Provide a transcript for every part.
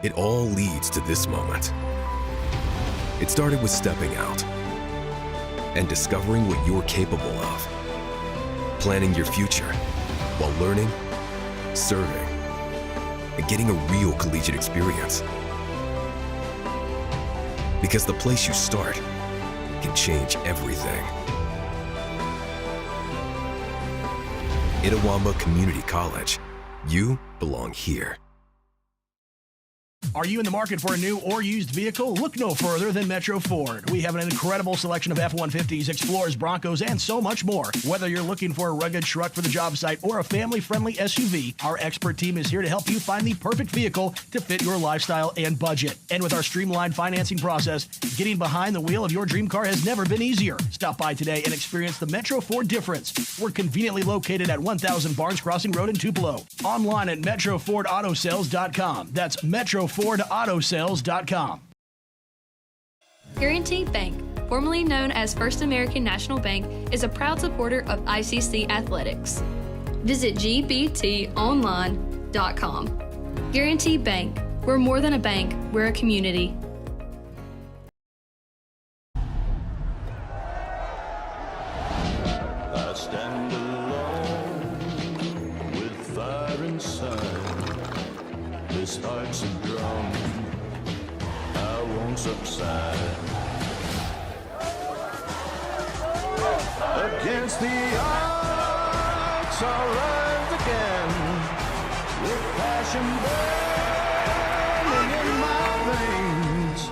It all leads to this moment. It started with stepping out and discovering what you're capable of. Planning your future while learning, serving, and getting a real collegiate experience. Because the place you start can change everything. Itawamba Community College. You belong here. Are you in the market for a new or used vehicle? Look no further than Metro Ford. We have an incredible selection of F-150s, Explorers, Broncos, and so much more. Whether you're looking for a rugged truck for the job site or a family-friendly SUV, our expert team is here to help you find the perfect vehicle to fit your lifestyle and budget. And with our streamlined financing process, getting behind the wheel of your dream car has never been easier. Stop by today and experience the Metro Ford difference. We're conveniently located at 1000 Barnes Crossing Road in Tupelo. Online at MetroFordAutoSales.com. That's MetroFordAutoSales.com. Guaranty Bank, formerly known as First American National Bank, is a proud supporter of ICC athletics. Visit gbtonline.com. Guaranty Bank, we're more than a bank, we're a community. I stand alone with fire inside. This heart's a drum, I won't subside. Against the odds, I'll rise again with passion burning in my veins.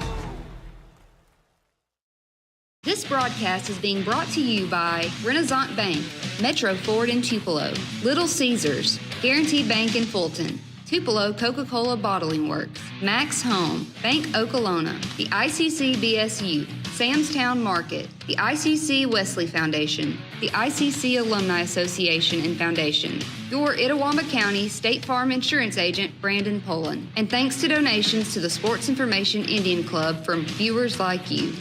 This broadcast is being brought to you by Renaissance Bank, Metro Ford in Tupelo, Little Caesars, Guaranty Bank in Fulton, Tupelo Coca-Cola Bottling Works, Max Home, Bank Okolona, the ICC BSU, Samstown Market, the ICC Wesley Foundation, the ICC Alumni Association and Foundation, your Itawamba County State Farm Insurance Agent, Brandon Poland, and thanks to donations to the Sports Information Indian Club from viewers like you.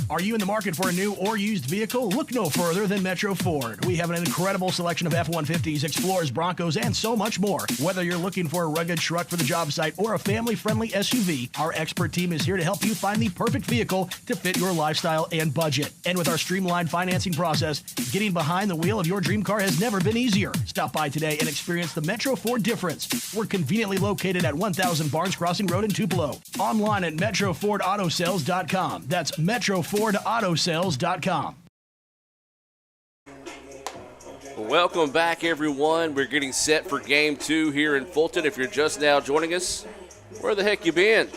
Are you in the market for a new or used vehicle? Look no further than Metro Ford. We have an incredible selection of F-150s, Explorers, Broncos, and so much more. Whether you're looking for a rugged truck for the job site or a family-friendly SUV, our expert team is here to help you find the perfect vehicle to fit your lifestyle and budget. And with our streamlined financing process, getting behind the wheel of your dream car has never been easier. Stop by today and experience the Metro Ford difference. We're conveniently located at 1000 Barnes Crossing Road in Tupelo. Online at MetroFordAutoSales.com. That's MetroFordAutoSales.com. Welcome back, everyone. We're getting set for Game 2 here in Fulton. If you're just now joining us, where the heck you been?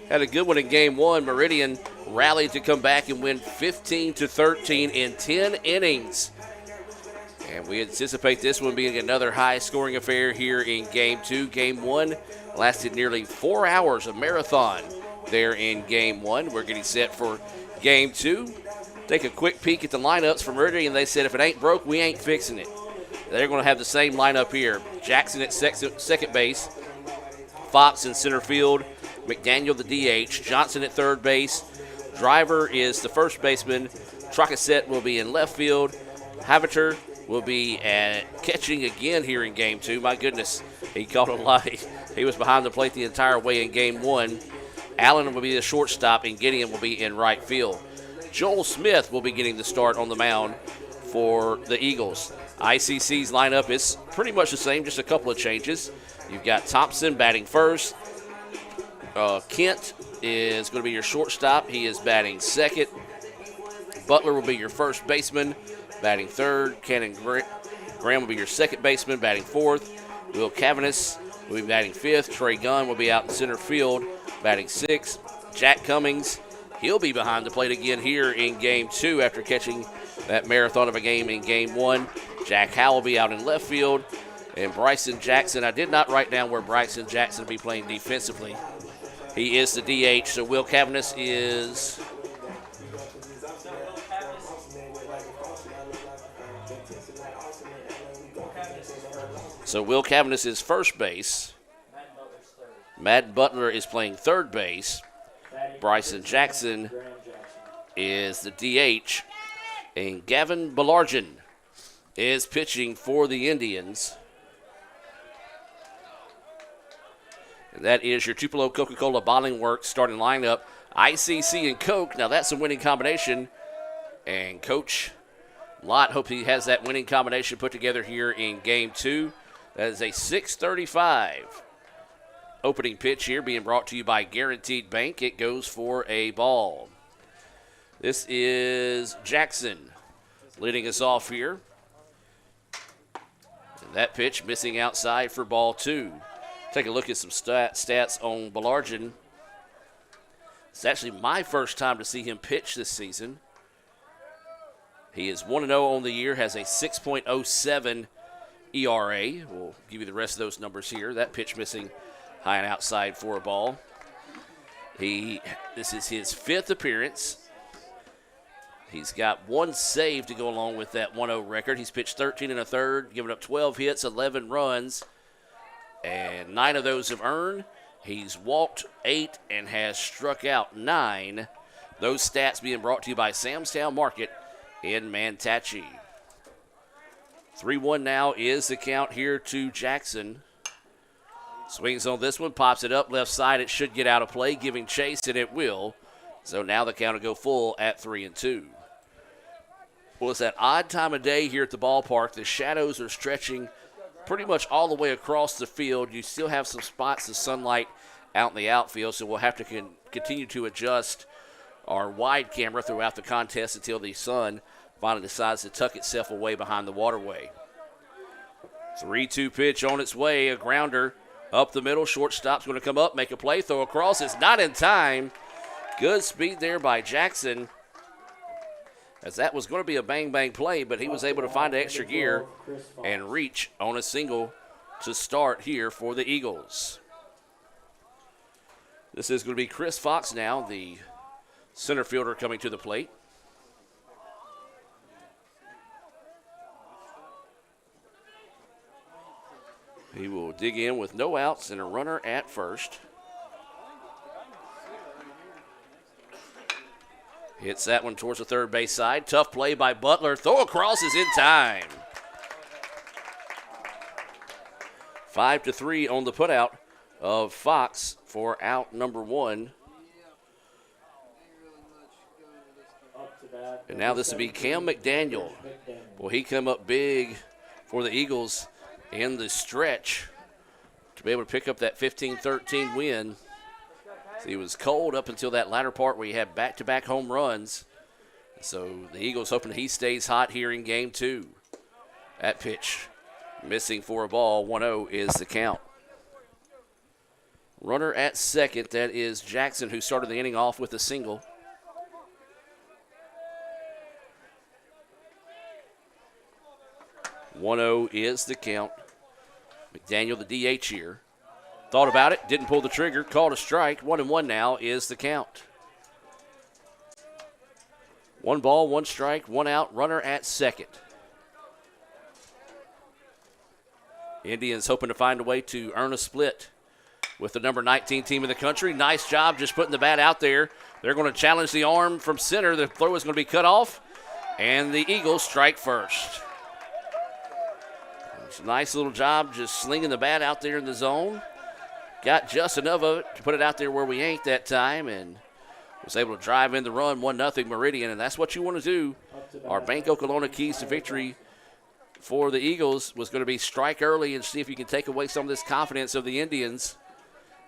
Had a good one in Game 1. Meridian rallied to come back and win 15-13 in 10 innings. And we anticipate this one being another high-scoring affair here in Game 2. Game 1 lasted nearly 4 hours, a marathon there in Game 1. We're getting set for Game 2. Take a quick peek at the lineups for Meridian. They said if it ain't broke, we ain't fixing it. They're going to have the same lineup here. Jackson at second base, Fox in center field, McDaniel the DH, Johnson at third base, Driver is the first baseman, Trocasette will be in left field, Haviter will be at catching again here in Game 2. My goodness, he caught a lot. He was behind the plate the entire way in Game 1. Allen will be the shortstop, and Gideon will be in right field. Joel Smith will be getting the start on the mound for the Eagles. ICC's lineup is pretty much the same, just a couple of changes. You've got Thompson batting first. Kent is going to be your shortstop. He is batting second. Butler will be your first baseman, batting third. Cannon Graham will be your second baseman, batting fourth. Will Cavanis will be batting fifth. Trey Gunn will be out in center field, batting sixth. Jack Cummings, he'll be behind the plate again here in Game 2 after catching that marathon of a game in Game 1. Jack Howell will be out in left field. And Bryson Jackson, I did not write down where Bryson Jackson will be playing defensively. He is the DH, so Will Cavanis is... So Will Cavanis is first base. Matt Butler is playing third base. Bryson Jackson is the DH. And Gavin Belargin is pitching for the Indians. And that is your Tupelo Coca-Cola Bottling Works starting lineup. ICC and Coke. Now that's a winning combination. And Coach Lott, hope he has that winning combination put together here in game 2. That is a 6:35 opening pitch here being brought to you by Guaranteed Bank. It goes for a ball. This is Jackson leading us off here. And that pitch missing outside for ball 2. Take a look at some stats on Belargin. It's actually my first time to see him pitch this season. He is 1-0 on the year, has a 6.07 ERA. We'll give you the rest of those numbers here. That pitch missing high and outside for a ball. This is his 5th appearance. He's got 1 save to go along with that 1-0 record. He's pitched 13 1/3, given up 12 hits, 11 runs, and 9 of those have earned. He's walked 8 and has struck out 9. Those stats being brought to you by Samstown Market in Mantachie. 3-1 now is the count here to Jackson. Swings on this one, pops it up left side. It should get out of play, giving chase, and it will. So now the count will go full at 3-2. Well, it's that odd time of day here at the ballpark. The shadows are stretching pretty much all the way across the field. You still have some spots of sunlight out in the outfield, so we'll have to continue to adjust our wide camera throughout the contest until the sun finally decides to tuck itself away behind the waterway. 3-2 pitch on its way, a grounder up the middle. Shortstop's going to come up, make a play, throw across. It's not in time. Good speed there by Jackson, as that was going to be a bang-bang play, but he was able to find an extra gear and reach on a single to start here for the Eagles. This is going to be Chris Fox now, the center fielder coming to the plate. He will dig in with no outs and a runner at first. Hits that one towards the third base side. Tough play by Butler. Throw across is in time. 5-3 on the putout of Fox for out number 1. And now this will be Cam McDaniel. Well, he come up big for the Eagles in the stretch to be able to pick up that 15-13 win. So he was cold up until that latter part where he had back-to-back home runs. So the Eagles hoping he stays hot here in game 2. That pitch missing for a ball. 1-0 is the count. Runner at second, that is Jackson, who started the inning off with a single. .10 is the count. McDaniel, the DH here. Thought about it, didn't pull the trigger, called a strike. 1-1 now is the count. 1 ball, 1 strike, 1 out, runner at second. Indians hoping to find a way to earn a split with the number 19 team in the country. Nice job just putting the bat out there. They're going to challenge the arm from center. The throw is going to be cut off, and the Eagles strike first. It's a nice little job just slinging the bat out there in the zone. Got just enough of it to put it out there where we ain't that time, and was able to drive in the run, 1-0 Meridian, and that's what you want to do. Our Bank Oklahoma keys to victory for the Eagles was going to be strike early and see if you can take away some of this confidence of the Indians,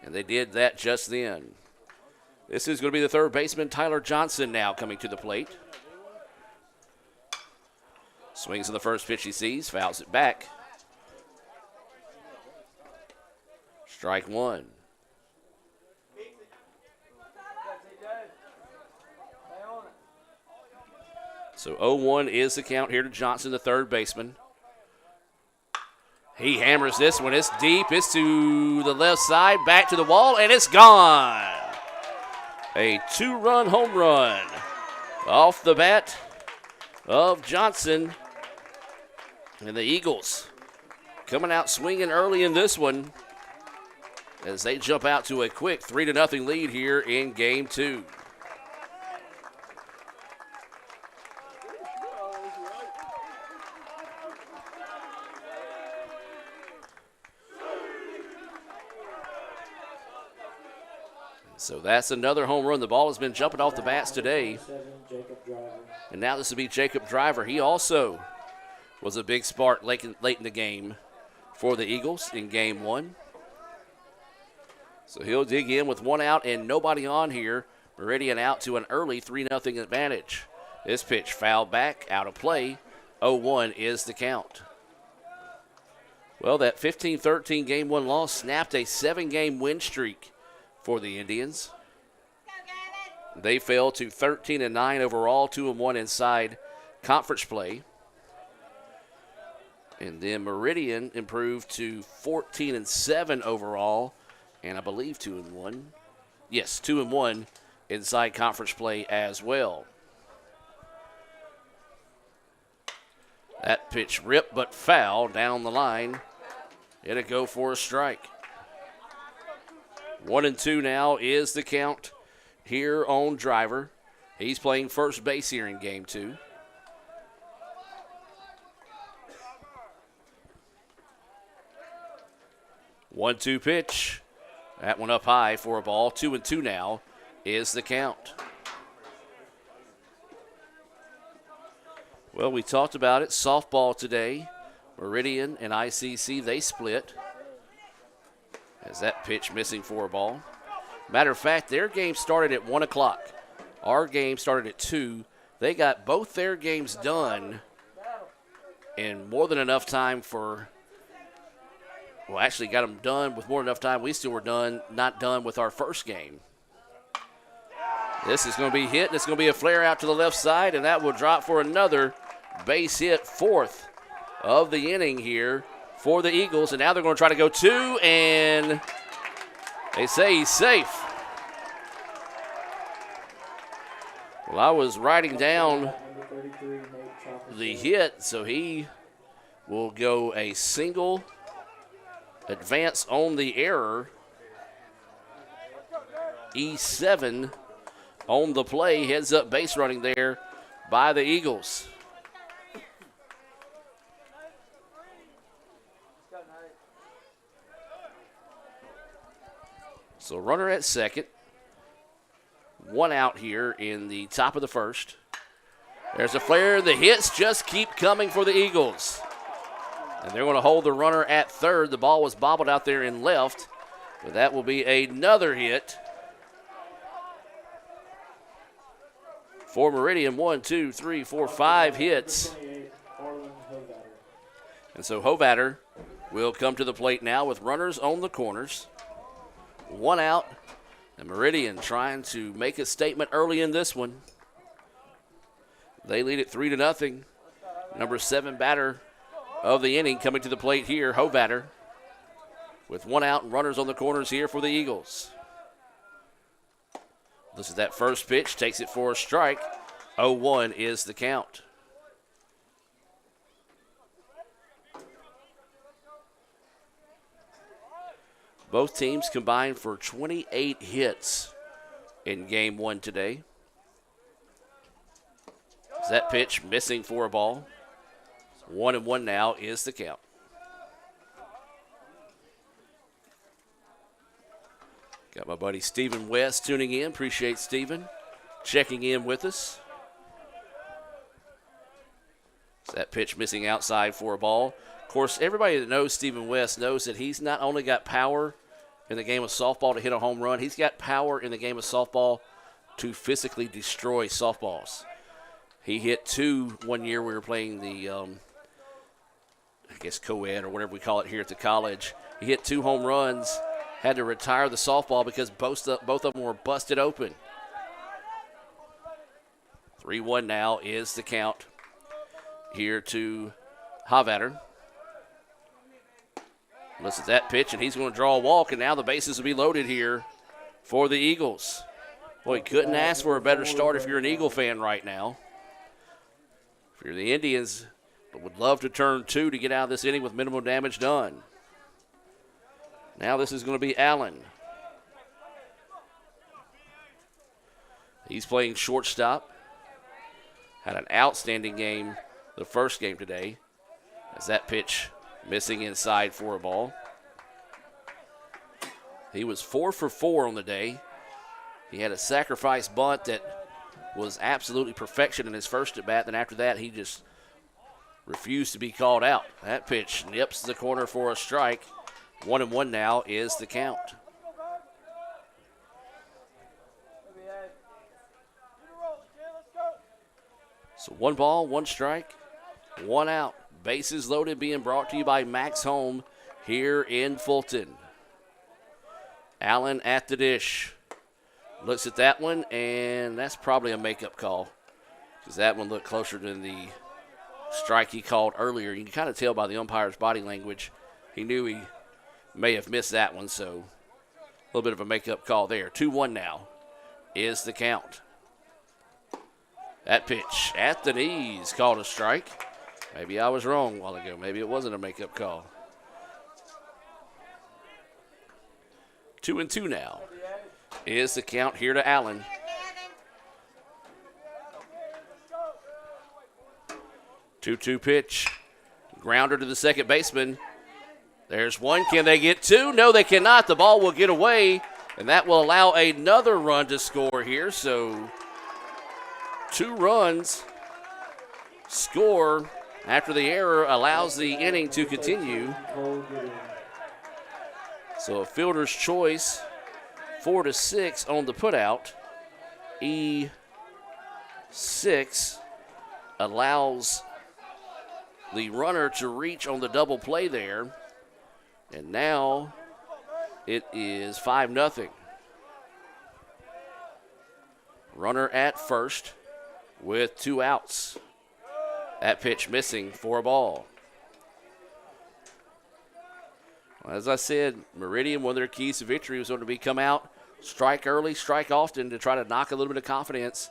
and they did that just then. This is going to be the third baseman, Tyler Johnson, now coming to the plate. Swings on the first pitch he sees, fouls it back. Strike 1. So 0-1 is the count here to Johnson, the third baseman. He hammers this one. It's deep. It's to the left side, back to the wall, and it's gone. A 2-run home run off the bat of Johnson. And the Eagles coming out swinging early in this one as they jump out to a quick 3-0 lead here in game 2. So that's another home run. The ball has been jumping off the bats today. And now this will be Jacob Driver. He also was a big spark late in the game for the Eagles in game 1. So he'll dig in with 1 out and nobody on here. Meridian out to an early 3-0 advantage. This pitch fouled back, out of play. 0-1 is the count. Well, that 15-13 game 1 loss snapped a 7-game win streak for the Indians. They fell to 13-9 overall, 2-1 inside conference play. And then Meridian improved to 14-7 overall, and I believe 2-1. Yes, 2-1 inside conference play as well. That pitch ripped but foul down the line. It'll go for a strike. 1-2 now is the count here on Driver. He's playing first base here in game 2. One-two pitch. That one up high for a ball. 2-2 now is the count. Well, we talked about it. Softball today. Meridian and ICC, they split. As that pitch missing for a ball. Matter of fact, their game started at 1 o'clock. Our game started at 2. They got both their games done in more than enough time for, well, actually got them done with more than enough time. We still were not done with our first game. This is going to be hit, and it's going to be a flare out to the left side, and that will drop for another base hit, 4th of the inning here for the Eagles. And now they're going to try to go 2, and they say he's safe. Well, I was writing down the hit, so he will go a single advance on the error. E7 on the play, heads up base running there by the Eagles. So runner at second. 1 out here in the top of the first. There's a flare. The hits just keep coming for the Eagles. And they're going to hold the runner at third. The ball was bobbled out there in left. But that will be another hit for Meridian. 1, 2, 3, 4, 5 hits. And so Hovatter will come to the plate now with runners on the corners. 1 out, and Meridian trying to make a statement early in this one. They lead it 3-0. Number 7 batter of the inning coming to the plate here, Hovatter, with 1 out and runners on the corners here for the Eagles. This is that first pitch, takes it for a strike. 0-1 is the count. Both teams combined for 28 hits in game 1 today. That pitch missing for a ball. 1-1 now is the count. Got my buddy Stephen West tuning in. Appreciate Stephen checking in with us. That pitch missing outside for a ball. Of course, everybody that knows Stephen West knows that he's not only got power in the game of softball to hit a home run, he's got power in the game of softball to physically destroy softballs. He hit 2 one year we were playing the, co-ed or whatever we call it here at the college. He hit 2 home runs, had to retire the softball because both of them were busted open. 3-1 now is the count here to Hovatter. Listen to that pitch, and he's going to draw a walk, and now the bases will be loaded here for the Eagles. Boy, couldn't ask for a better start if you're an Eagle fan right now. If you're the Indians, but would love to turn 2 to get out of this inning with minimal damage done. Now this is going to be Allen. He's playing shortstop. Had an outstanding game the first game today. As that pitch missing inside for a ball. He was 4 for 4 on the day. He had a sacrifice bunt that was absolutely perfection in his first at bat. Then after that, he just refused to be called out. That pitch nips the corner for a strike. 1-1 now is the count. So 1 ball, 1 strike, 1 out. Bases loaded, being brought to you by Max Home here in Fulton. Allen at the dish. Looks at that one, and that's probably a makeup call because that one looked closer than the strike he called earlier. You can kind of tell by the umpire's body language. He knew he may have missed that one, so a little bit of a makeup call there. 2-1 now is the count. That pitch at the knees called a strike. Maybe I was wrong a while ago. Maybe it wasn't a makeup call. 2-2 now is the count here to Allen. 2-2 pitch. Grounder to the second baseman. There's one. Can they get 2? No, they cannot. The ball will get away, and that will allow another run to score here. So 2 runs score after the error allows the inning to continue. So a fielder's choice, 4-6 on the putout. E6 allows the runner to reach on the double play there. And now it is 5-0. Runner at first with 2 outs. That pitch missing for a ball. Well, as I said, Meridian, one of their keys to victory was going to be come out, strike early, strike often to try to knock a little bit of confidence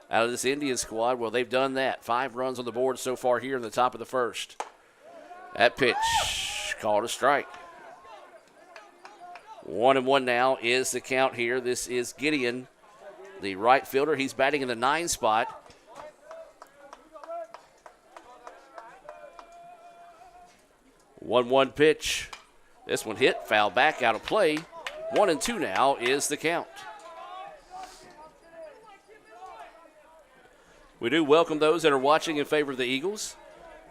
out of this Indian squad. Well, they've done that. 5 runs on the board so far here in the top of the first. That pitch called a strike. 1-1 now is the count here. This is Gideon, the right fielder. He's batting in the 9 spot. One pitch. This one hit, foul back, out of play. 1-2 now is the count. We do welcome those that are watching in favor of the Eagles.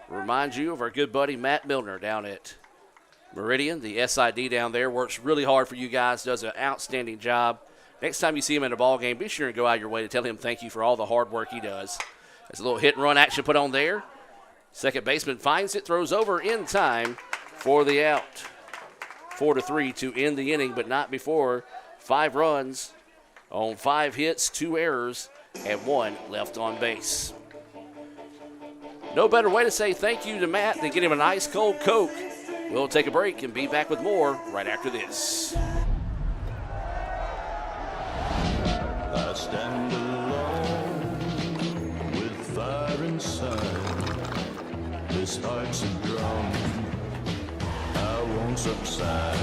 Remind you of our good buddy Matt Milner down at Meridian. The SID down there works really hard for you guys, does an outstanding job. Next time you see him in a ball game, be sure and go out of your way to tell him thank you for all the hard work he does. There's a little hit and run action put on there. Second baseman finds it, throws over in time for the out. 4-3 to end the inning, but not before 5 runs on 5 hits, 2 errors, and 1 left on base. No better way to say thank you to Matt than get him an ice cold Coke. We'll take a break and be back with more right after this. I stand alone with fire inside. This heart's a drum, I won't subside.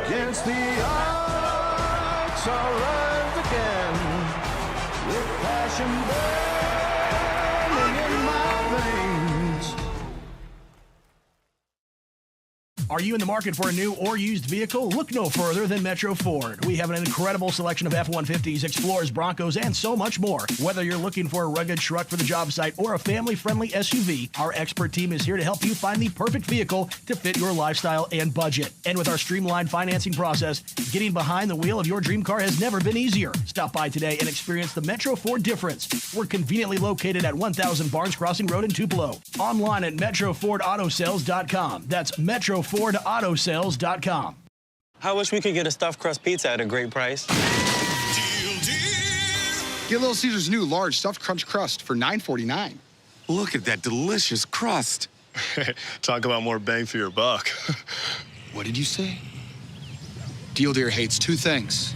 Against the odds, I'll rise again with passion burning in my veins. Are you in the market for a new or used vehicle? Look no further than Metro Ford. We have an incredible selection of F-150s, Explorers, Broncos, and so much more. Whether you're looking for a rugged truck for the job site or a family-friendly SUV, our expert team is here to help you find the perfect vehicle to fit your lifestyle and budget. And with our streamlined financing process, getting behind the wheel of your dream car has never been easier. Stop by today and experience the Metro Ford difference. We're conveniently located at 1000 Barnes Crossing Road in Tupelo. Online at MetroFordAutoSales.com. That's MetroFordAutoSales.com. I wish we could get a stuffed crust pizza at a great price. Get Little Caesar's new large stuffed crunch crust for $9.49. Look at that delicious crust. Talk about more bang for your buck. What did you say? Deal Deer hates 2 things: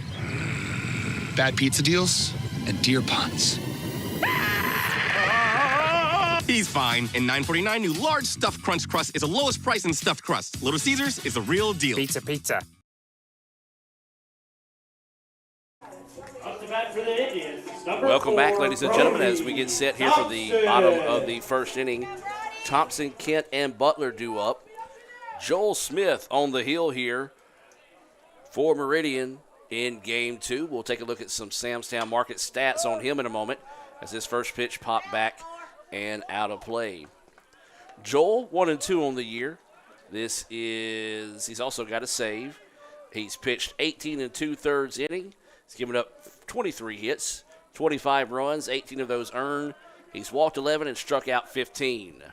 bad pizza deals and deer puns. He's fine. And $9.49 new large stuffed crunch crust is the lowest price in stuffed crust. Little Caesars is the real deal. Pizza, pizza. Welcome back, ladies and gentlemen, as we get set here for the bottom of the first inning. Thompson, Kent, and Butler due up. Joel Smith on the hill here for Meridian in game 2. We'll take a look at some Samstown Market stats on him in a moment as his first pitch popped back and out of play. Joel, 1-2 on the year. He's also got a save. He's pitched 18 2/3 innings. He's given up 23 hits, 25 runs, 18 of those earned. He's walked 11 and struck out 15.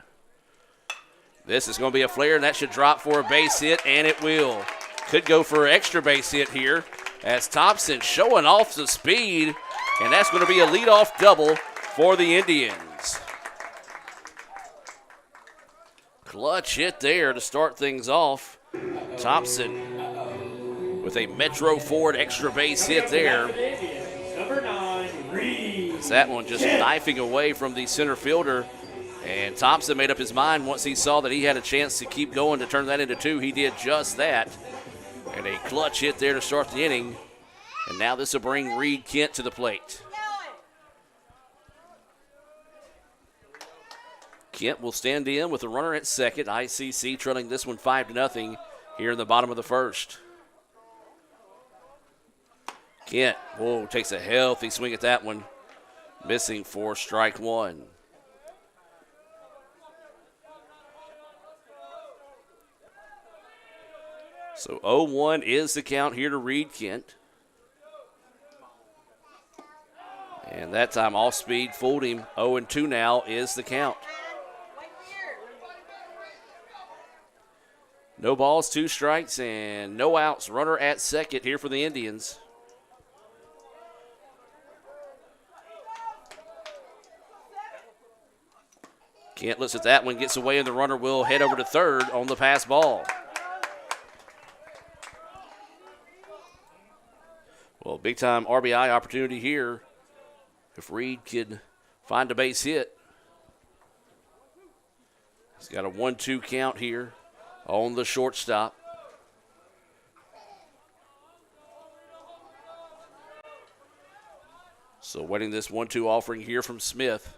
This is going to be a flare, and that should drop for a base hit, and it will. Could go for an extra base hit here as Thompson showing off the speed, and that's going to be a leadoff double for the Indians. Clutch hit there to start things off. Thompson with a Metro Ford extra base hit there. Number 9, Reed. That one just knifing away from the center fielder. And Thompson made up his mind once he saw that he had a chance to keep going to turn that into 2. He did just that. And a clutch hit there to start the inning. And now this will bring Reed Kent to the plate. Kent will stand in with a runner at second. ICC trailing this one 5-0 here in the bottom of the first. Kent, takes a healthy swing at that one. Missing for strike 1. So 0-1 is the count here to Reed Kent. And that time off speed fooled him. 0-2 now is the count. No balls, 2 strikes, and no outs. Runner at second here for the Indians. Kent looks at that one, gets away, and the runner will head over to third on the pass ball. Well, big-time RBI opportunity here if Reed could find a base hit. He's got a 1-2 count here on the shortstop. So waiting this 1-2 offering here from Smith.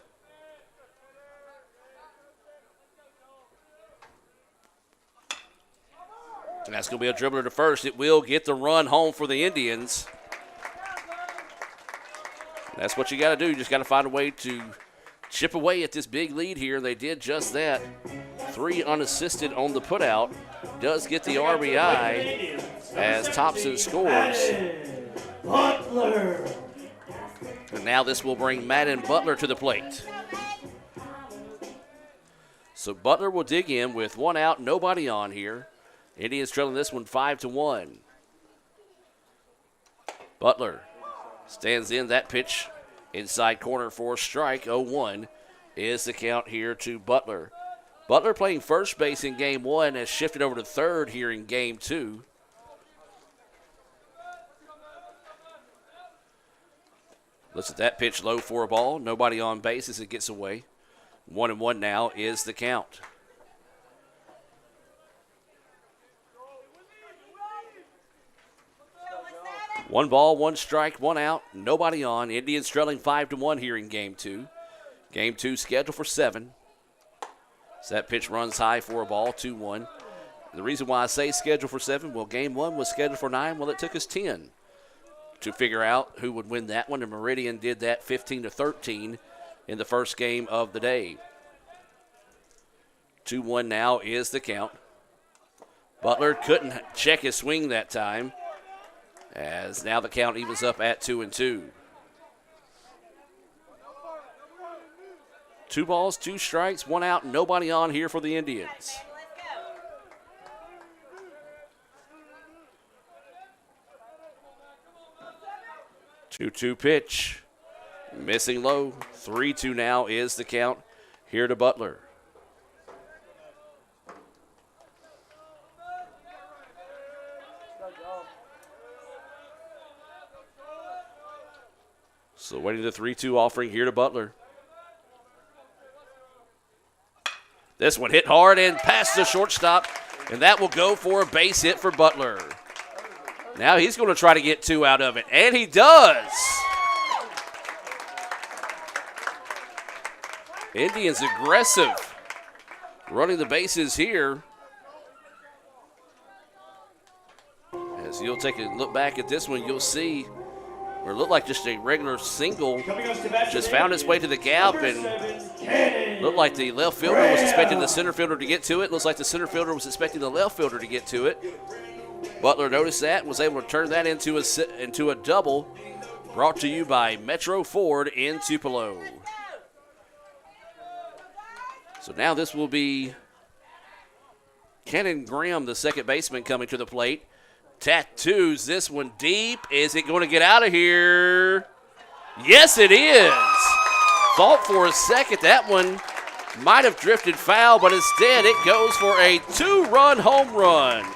And that's going to be a dribbler to first. It will get the run home for the Indians. That's what you got to do. You just got to find a way to chip away at this big lead here. They did just that. 3 unassisted on the putout. Does get the RBI as Thompson scores. Butler. And now this will bring Madden Butler to the plate. So Butler will dig in with 1 out, nobody on here. Indians trailing this one 5-1. Butler stands in that pitch inside corner for a strike. 0-1 is the count here to Butler. Butler playing first base in game 1 has shifted over to third here in game 2. Looks at that pitch low for a ball. Nobody on base as it gets away. 1-1 now is the count. One ball, 1 strike, 1 out, nobody on. Indians trailing 5-1 here in game 2. Game 2 scheduled for 7. So that pitch runs high for a ball, 2-1. The reason why I say scheduled for 7, well, game 1 was scheduled for 9. Well, it took us 10 to figure out who would win that one, and Meridian did that 15-13 in the first game of the day. 2-1 now is the count. Butler couldn't check his swing that time, as now the count evens up at 2-2. 2 balls, 2 strikes, 1 out, nobody on here for the Indians. Two-two pitch, missing low. 3-2 now is the count here to Butler. So waiting the 3-2 offering here to Butler. This one hit hard and past the shortstop, and that will go for a base hit for Butler. Now he's going to try to get 2 out of it, and he does. Indians aggressive, running the bases here. As you'll take a look back at this one, you'll see where it looked like just a regular single just found its way to the gap and looked like the left fielder was expecting the center fielder to get to it. Looks like the center fielder was expecting the left fielder to get to it. Butler noticed that and was able to turn that into a double, brought to you by Metro Ford in Tupelo. So now this will be Cannon Graham, the second baseman, coming to the plate. Tattoos this one deep. Is it going to get out of here? Yes, it is. Thought for a second that one might have drifted foul, but instead it goes for a 2-run home run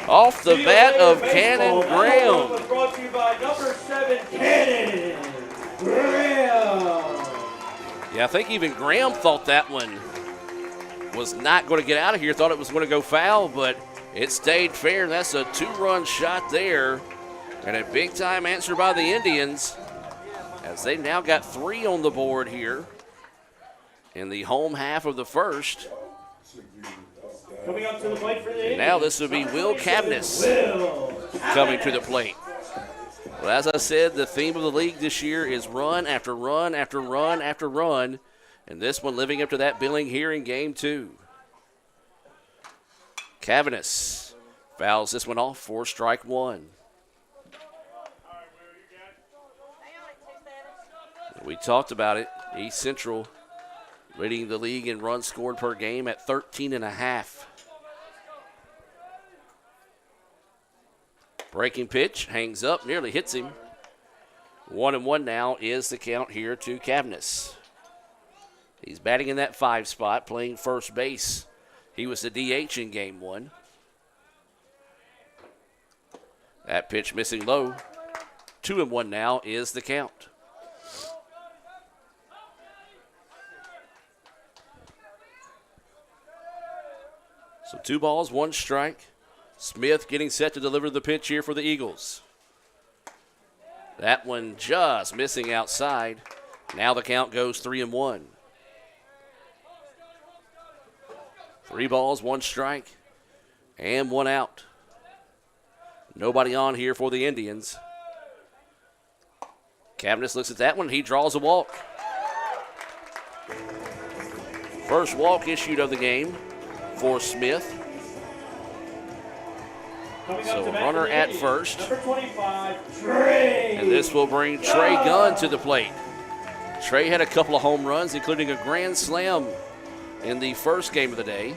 off the bat of Cannon Graham. Brought to you by number 7, Cannon Graham. Yeah, I think even Graham thought that one was not going to get out of here, thought it was going to go foul, but it stayed fair, and that's a 2-run shot there. And a big-time answer by the Indians, as they now got 3 on the board here in the home half of the first. Coming up to the plate for the Indians. And now this will be Will Cavness coming to the plate. Well, as I said, the theme of the league this year is run after run after run after run, and this one living up to that billing here in Game 2. Cavness fouls this one off for strike 1. We talked about it. East Central leading the league in runs scored per game at 13.5. Breaking pitch, hangs up, nearly hits him. 1-1 now is the count here to Cavness. He's batting in that 5 spot, playing first base. He was the DH in Game 1. That pitch missing low. 2-1 now is the count. So 2 balls, 1 strike. Smith getting set to deliver the pitch here for the Eagles. That one just missing outside. Now the count goes 3-1. 3 balls, 1 strike, and 1 out. Nobody on here for the Indians. Cavness looks at that one. He draws a walk. First walk issued of the game for Smith. So runner at first. Number 25, Trey. And this will bring Trey Gunn to the plate. Trey had a couple of home runs, including a grand slam in the first game of the day.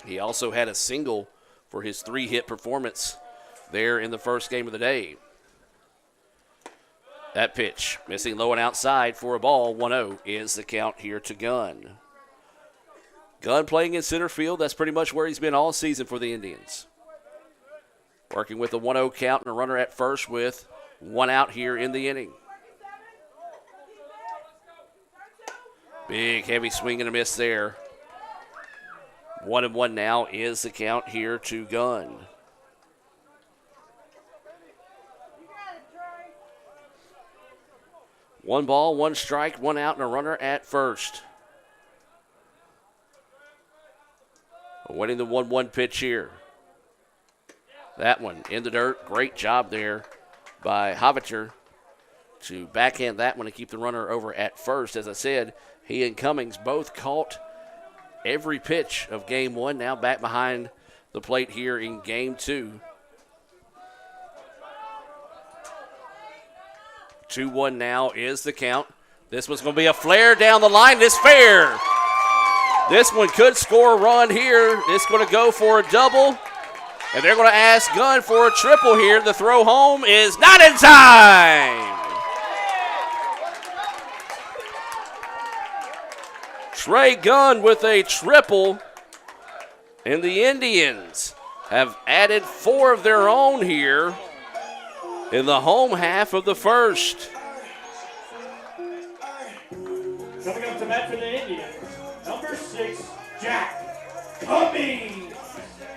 He also had a single for his 3-hit performance there in the first game of the day. That pitch missing low and outside for a ball. 1-0 is the count here to Gunn. Gunn playing in center field. That's pretty much where he's been all season for the Indians. Working with a 1-0 count and a runner at first with 1 out here in the inning. Big, heavy swing and a miss there. 1-1 now is the count here to Gunn. One ball, 1 strike, 1 out, and a runner at first. Winning the 1-1 pitch here. That one in the dirt. Great job there by Haviter to backhand that one and keep the runner over at first. As I said, he and Cummings both caught every pitch of Game 1. Now back behind the plate here in Game 2. 2-1 now is the count. This one's going to be a flare down the line. It's fair. This one could score a run here. It's going to go for a double. And they're going to ask Gunn for a triple here. The throw home is not in time. Trey Gunn with a triple. And the Indians have added 4 of their own here in the home half of the first. Coming up to bat for the Indians, number 6, Jack Cummings.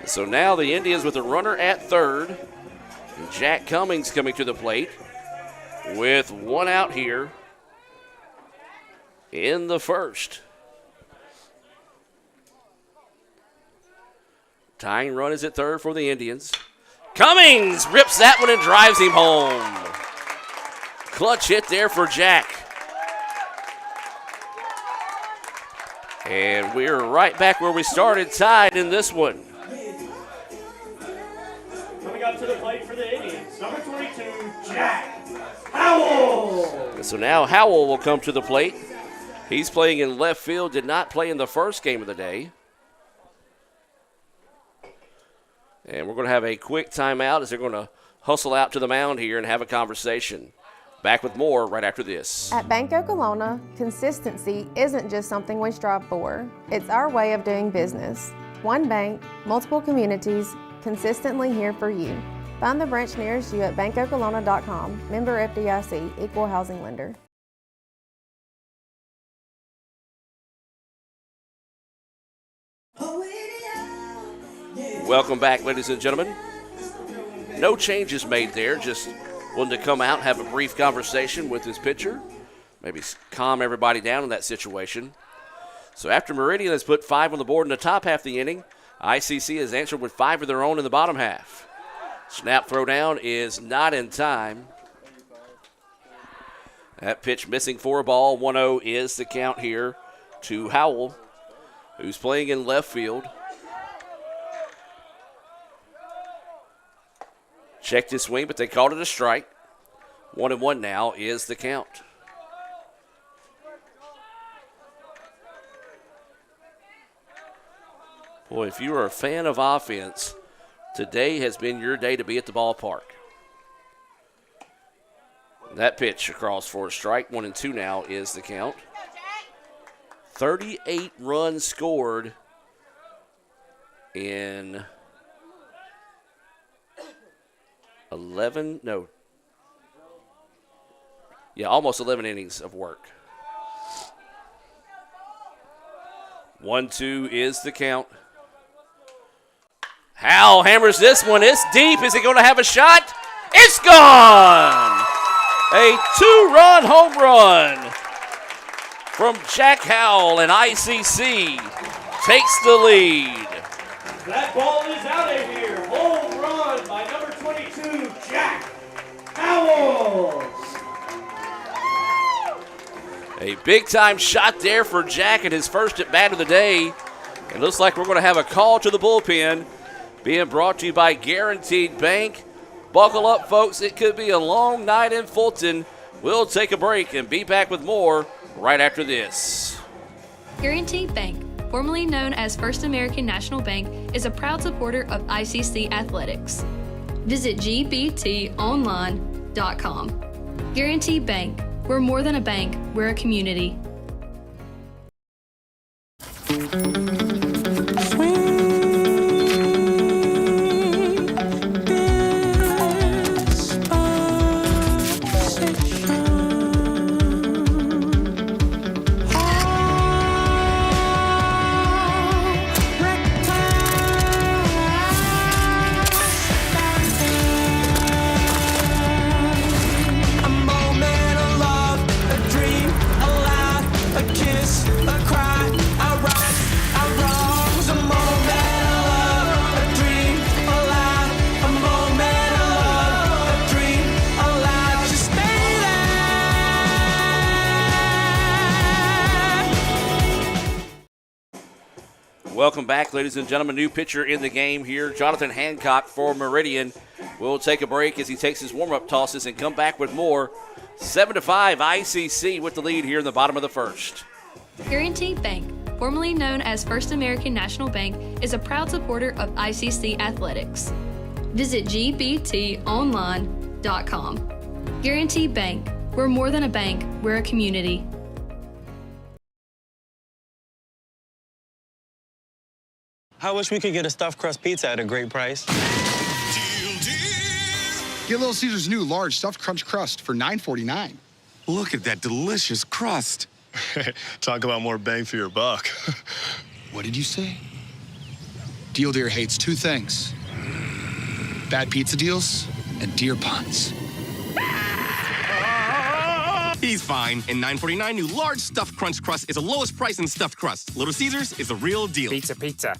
So now the Indians with a runner at third. And Jack Cummings coming to the plate with 1 out here in the first. Tying run is at third for the Indians. Cummings rips that one and drives him home. Clutch hit there for Jack. And we're right back where we started, tied in this one. Coming up to the plate for the Indians, number 22, Jack Howell. And so now Howell will come to the plate. He's playing in left field, did not play in the first game of the day. And we're going to have a quick timeout as they're going to hustle out to the mound here and have a conversation. Back with more right after this. At Bank Oklahoma, consistency isn't just something we strive for. It's our way of doing business. One bank, multiple communities, consistently here for you. Find the branch nearest you at bankoklahoma.com. Member FDIC, Equal Housing Lender. Welcome back, ladies and gentlemen. No changes made there, just wanted to come out and have a brief conversation with his pitcher, maybe calm everybody down in that situation. So after Meridian has put 5 on the board in the top half of the inning, ICC has answered with 5 of their own in the bottom half. Snap throw down is not in time. That pitch missing for a ball. 1-0 is the count here to Howell, who's playing in left field. Checked his swing, but they called it a strike. 1-1 now is the count. Boy, if you are a fan of offense, today has been your day to be at the ballpark. That pitch across for a strike. 1-2 now is the count. 38 runs scored in almost 11 innings of work. 1-2 is the count. Howell hammers this one. It's deep. Is he going to have a shot? It's gone! A 2-run home run from Jack Howell, and ICC takes the lead. That ball is out of here. Home run by number 22, Jack Howell. A big-time shot there for Jack at his first at-bat of the day. It looks like we're going to have a call to the bullpen being brought to you by Guaranteed Bank. Buckle up, folks. It could be a long night in Fulton. We'll take a break and be back with more right after this. Guaranteed Bank, formerly known as First American National Bank, is a proud supporter of ICC athletics. Visit gbtonline.com. Guaranteed Bank. We're more than a bank, we're a community. Welcome back, ladies and gentlemen. New pitcher in the game here, Jonathan Hancock for Meridian. We'll take a break as he takes his warm-up tosses and come back with more. 7-5, ICC with the lead here in the bottom of the first. Guaranteed Bank, formerly known as First American National Bank, is a proud supporter of ICC athletics. Visit gbtonline.com. Guaranteed Bank. We're more than a bank, we're a community. I wish we could get a stuffed crust pizza at a great price. Get Little Caesars new large stuffed crunch crust for $9.49. Look at that delicious crust. Talk about more bang for your buck. What did you say? Deal Deer hates 2 things: bad pizza deals and deer puns. He's fine. And $9.49 new large stuffed crunch crust is the lowest price in stuffed crust. Little Caesars is a real deal. Pizza.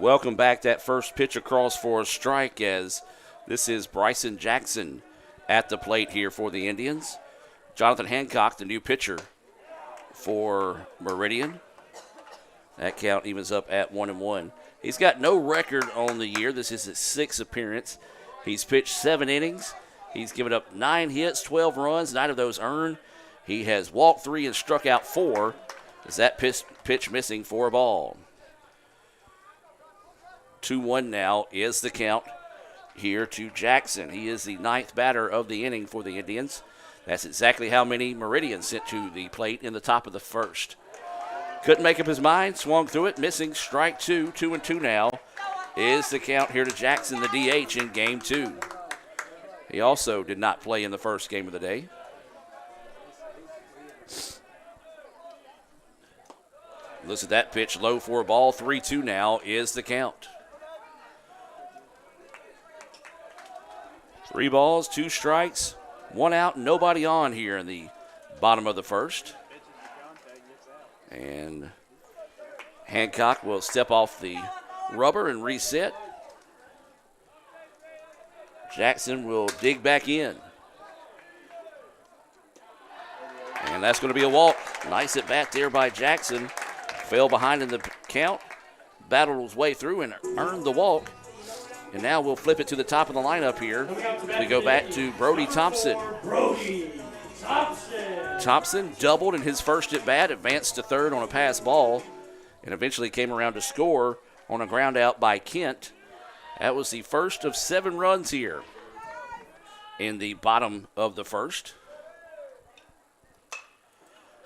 welcome back that first pitch across for a strike, as this is Bryson Jackson at the plate here for the Indians. Jonathan Hancock, the new pitcher for Meridian. That count evens up at 1-1. He's got no record on the year. This is his 6th appearance. He's pitched 7 innings. He's given up 9 hits, 12 runs, 9 of those earned. He has walked 3 and struck out 4. Is that pitch missing for a ball? 2-1 now is the count here to Jackson. He is the 9th batter of the inning for the Indians. That's exactly how many Meridian sent to the plate in the top of the first. Couldn't make up his mind, swung through it, missing strike 2. 2-2 now is the count here to Jackson, the DH in game 2. He also did not play in the first game of the day. Listen to that pitch, low for a ball. 3-2 now is the count. 3 balls, 2 strikes, 1 out, nobody on here in the bottom of the first. And Hancock will step off the rubber and reset. Jackson will dig back in. And that's going to be a walk. Nice at bat there by Jackson. Fell behind in the count, battled his way through and earned the walk. And now we'll flip it to the top of the lineup here. We go back to Brody Thompson. Brody Thompson. Thompson doubled in his first at bat, advanced to third on a pass ball, and eventually came around to score on a ground out by Kent. That was the first of 7 runs here in the bottom of the first.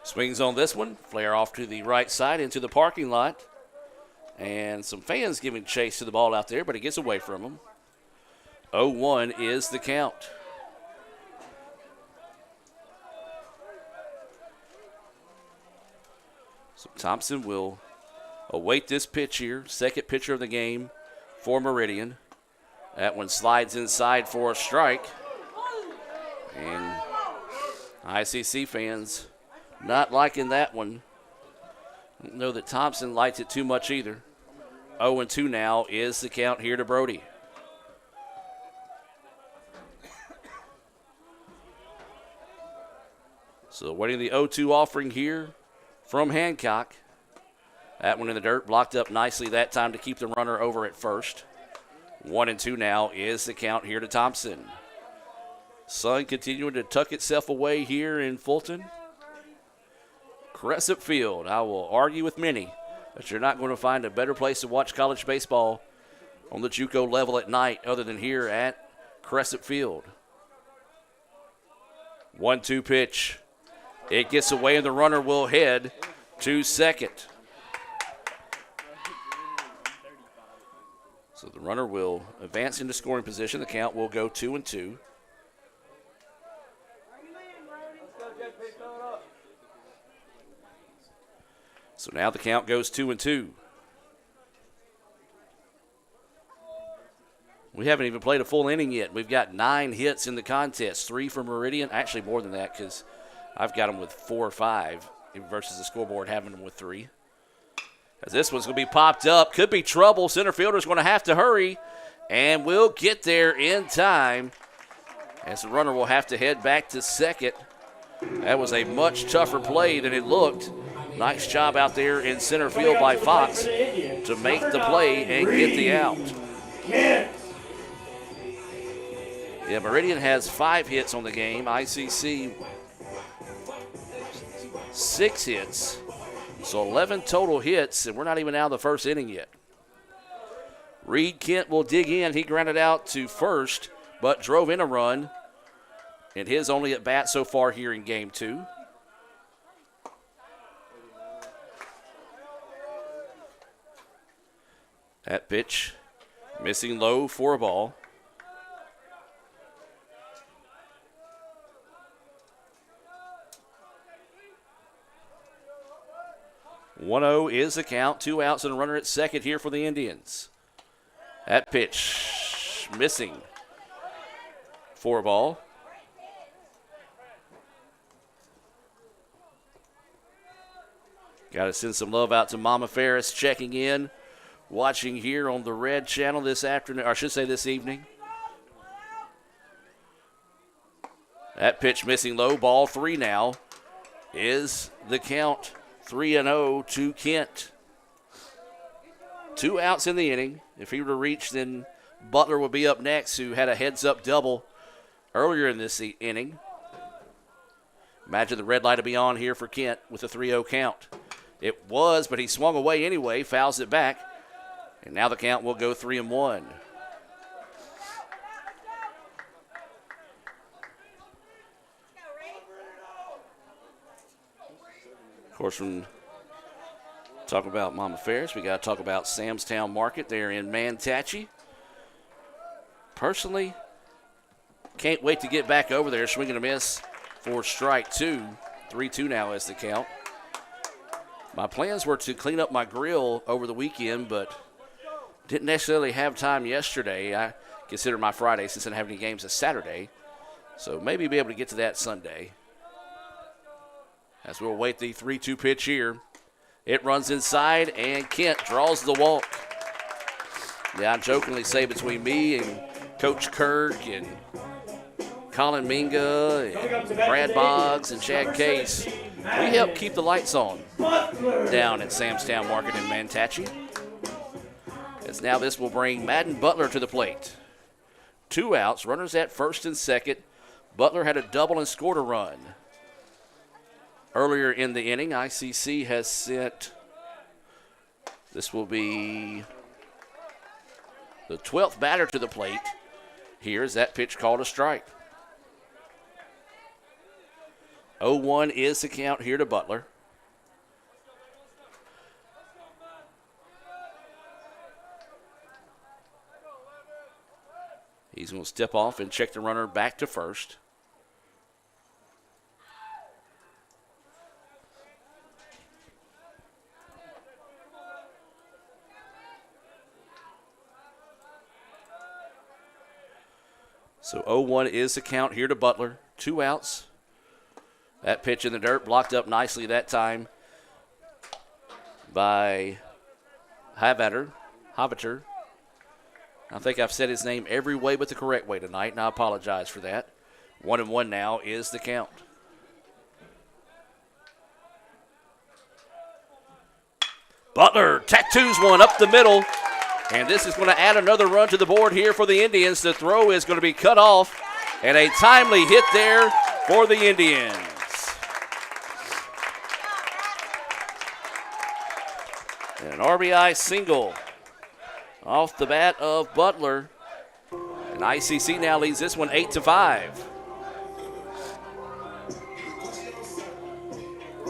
Swings on this one, flare off to the right side into the parking lot. And some fans giving chase to the ball out there, but he gets away from them. 0-1 is the count. So Thompson will await this pitch here, second pitcher of the game for Meridian. That one slides inside for a strike. And ICC fans not liking that one. Don't know that Thompson likes it too much either. 0-2 now is the count here to Brody. So waiting the 0-2 offering here from Hancock. That one in the dirt, blocked up nicely that time to keep the runner over at first. 1-2 now is the count here to Thompson. Sun continuing to tuck itself away here in Fulton. Crescent Field, I will argue with many that you're not going to find a better place to watch college baseball on the JUCO level at night other than here at Crescent Field. 1-2 pitch. It gets away and the runner will head to second. So the runner will advance into scoring position. The count will go 2-2. So now the count goes 2-2. We haven't even played a full inning yet. We've got 9 hits in the contest, 3 for Meridian. Actually, more than that because I've got them with 4 or 5 versus the scoreboard having them with 3. As this one's going to be popped up. Could be trouble. Center fielder's going to have to hurry. And we'll get there in time as the runner will have to head back to second. That was a much tougher play than it looked. Nice job out there in center field by Fox to make the play and get the out. Yeah, Meridian has 5 hits on the game. ICC 6 hits. So 11 total hits, and we're not even out of the first inning yet. Reed Kent will dig in. He grounded out to first, but drove in a run in his only at bat so far here in game 2. That pitch missing low for a ball. (1-0) is the count. 2 outs and a runner at second here for the Indians. That pitch missing for a ball. Got to send some love out to Mama Ferris checking in watching here on the Red Channel this afternoon, or I should say this evening. That pitch missing low, ball 3 now is the count. 3-0 to Kent. 2 outs in the inning. If he were to reach, then Butler would be up next, who had a heads-up double earlier in this inning. Imagine the red light to be on here for Kent with a 3-0 count. It was, but he swung away anyway, fouls it back, and now the count will go 3-1. Of course, when talk about Mama Ferris, we got to talk about Sam's Town Market there in Manatee. Personally, can't wait to get back over there. Swinging a miss for strike 2. 3-2 now is the count. My plans were to clean up my grill over the weekend, but didn't necessarily have time yesterday. I consider my Friday, since I didn't have any games, a Saturday. So maybe be able to get to that Sunday. As we'll wait the 3-2 pitch here. It runs inside, and Kent draws the walk. Yeah, I jokingly say between me and Coach Kirk and Colin Minga and Brad Boggs and Chad Case, we help keep the lights on down at Sam's Town Market in Manatee. As now this will bring Madden Butler to the plate. 2 outs, runners at first and second. Butler had a double and scored a run. Earlier in the inning, ICC has sent, this will be the 12th batter to the plate. Here's that pitch called a strike. 0-1 is the count here to Butler. He's going to step off and check the runner back to first. So 0-1 is the count here to Butler. 2 outs. That pitch in the dirt blocked up nicely that time by Haviter. I think I've said his name every way but the correct way tonight, and I apologize for that. 1-1 now is the count. Butler tattoos one up the middle. And this is going to add another run to the board here for the Indians. The throw is going to be cut off, and a timely hit there for the Indians. And an RBI single off the bat of Butler. And ICC now leads this one 8-5.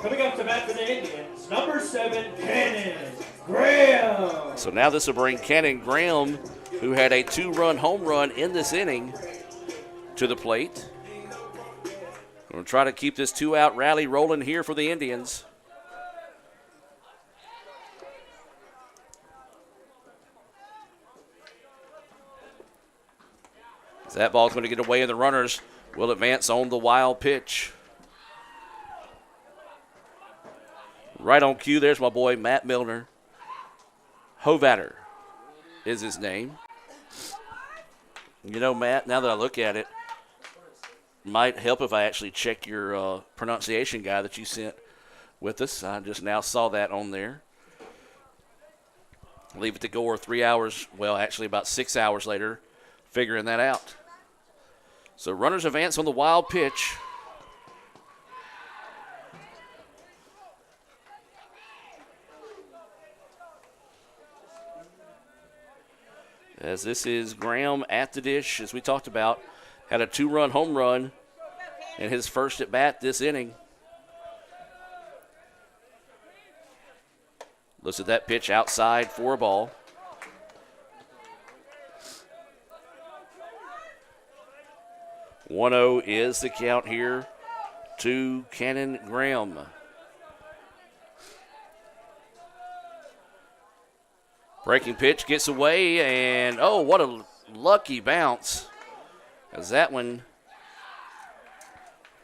Coming up to bat for the Indians, number 7, Cannon Graham. So now this will bring Cannon Graham, who had a 2-run home run in this inning, to the plate. We're going to try to keep this 2-out rally rolling here for the Indians. As that ball's going to get away, and the runners will advance on the wild pitch. Right on cue, there's my boy Matt Milner. Hovatter is his name. You know, Matt, now that I look at it, might help if I actually check your pronunciation guide that you sent with us. I just now saw that on there. Leave it to Gore 3 hours, well, actually about 6 hours later, figuring that out. So runners advance on the wild pitch. As this is Graham at the dish, as we talked about, had a 2-run home run in his first at bat this inning. Looks at that pitch outside for a ball. "1-0 is the count here to Cannon Graham. Breaking pitch gets away, and oh, what a lucky bounce. As that one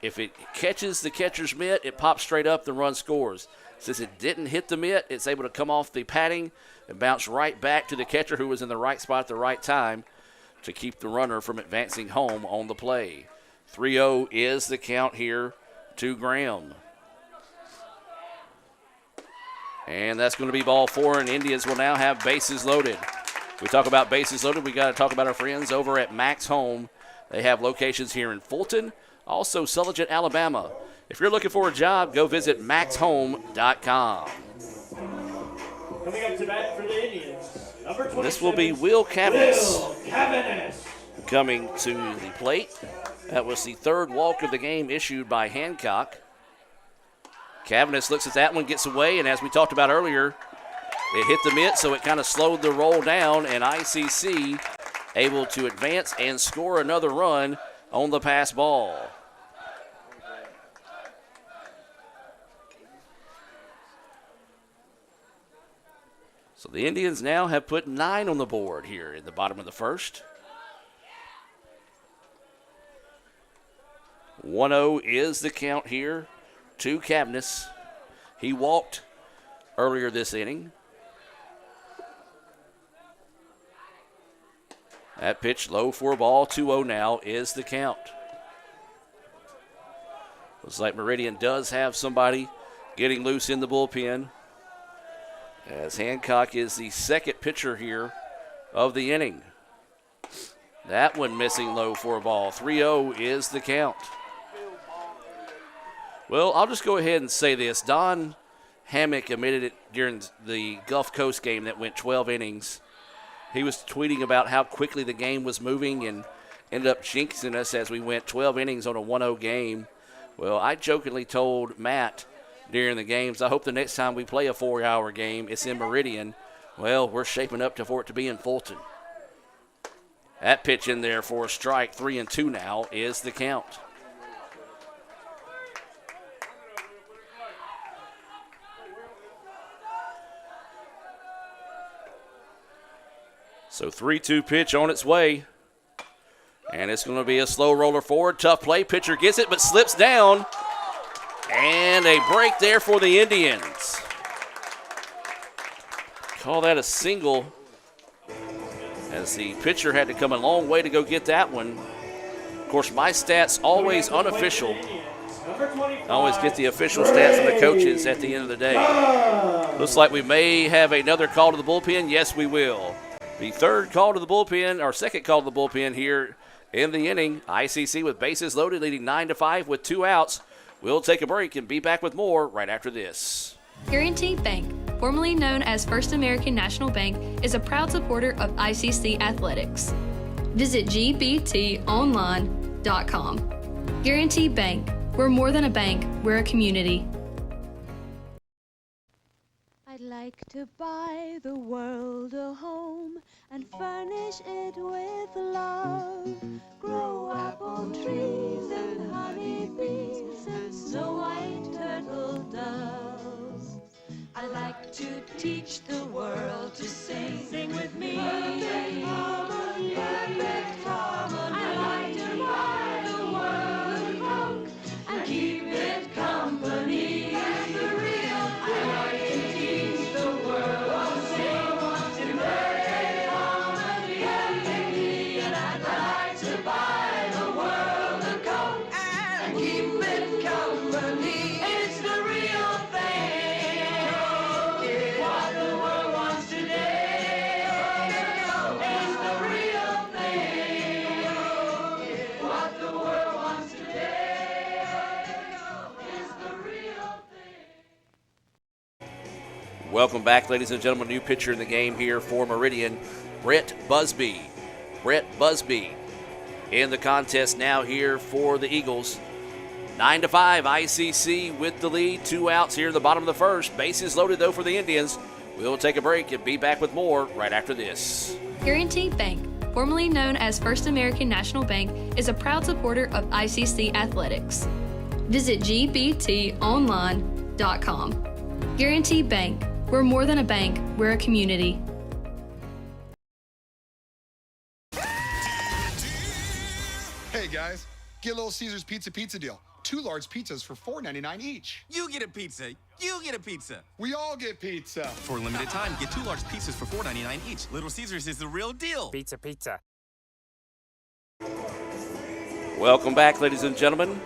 If it catches the catcher's mitt, it pops straight up, the run scores. Since it didn't hit the mitt, it's able to come off the padding and bounce right back to the catcher who was in the right spot at the right time to keep the runner from advancing home on the play. 3-0 is the count here to Graham. And that's going to be ball 4, and Indians will now have bases loaded. We talk about bases loaded, we got to talk about our friends over at Max Home. They have locations here in Fulton, also Sulligent, Alabama. If you're looking for a job, go visit maxhome.com. Coming up to bat for the Indians, number 27. This will be Will Cavanis. Will Cavanis. Coming to the plate. That was the third walk of the game issued by Hancock. Cavanis looks at that one, gets away, and as we talked about earlier, it hit the mitt, so it kind of slowed the roll down, and ICC able to advance and score another run on the pass ball. So the Indians now have put 9 on the board here in the bottom of the first. 1-0 is the count here to Cavanis. He walked earlier this inning. That pitch low for a ball. 2-0 now is the count. Looks like Meridian does have somebody getting loose in the bullpen, as Hancock is the second pitcher here of the inning. That one missing low for a ball. 3-0 is the count. Well, I'll just go ahead and say this. Don Hammock admitted it during the Gulf Coast game that went 12 innings. He was tweeting about how quickly the game was moving and ended up jinxing us as we went 12 innings on a 1-0 game. Well, I jokingly told Matt during the games, I hope the next time we play a 4-hour game, it's in Meridian. Well, we're shaping up for it to be in Fulton. That pitch in there for a strike. 3-2 now is the count. So 3-2 pitch on its way. And it's going to be a slow roller forward. Tough play. Pitcher gets it but slips down. And a break there for the Indians. Call that a single, as the pitcher had to come a long way to go get that one. Of course, my stats always unofficial. I always get the official stats from the coaches at the end of the day. Looks like we may have another call to the bullpen. Yes, we will. The third call to the bullpen, or second call to the bullpen here in the inning. ICC with bases loaded, leading 9-5 with 2 outs. We'll take a break and be back with more right after this. Guaranty Bank, formerly known as First American National Bank, is a proud supporter of ICC athletics. Visit gbtonline.com. Guaranty Bank, we're more than a bank, we're a community. I'd like to buy the world a home and furnish it with love. Grow apple trees and honey bees and snow white turtle doves. I like to teach the world to sing. Sing with me. Perfect harmony. Perfect harmony. I like to buy the world a coat and keep it company. That's the real. I like to teach the world to sing. In perfect harmony. Perfectly. And I'd like to buy the world a coat and keep it company. It's the real thing. What the world wants today is the real thing. What the world wants today is the real thing. Welcome back, ladies and gentlemen. New pitcher in the game here for Meridian, Brett Busby. Brett Busby in the contest now here for the Eagles. 9-5, ICC with the lead. 2 outs here in the bottom of the first. Bases loaded, though, for the Indians. We'll take a break and be back with more right after this. Guaranty Bank, formerly known as First American National Bank, is a proud supporter of ICC athletics. Visit gbtonline.com. Guaranty Bank, we're more than a bank, we're a community. Hey guys, get Little Caesars pizza deal. 2 large pizzas for $4.99 each. You get a pizza. You get a pizza. We all get pizza. For a limited time, get 2 large pizzas for $4.99 each. Little Caesars is the real deal. Pizza, pizza. Welcome back, ladies and gentlemen.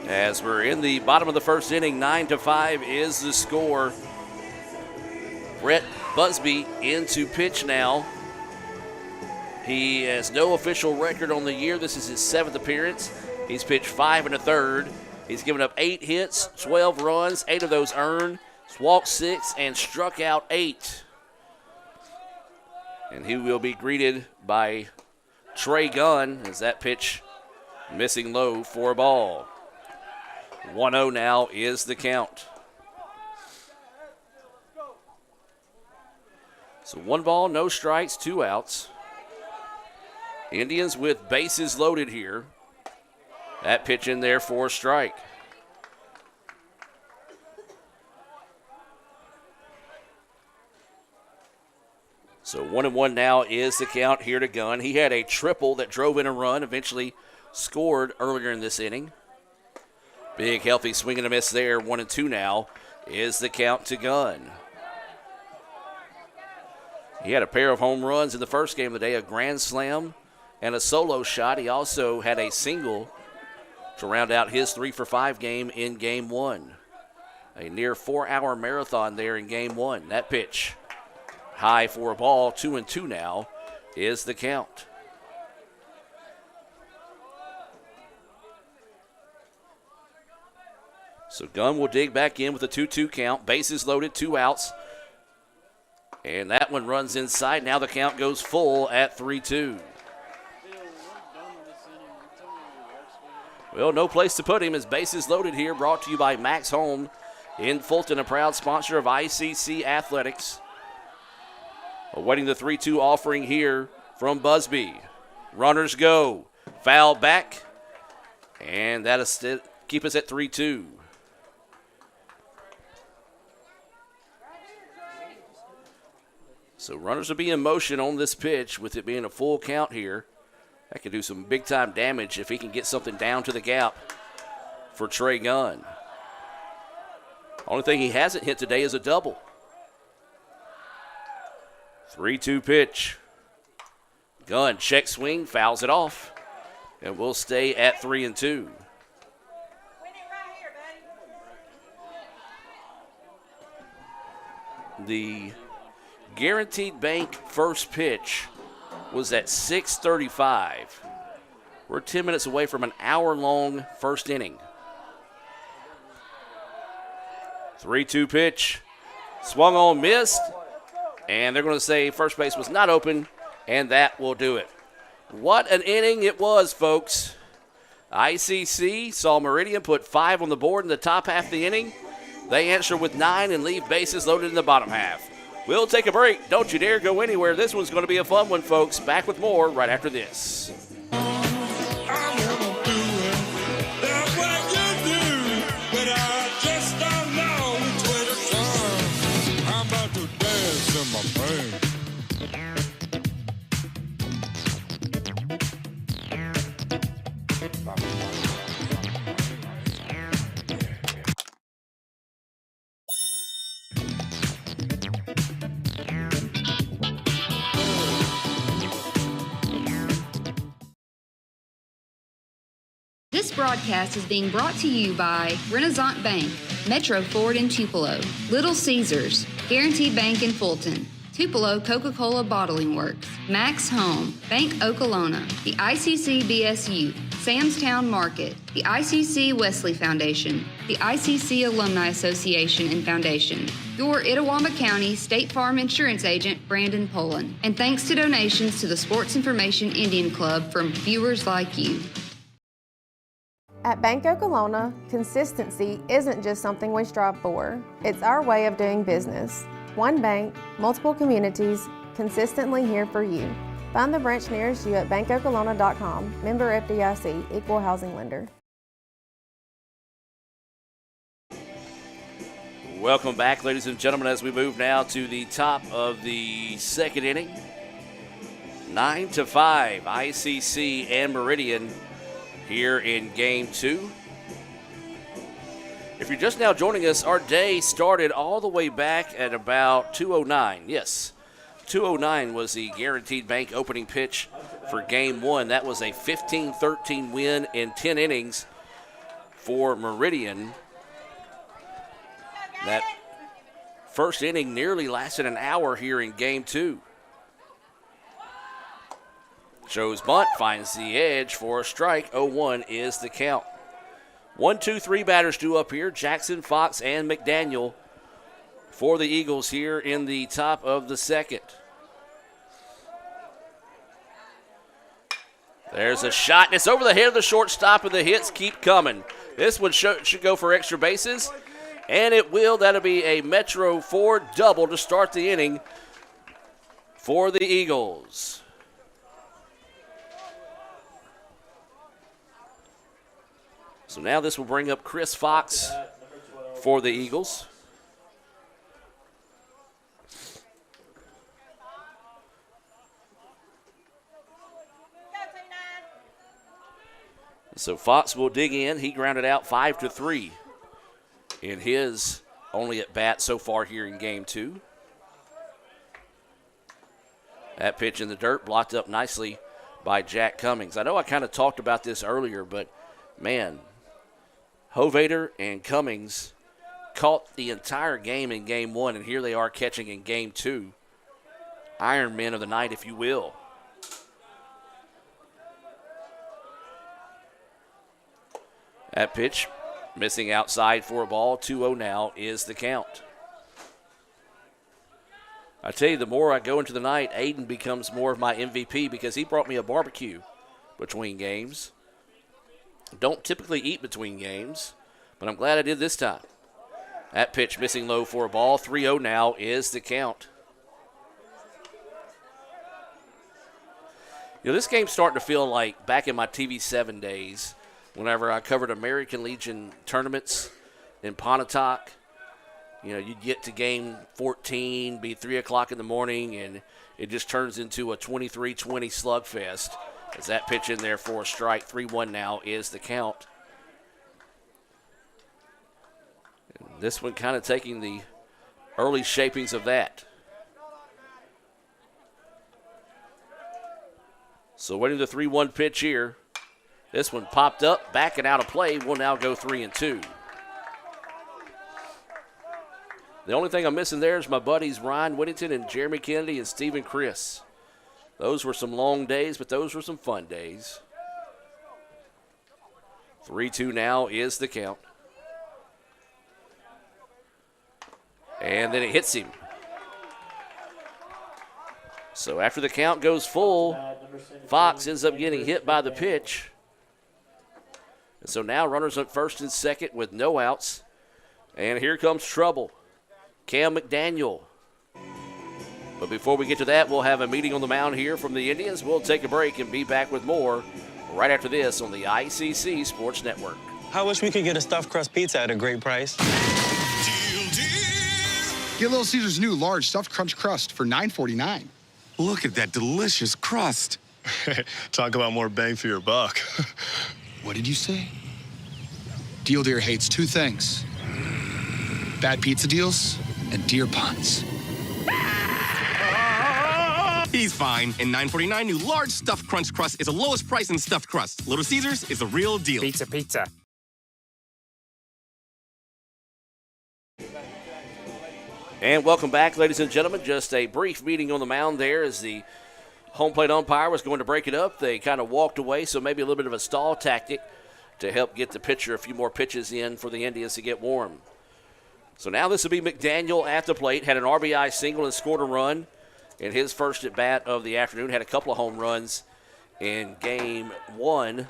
As we're in the bottom of the first inning, 9-5 is the score. Brett Busby into pitch now. He has no official record on the year. This is his 7th appearance. He's pitched 5 1/3. He's given up 8 hits, 12 runs, 8 of those earned. He's walked 6 and struck out 8. And he will be greeted by Trey Gunn as that pitch missing low for a ball. 1-0 now is the count. So 1 ball, no strikes, 2 outs. Indians with bases loaded here. That pitch in there for a strike. So 1-1 now is the count here to Gunn. He had a triple that drove in a run, eventually scored earlier in this inning. Big, healthy swing and a miss there. 1-2 now is the count to Gunn. He had a pair of home runs in the first game of the day, a grand slam and a solo shot. He also had a single to round out his 3-for-5 game in Game 1. A near 4-hour marathon there in Game 1. That pitch high for a ball. 2-2 now is the count. So Gunn will dig back in with a 2-2 count. Bases loaded, 2 outs. And that one runs inside. Now the count goes full at 3-2. Well, no place to put him as bases loaded here. Brought to you by Max Home in Fulton, a proud sponsor of ICC Athletics. Awaiting the 3-2 offering here from Busby. Runners go. Foul back. And that'll keep us at 3-2. So runners will be in motion on this pitch with it being a full count here. That could do some big-time damage if he can get something down to the gap for Trey Gunn. Only thing he hasn't hit today is a double. 3-2 pitch. Gunn check swing, fouls it off, and we'll stay at 3-2. The Guaranteed Bank first pitch was at 6:35. We're 10 minutes away from an hour-long first inning. 3-2 pitch. Swung on, missed. And they're going to say first base was not open, and that will do it. What an inning it was, folks. ICC saw Meridian put 5 on the board in the top half of the inning. They answer with 9 and leave bases loaded in the bottom half. We'll take a break. Don't you dare go anywhere. This one's going to be a fun one, folks. Back with more right after this. This broadcast is being brought to you by Renaissance Bank, Metro Ford in Tupelo, Little Caesars, Guaranteed Bank in Fulton, Tupelo Coca-Cola Bottling Works, Max Home, Bank Okolona, the ICC BSU, Samstown Market, the ICC Wesley Foundation, the ICC Alumni Association and Foundation, your Itawamba County State Farm Insurance Agent, Brandon Poland, and thanks to donations to the Sports Information Indian Club from viewers like you. At Bank Okolona, consistency isn't just something we strive for. It's our way of doing business. One bank, multiple communities, consistently here for you. Find the branch nearest you at bankokolona.com. Member FDIC, Equal Housing Lender. Welcome back, ladies and gentlemen, as we move now to the top of the second inning. 9-5, ICC and Meridian here in game 2. If you're just now joining us, our day started all the way back at about 2:09. Yes, 2:09 was the Guaranteed Bank opening pitch for game 1. That was a 15-13 win in 10 innings for Meridian. That first inning nearly lasted an hour here in game 2. Joe's bunt finds the edge for a strike. 0-1 is the count. 1, 2, 3 batters due up here. Jackson, Fox, and McDaniel for the Eagles here in the top of the second. There's a shot, and it's over the head of the shortstop, and the hits keep coming. This one should go for extra bases, and it will. That'll be a Metro Ford double to start the inning for the Eagles. So now this will bring up Chris Fox for the Eagles. So Fox will dig in. He grounded out 5-3 in his only at bat so far here in game 2. That pitch in the dirt blocked up nicely by Jack Cummings. I know I kind of talked about this earlier, but man, Hovader and Cummings caught the entire game in game 1, and here they are catching in game 2. Iron Men of the night, if you will. That pitch missing outside for a ball. 2-0 now is the count. I tell you, the more I go into the night, Aiden becomes more of my MVP because he brought me a barbecue between games. Don't typically eat between games, but I'm glad I did this time. That pitch missing low for a ball. 3-0 now is the count. You know, this game's starting to feel like back in my TV7 days whenever I covered American Legion tournaments in Pontotoc. You know, you'd get to game 14, be 3 o'clock in the morning, and it just turns into a 23-20 slugfest. As that pitch in there for a strike. 3-1 now is the count. And this one kind of taking the early shapings of that. So waiting the 3-1 pitch here. This one popped up, back and out of play. Will now go 3-2. The only thing I'm missing there is my buddies Ryan Whittington and Jeremy Kennedy and Stephen Chris. Those were some long days, but those were some fun days. 3-2 now is the count. And then it hits him. So after the count goes full, Fox ends up getting hit by the pitch. And so now runners at first and second with no outs. And here comes trouble. Cam McDaniel. But before we get to that, we'll have a meeting on the mound here from the Indians. We'll take a break and be back with more right after this on the ICC Sports Network. I wish we could get a stuffed crust pizza at a great price. Get Little Caesar's new large stuffed crunch crust for $9.49. Look at that delicious crust. Talk about more bang for your buck. What did you say? Deal Deer hates two things: bad pizza deals and deer puns. He's fine. And $9.49 new large stuffed crunch crust is the lowest price in stuffed crust. Little Caesars is a real deal. Pizza, pizza. And welcome back, ladies and gentlemen. Just a brief meeting on the mound there as the home plate umpire was going to break it up. They kind of walked away, so maybe a little bit of a stall tactic to help get the pitcher a few more pitches in for the Indians to get warm. So now this will be McDaniel at the plate. Had an RBI single and scored a run in his first at bat of the afternoon. Had a couple of home runs in game 1.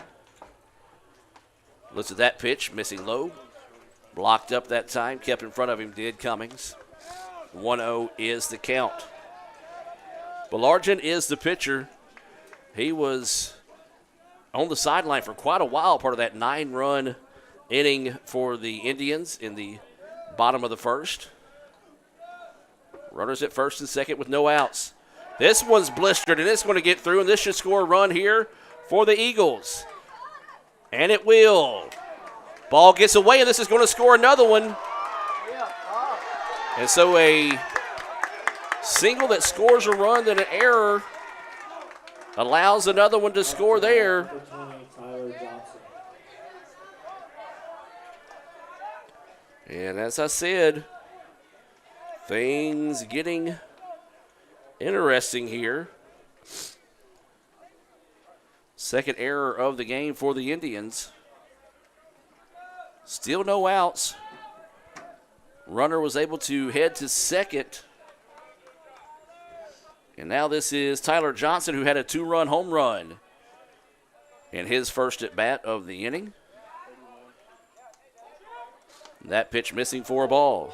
Looks at that pitch, missing low. Blocked up that time, kept in front of him, did Cummings. 1-0 is the count. Belargin is the pitcher. He was on the sideline for quite a while, part of that 9-run inning for the Indians in the bottom of the first. Runners at first and second with no outs. This one's blistered, and it's going to get through, and this should score a run here for the Eagles. And it will. Ball gets away, and this is going to score another one. And so a single that scores a run, then an error allows another one to score there. And as I said, things getting interesting here. Second error of the game for the Indians. Still no outs. Runner was able to head to second. And now this is Tyler Johnson, who had a 2-run home run in his first at bat of the inning. That pitch missing for a ball.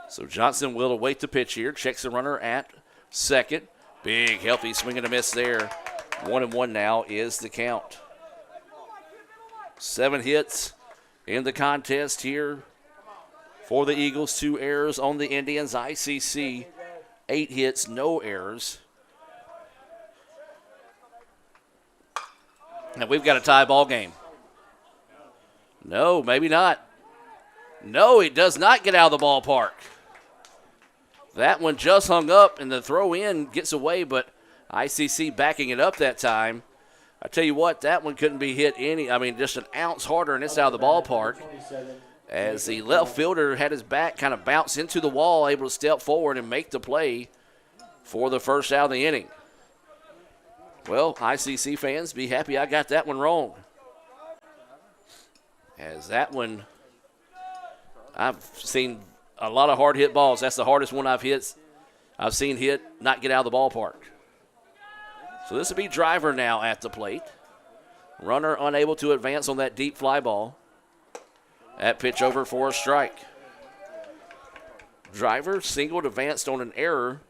So Johnson will await the pitch here. Checks the runner at second. Big, healthy swing and a miss there. 1-1 now is the count. 7 hits in the contest here for the Eagles. 2 errors on the Indians. ICC, 8 hits, no errors. And we've got a tie ball game. No, maybe not. No, it does not get out of the ballpark. That one just hung up, and the throw in gets away, but ICC backing it up that time. I tell you what, that one couldn't be hit just an ounce harder, and it's out of the ballpark. As the left fielder had his back kind of bounce into the wall, able to step forward and make the play for the first out of the inning. Well, ICC fans, be happy I got that one wrong. As that one, I've seen a lot of hard hit balls. That's the hardest one I've seen hit, not get out of the ballpark. So this will be Driver now at the plate. Runner unable to advance on that deep fly ball. That pitch over for a strike. Driver singled, advanced on an error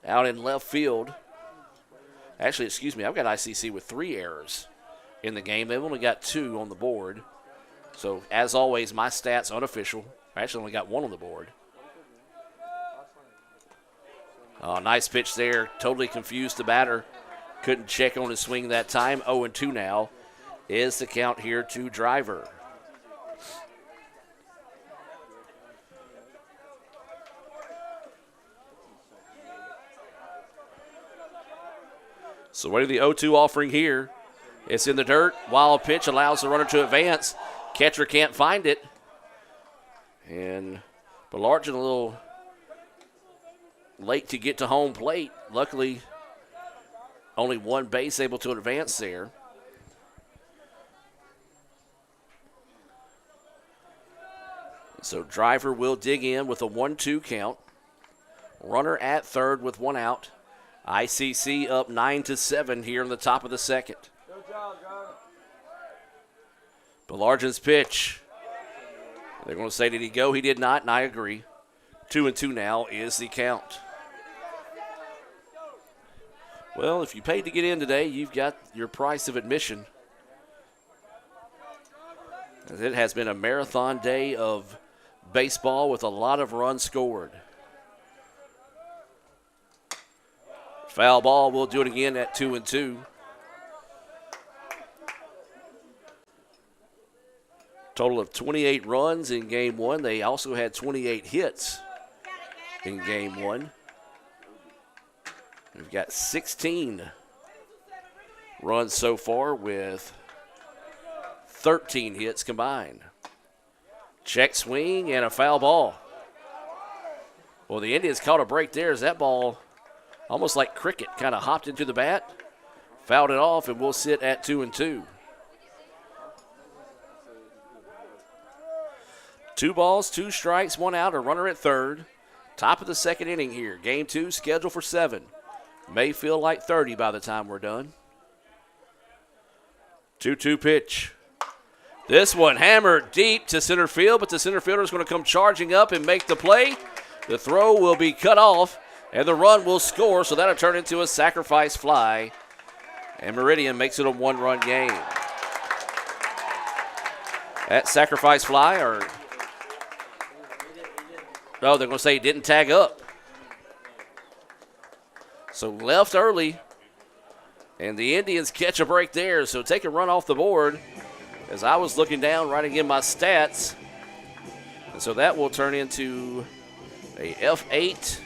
out in left field. Actually, excuse me, I've got ICC with 3 errors in the game. They've only got 2 on the board. So, as always, my stats unofficial. I actually only got 1 on the board. Oh, nice pitch there. Totally confused the batter. Couldn't check on his swing that time. 0-2 now is the count here to Driver. So what are the 0-2 offering here? It's in the dirt. Wild pitch allows the runner to advance. Catcher can't find it. And Ballargin a little late to get to home plate. Luckily, only 1 base able to advance there. So Driver will dig in with a 1-2 count. Runner at third with 1 out. ICC up 9-7 here in the top of the second. Ballargin's pitch. They're going to say, did he go? He did not, and I agree. 2-2 now is the count. Well, if you paid to get in today, you've got your price of admission. It has been a marathon day of baseball with a lot of runs scored. Foul ball, we'll do it again at 2-2. Total of 28 runs in game 1. They also had 28 hits in game 1. We've got 16 runs so far with 13 hits combined. Check swing and a foul ball. Well, the Indians caught a break there as that ball, almost like cricket, kind of hopped into the bat, fouled it off, and we'll sit at 2-2. 2 balls, 2 strikes, 1 out, a runner at third. Top of the second inning here. Game 2 scheduled for 7. May feel like 30 by the time we're done. 2-2 pitch. This one hammered deep to center field, but the center fielder is going to come charging up and make the play. The throw will be cut off, and the run will score, so that'll turn into a sacrifice fly. And Meridian makes it a 1-run game. That sacrifice fly, or Oh, they're going to say he didn't tag up. So left early, and the Indians catch a break there. So take a run off the board as I was looking down, writing in my stats. And so that will turn into a F8.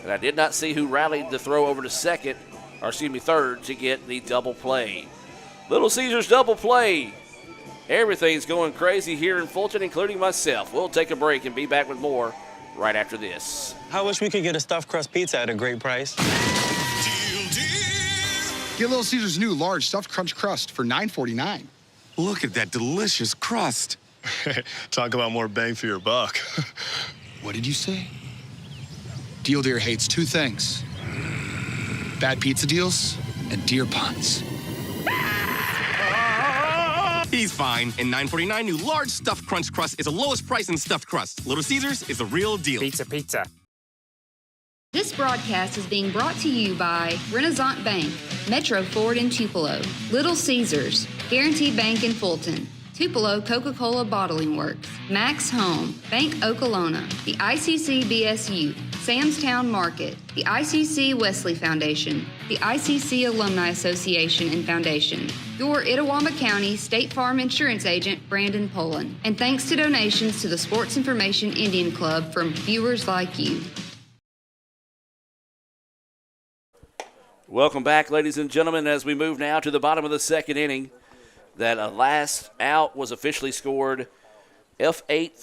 And I did not see who rallied the throw over to third to get the double play. Little Caesars double play. Everything's going crazy here in Fulton, including myself. We'll take a break and be back with more right after this. I wish we could get a stuffed crust pizza at a great price. Get Little Caesars new large stuffed crunch crust for $9.49. Look at that delicious crust. Talk about more bang for your buck. What did you say? Deal Deer hates two things: bad pizza deals and deer puns. He's fine. And $9.49 new large stuffed crunch crust is the lowest price in stuffed crust. Little Caesars is the real deal. Pizza. This broadcast is being brought to you by Renaissance Bank, Metro Ford in Tupelo, Little Caesars, Guarantee Bank in Fulton, Tupelo Coca-Cola Bottling Works, Max Home, Bank Okolona, the ICC BSU, Samstown Market, the ICC Wesley Foundation, the ICC Alumni Association and Foundation, your Itawamba County State Farm Insurance Agent, Brandon Poland, and thanks to donations to the Sports Information Indian Club from viewers like you. Welcome back, ladies and gentlemen, as we move now to the bottom of the second inning. That last out was officially scored F8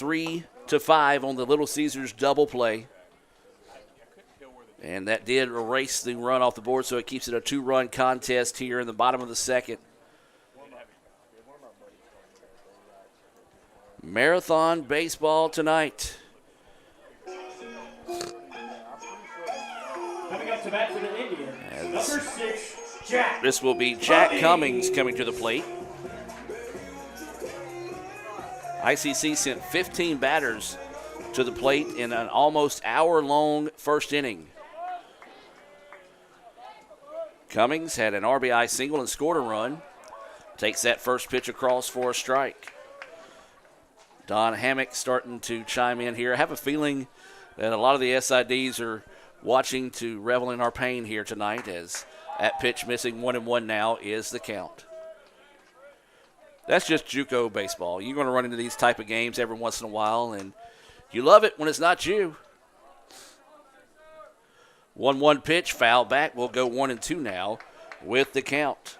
3-5 on the Little Caesars double play. And that did erase the run off the board, so it keeps it a 2-run contest here in the bottom of the second. Marathon baseball tonight. Coming up to bat for the Indians, number 6, Jack. This will be Jack Cummings coming to the plate. ICC sent 15 batters to the plate in an almost hour-long first inning. Cummings had an RBI single and scored a run. Takes that first pitch across for a strike. Don Hammock starting to chime in here. I have a feeling that a lot of the SIDs are watching to revel in our pain here tonight, as that pitch missing 1-1 now is the count. That's just JUCO baseball. You're going to run into these type of games every once in a while, and you love it when it's not you. 1-1 pitch, foul back. We'll go 1-2 now with the count.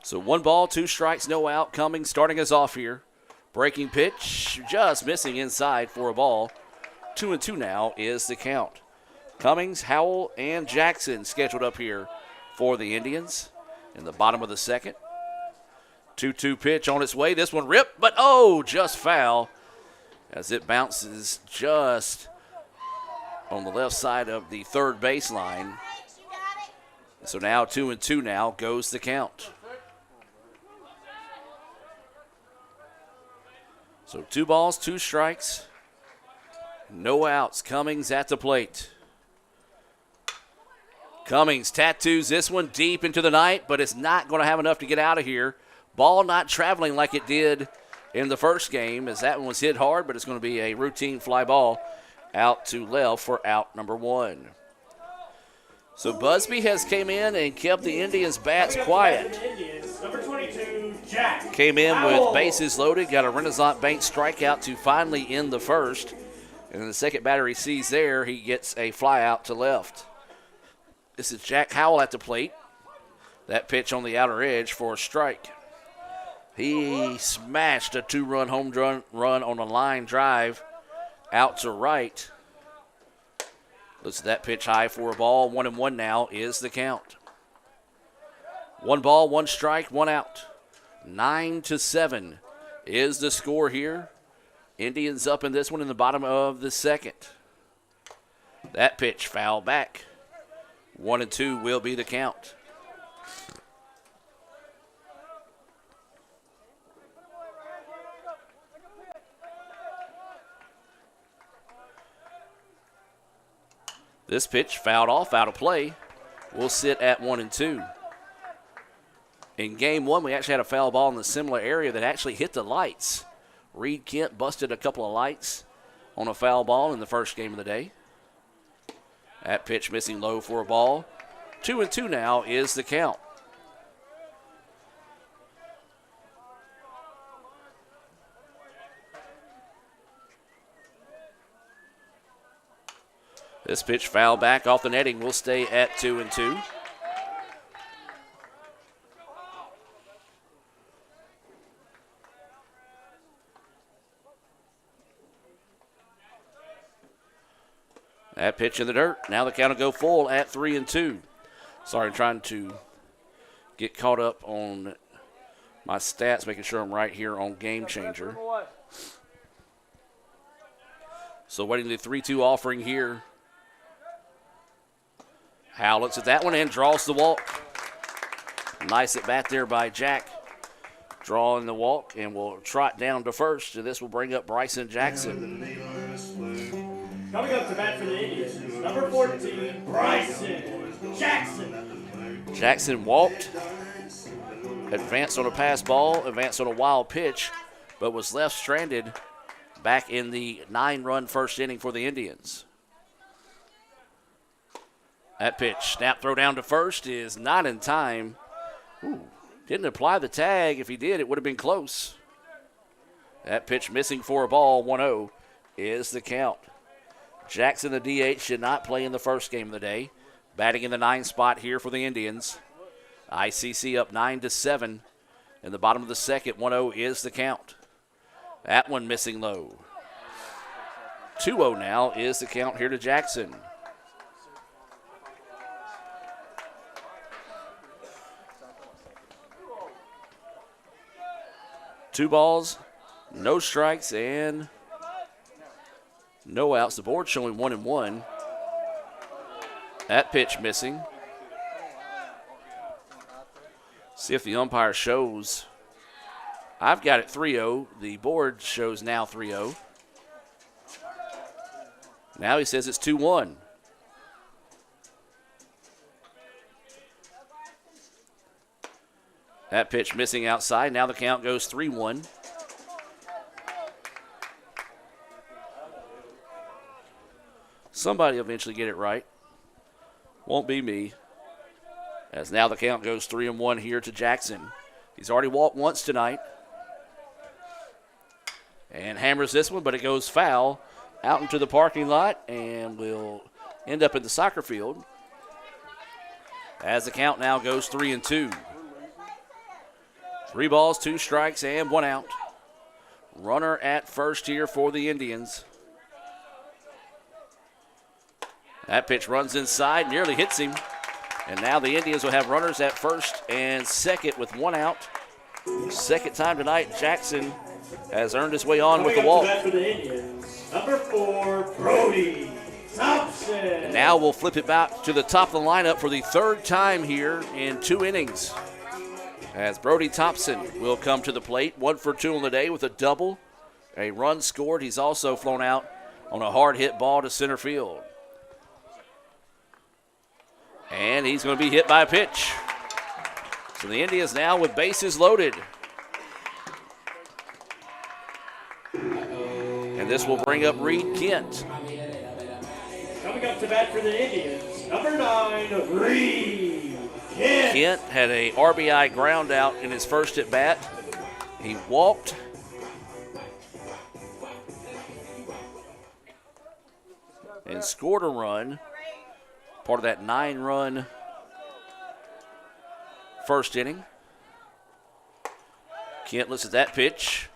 So 1 ball, 2 strikes, no out. Cummings starting us off here. Breaking pitch, just missing inside for a ball. 2-2 now is the count. Cummings, Howell, and Jackson scheduled up here for the Indians in the bottom of the second. 2-2 pitch on its way. This one ripped, but just foul as it bounces just on the left side of the third baseline. So now 2-2 now goes the count. So 2 balls, 2 strikes, no outs. Cummings at the plate. Cummings tattoos this one deep into the night, but it's not going to have enough to get out of here. Ball not traveling like it did in the first game, as that one was hit hard, but it's going to be a routine fly ball out to left for out number 1. So Busby has came in and kept the Indians' bats quiet. Number 22, Jack. Came in with bases loaded, got a Renaissance Bank strikeout to finally end the first. And then the second batter he sees there, he gets a fly out to left. This is Jack Howell at the plate. That pitch on the outer edge for a strike. He smashed a 2-run home run on a line drive out to right. Looks at that pitch high for a ball. 1-1 now is the count. 1 ball, 1 strike, 1 out. 9-7 is the score here. Indians up in this one in the bottom of the second. That pitch foul back. 1-2 will be the count. This pitch fouled off, out of play. We'll sit at 1-2. In game one, we actually had a foul ball in the similar area that actually hit the lights. Reed Kent busted a couple of lights on a foul ball in the first game of the day. That pitch missing low for a ball. 2-2 now is the count. This pitch foul back off the netting will stay at 2-2. That pitch in the dirt. Now the count will go full at 3-2. Sorry, I'm trying to get caught up on my stats, making sure I'm right here on Game Changer. So waiting the 3-2 offering here. Howe looks at that one and draws the walk. Nice at bat there by Jack. Drawing the walk and will trot down to first. And this will bring up Bryson Jackson. Coming up to bat for the Indians, number 14, Bryson Jackson. Jackson walked, advanced on a pass ball, advanced on a wild pitch, but was left stranded back in the 9-run first inning for the Indians. That pitch, snap throw down to first, is not in time. Ooh, didn't apply the tag. If he did, it would have been close. That pitch missing for a ball, 1-0 is the count. Jackson, the DH, did not play in the first game of the day. Batting in the 9 spot here for the Indians. ICC up 9-7. In the bottom of the second, 1-0 is the count. That one missing low. 2-0 now is the count here to Jackson. Two balls, no strikes, and no outs. The board showing 1-1. That pitch missing. See if the umpire shows. I've got it 3-0. The board shows now 3-0. Now he says it's 2-1. That pitch missing outside. Now the count goes 3-1. Somebody will eventually get it right. Won't be me. As now the count goes 3-1 here to Jackson. He's already walked once tonight. And hammers this one, but it goes foul out into the parking lot and will end up in the soccer field. As the count now goes 3-2. 3 balls, 2 strikes, and 1 out. Runner at first here for the Indians. That pitch runs inside, nearly hits him. And now the Indians will have runners at first and second with 1 out. Second time tonight, Jackson has earned his way on with the walk. For the Indians, number 4, Brody Thompson. And now we'll flip it back to the top of the lineup for the 3rd time here in 2 innings. As Brody Thompson will come to the plate, 1 for 2 on the day with a double, a run scored. He's also flown out on a hard hit ball to center field. And he's going to be hit by a pitch. So the Indians now with bases loaded. And this will bring up Reed Kent. Coming up to bat for the Indians, number 9, Reed Kent. Kent had a RBI ground out in his first at bat. He walked. And scored a run. Part of that 9-run first inning. Kent looks at that pitch.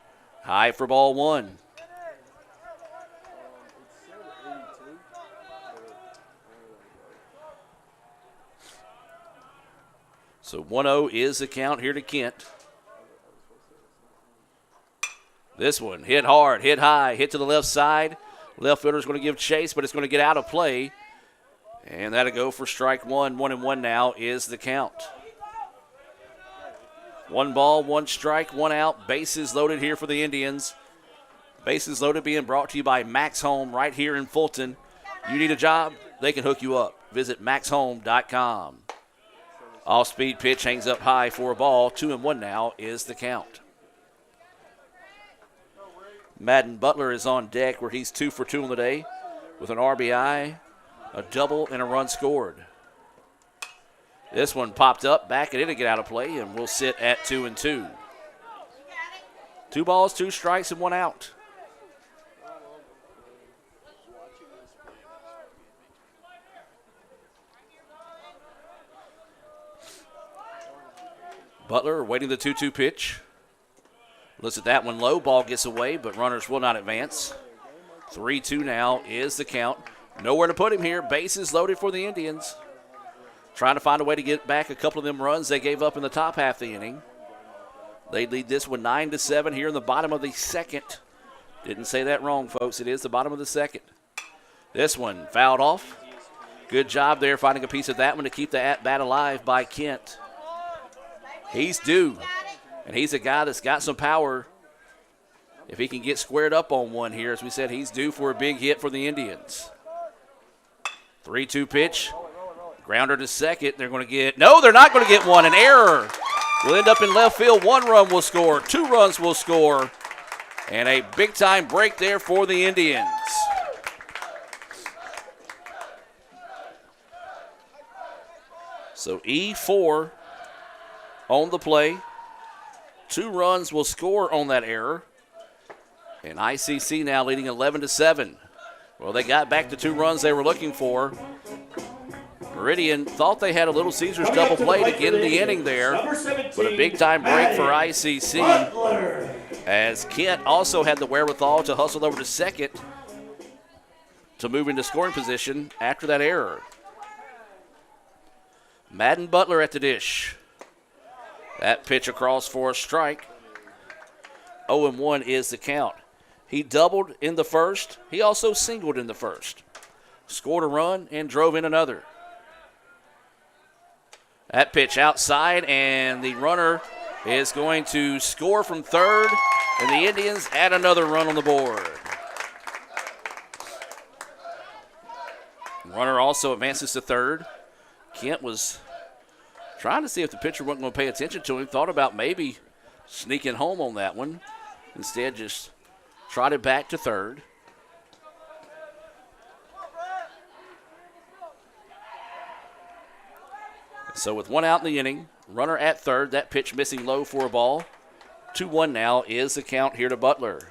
High for ball 1. So 1-0 is the count here to Kent. This one hit hard, hit high, hit to the left side. Left fielder's going to give chase, but it's going to get out of play. And that'll go for strike 1. 1-1 now is the count. 1 ball, 1 strike, 1 out. Bases loaded here for the Indians. Bases loaded being brought to you by Max Home right here in Fulton. You need a job? They can hook you up. Visit maxhome.com. Off-speed pitch hangs up high for a ball. 2-1 now is the count. Madden Butler is on deck where he's 2 for 2 on the day with an RBI, a double, and a run scored. This one popped up, back it in to get out of play, and we'll sit at 2-2. 2 balls, 2 strikes, and 1 out. Butler waiting the 2-2 pitch. Looks at that one low. Ball gets away, but runners will not advance. 3-2 now is the count. Nowhere to put him here. Bases loaded for the Indians. Trying to find a way to get back a couple of them runs they gave up in the top half of the inning. They lead this one 9-7 here in the bottom of the second. Didn't say that wrong, folks. It is the bottom of the second. This one fouled off. Good job there finding a piece of that one to keep the at-bat alive by Kent. He's due. And he's a guy that's got some power. If he can get squared up on one here, as we said, he's due for a big hit for the Indians. 3-2 pitch. Grounder to second. They're going to get, no, they're not going to get one. An error. Will end up in left field. 1 run will score. 2 runs will score. And a big-time break there for the Indians. So E4 on the play. 2 runs will score on that error. And ICC now leading 11-7. Well, they got back the 2 runs they were looking for. Meridian thought they had a Little Caesars double play to get in the inning there, but a big-time break for ICC, as Kent also had the wherewithal to hustle over to second to move into scoring position after that error. Madden Butler at the dish. That pitch across for a strike. 0-1 is the count. He doubled in the first. He also singled in the first. Scored a run and drove in another. That pitch outside, and the runner is going to score from third, and the Indians add another run on the board. Runner also advances to third. Kent was trying to see if the pitcher wasn't going to pay attention to him. Thought about maybe sneaking home on that one. Instead, just trotted back to third. So with 1 out in the inning, runner at third, that pitch missing low for a ball. 2-1 now is the count here to Butler.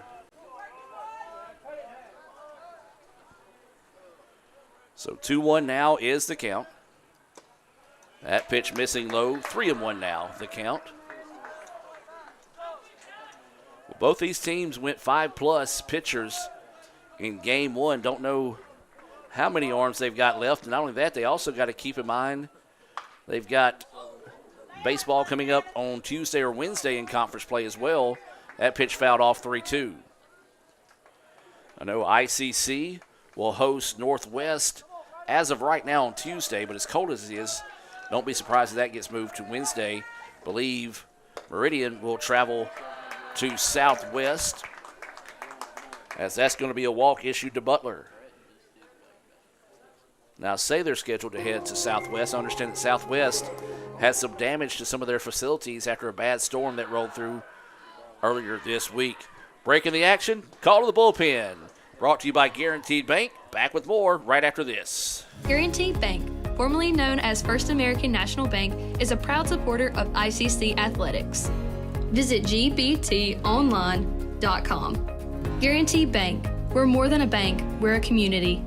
So 2-1 now is the count. That pitch missing low, 3-1 now, the count. Well, both these teams went 5+ pitchers in game 1. Don't know how many arms they've got left. And not only that, they also got to keep in mind they've got baseball coming up on Tuesday or Wednesday in conference play as well. That pitch fouled off 3-2. I know ICC will host Northwest as of right now on Tuesday, but as cold as it is, don't be surprised if that gets moved to Wednesday. Believe Meridian will travel to Southwest, as that's going to be a walk issued to Butler. Now, say they're scheduled to head to Southwest. I understand that Southwest has some damage to some of their facilities after a bad storm that rolled through earlier this week. Breaking the action, call to the bullpen. Brought to you by Guaranteed Bank. Back with more right after this. Guaranteed Bank, formerly known as First American National Bank, is a proud supporter of ICC athletics. Visit gbtonline.com. Guaranteed Bank, we're more than a bank, we're a community.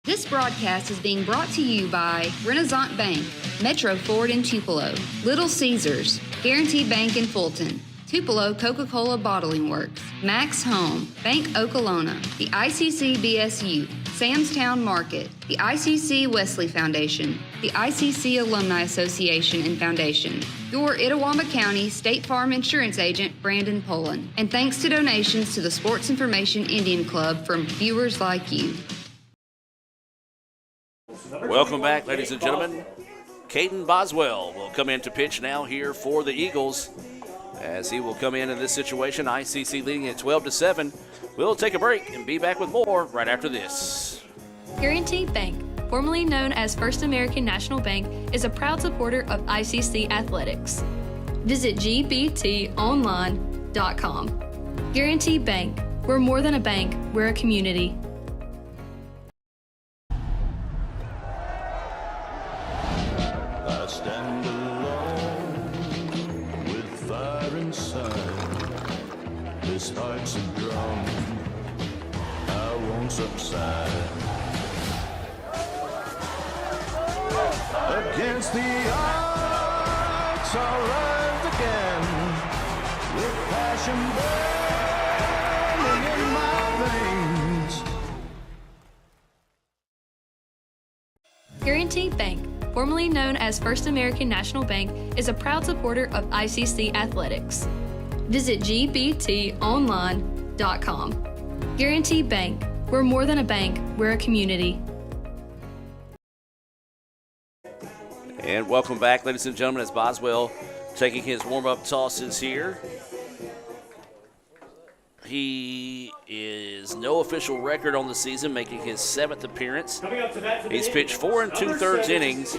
This broadcast is being brought to you by Renaissance Bank, Metro Ford in Tupelo, Little Caesars, Guaranteed Bank in Fulton, Tupelo Coca-Cola Bottling Works, Max Home, Bank Okolona, the ICC BSU, Samstown Market, the ICC Wesley Foundation, the ICC Alumni Association and Foundation, your Itawamba County State Farm Insurance Agent, Brandon Poland, and thanks to donations to the Sports Information Indian Club from viewers like you. Welcome back, ladies and gentlemen. Caden Boswell will come in to pitch now here for the Eagles, as he will come in this situation. ICC leading at 12-7. We'll take a break and be back with more right after this. Guaranteed Bank, formerly known as First American National Bank, is a proud supporter of ICC athletics. Visit gbtonline.com. Guarantee Bank. We're more than a bank, we're a community. I stand alone with fire inside. This heart's a drum, I won't subside. Against the odds, I'll rise again with passion burning in my veins. Guarantee Bank, formerly known as First American National Bank, is a proud supporter of ICC athletics. Visit gbtonline.com. Guarantee Bank. We're more than a bank, we're a community. And welcome back, ladies and gentlemen, as Boswell taking his warm-up tosses here. He is no official record on the season, making his 7th appearance. He's pitched 4 2/3 innings.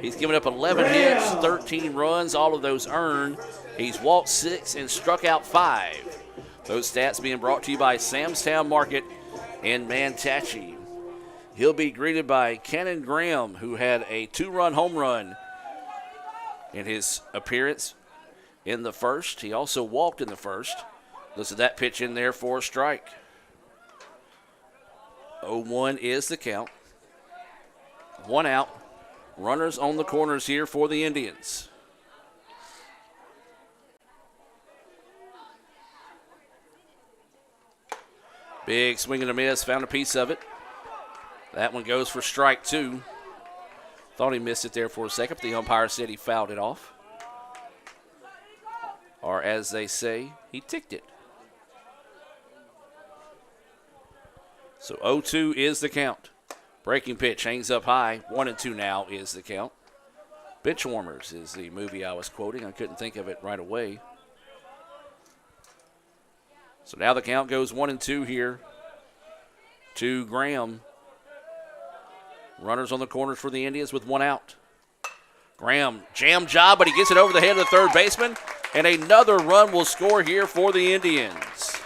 He's given up 11 hits, 13 runs, all of those earned. He's walked 6 and struck out 5. Those stats being brought to you by Sam's Town Market in Manatee. He'll be greeted by Cannon Graham, who had a 2-run home run in his appearance in the first. He also walked in the first. Listen to that pitch in there for a strike. 0-1 is the count. 1 out. Runners on the corners here for the Indians. Big swing and a miss. Found a piece of it. That one goes for strike 2. Thought he missed it there for a second, but the umpire said he fouled it off. Or as they say, he ticked it. So 0-2 is the count. Breaking pitch hangs up high. 1-2 now is the count. Bench Warmers is the movie I was quoting. I couldn't think of it right away. So now the count goes 1-2 here to Graham. Runners on the corners for the Indians with 1 out. Graham, jam job, but he gets it over the head of the third baseman. And another run will score here for the Indians.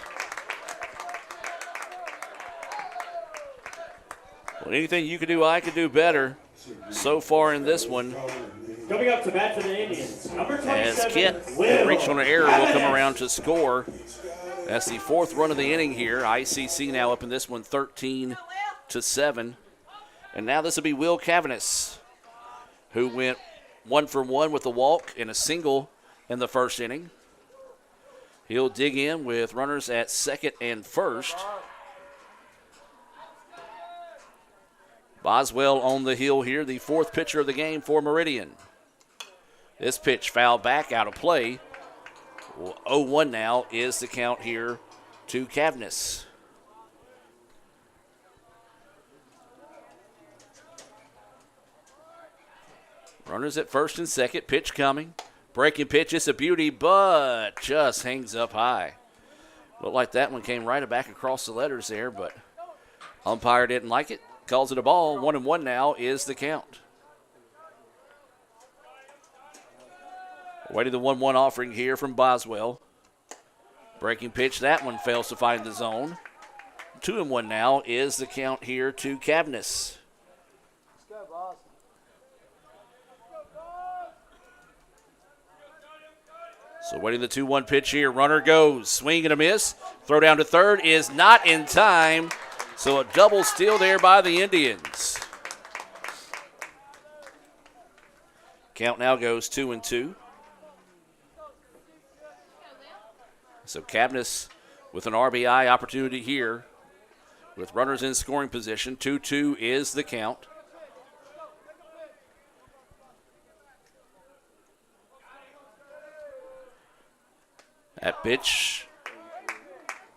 Well, anything you could do, I could do better so far in this one. Coming up to bat for the Indians, number 27, as Kent, who reached on an error, will come around to score. That's the 4th run of the inning here. ICC now up in this one 13-7. And now this will be Will Cavanis, who went 1 for 1 with a walk and a single in the first inning. He'll dig in with runners at second and first. Boswell on the hill here, the 4th pitcher of the game for Meridian. This pitch fouled back, out of play. 0-1 now is the count here to Cavanis. Runners at first and second. Pitch coming. Breaking pitch. It's a beauty, but just hangs up high. Looked like that one came right back across the letters there, but umpire didn't like it. Calls it a ball. 1-1 now is the count. Waiting the 1-1 offering here from Boswell. Breaking pitch. That one fails to find the zone. 2-1 now is the count here to Cavanis. So waiting the 2-1 pitch here. Runner goes. Swing and a miss. Throw down to third is not in time. So a double steal there by the Indians. Count now goes 2-2. So Cavanis with an RBI opportunity here with runners in scoring position. 2-2 is the count. That pitch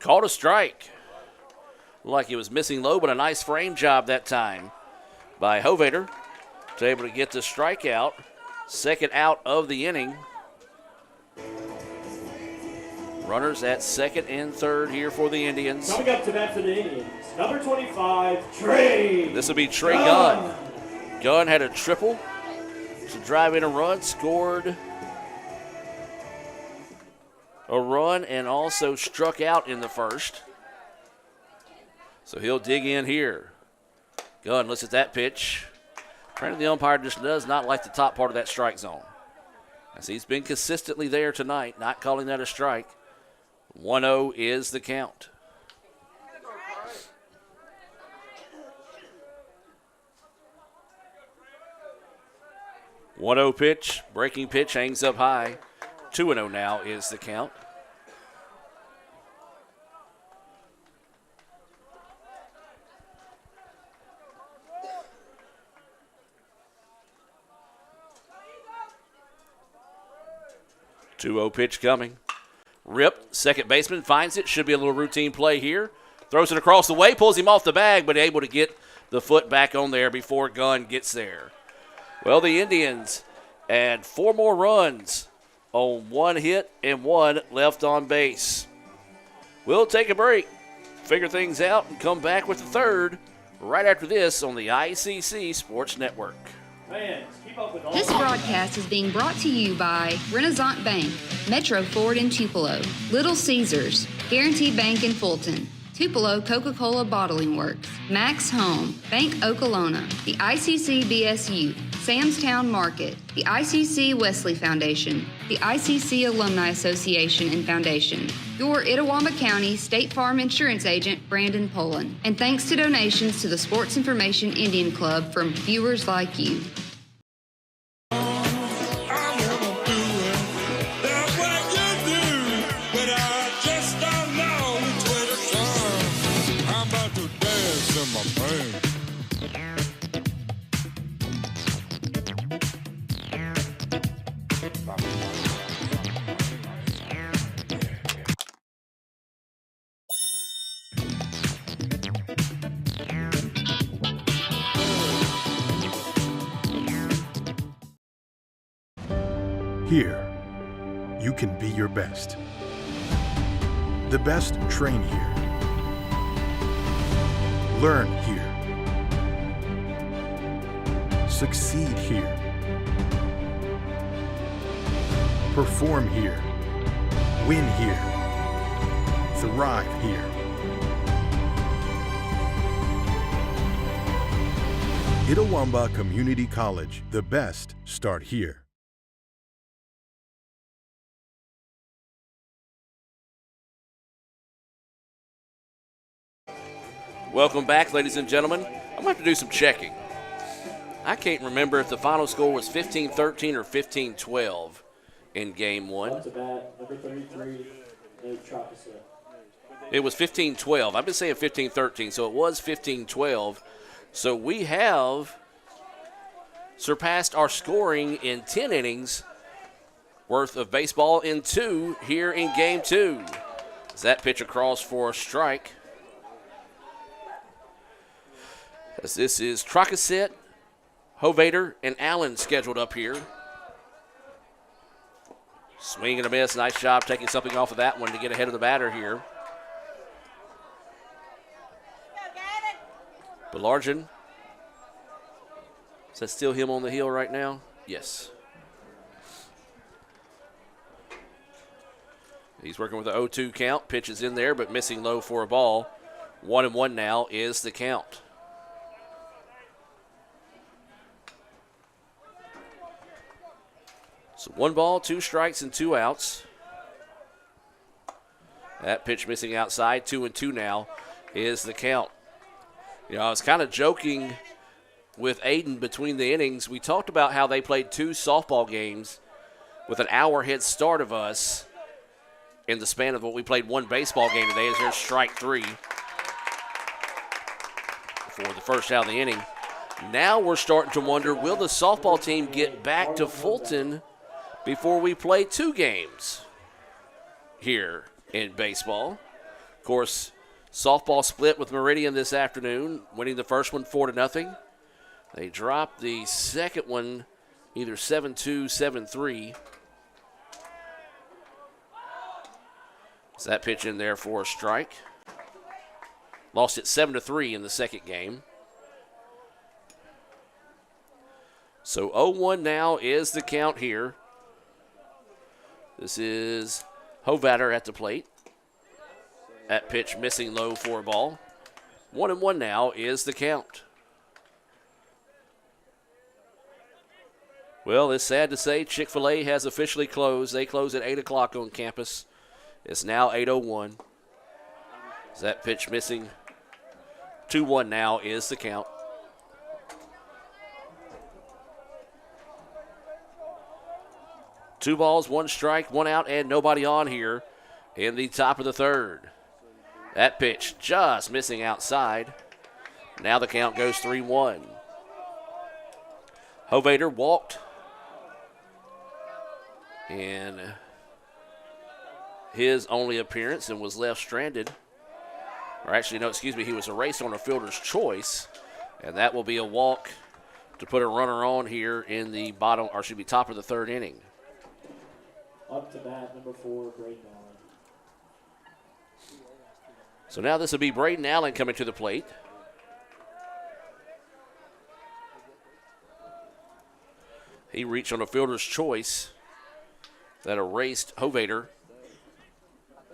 called a strike. Looked like he was missing low, but a nice frame job that time by Hovader to able to get the strikeout. Second out of the inning. Runners at second and third here for the Indians. Coming up to bat for the Indians, number 25, Trey. This will be Trey Gunn. Gunn had a triple to drive in a run, scored a run, and also struck out in the first. So he'll dig in here. Gunn looks at that pitch. Apparently the umpire just does not like the top part of that strike zone, as he's been consistently there tonight, not calling that a strike. 1-0 is the count. One 0 pitch, breaking pitch, hangs up high. 2-0 now is the count. Two 0 pitch coming. Ripped, second baseman finds it. Should be a little routine play here. Throws it across the way, pulls him off the bag, but able to get the foot back on there before Gunn gets there. Well, the Indians add 4 more runs on 1 hit and 1 left on base. We'll take a break, figure things out, and come back with the third right after this on the ICC Sports Network. Fans, keep up with all This broadcast is being brought to you by Renaissance Bank, Metro Ford in Tupelo, Little Caesars, Guaranteed Bank in Fulton, Tupelo Coca-Cola Bottling Works, Max Home, Bank Okolona, the ICC BSU, Sam's Town Market, the ICC Wesley Foundation, the ICC Alumni Association and Foundation, your Itawamba County State Farm Insurance Agent, Brandon Poland, and thanks to donations to the Sports Information Indian Club from viewers like you. Here, you can be your best. The best train here. Learn here. Succeed here. Perform here. Win here. Thrive here. Itawamba Community College. The best start here. Welcome back, ladies and gentlemen. I'm going to have to do some checking. I can't remember if the final score was 15-13 or 15-12 in Game 1. Up to bat, number 33, Dave Tropiset. It was 15-12. I've been saying 15-13, so it was 15-12. So we have surpassed our scoring in 10 innings worth of baseball in 2 here in Game 2. As that pitch across for a strike. As this is Trocaset, Hovader, and Allen scheduled up here. Swing and a miss. Nice job taking something off of that one to get ahead of the batter here. Belargin. Is that still him on the hill right now? Yes. He's working with an 0-2 count. Pitches in there, but missing low for a ball. 1-1 now is the count. So 1 ball, 2 strikes, and 2 outs. That pitch missing outside. 2-2 now is the count. You know, I was kind of joking with Aiden between the innings. We talked about how they played 2 softball games with an hour head start of us in the span of what we played 1 baseball game today. As there's strike 3 for the first out of the inning. Now we're starting to wonder, will the softball team get back to Fulton before we play 2 games here in baseball? Of course, softball split with Meridian this afternoon, winning the first one 4-0. They dropped the second one either 7-2, 7-3. So that pitch in there for a strike. Lost it 7-3 in the second game. So 0-1 now is the count here. This is Hovatter at the plate. That pitch missing low for a ball. 1-1 now is the count. Well, it's sad to say Chick-fil-A has officially closed. They close at 8 o'clock on campus. It's now 8:01. That pitch missing. 2-1 now is the count. Two balls, one strike, one out, and nobody on here in the top of the third. That pitch just missing outside. Now the count goes 3-1. Hovater walked in his only appearance and was left stranded. Or actually, no, excuse me, he was erased on a fielder's choice. And that will be a walk to put a runner on here in the bottom, or should be top of the third inning. Up to bat, number 4, Braden Allen. So now this will be Braden Allen coming to the plate. He reached on a fielder's choice that erased Hovater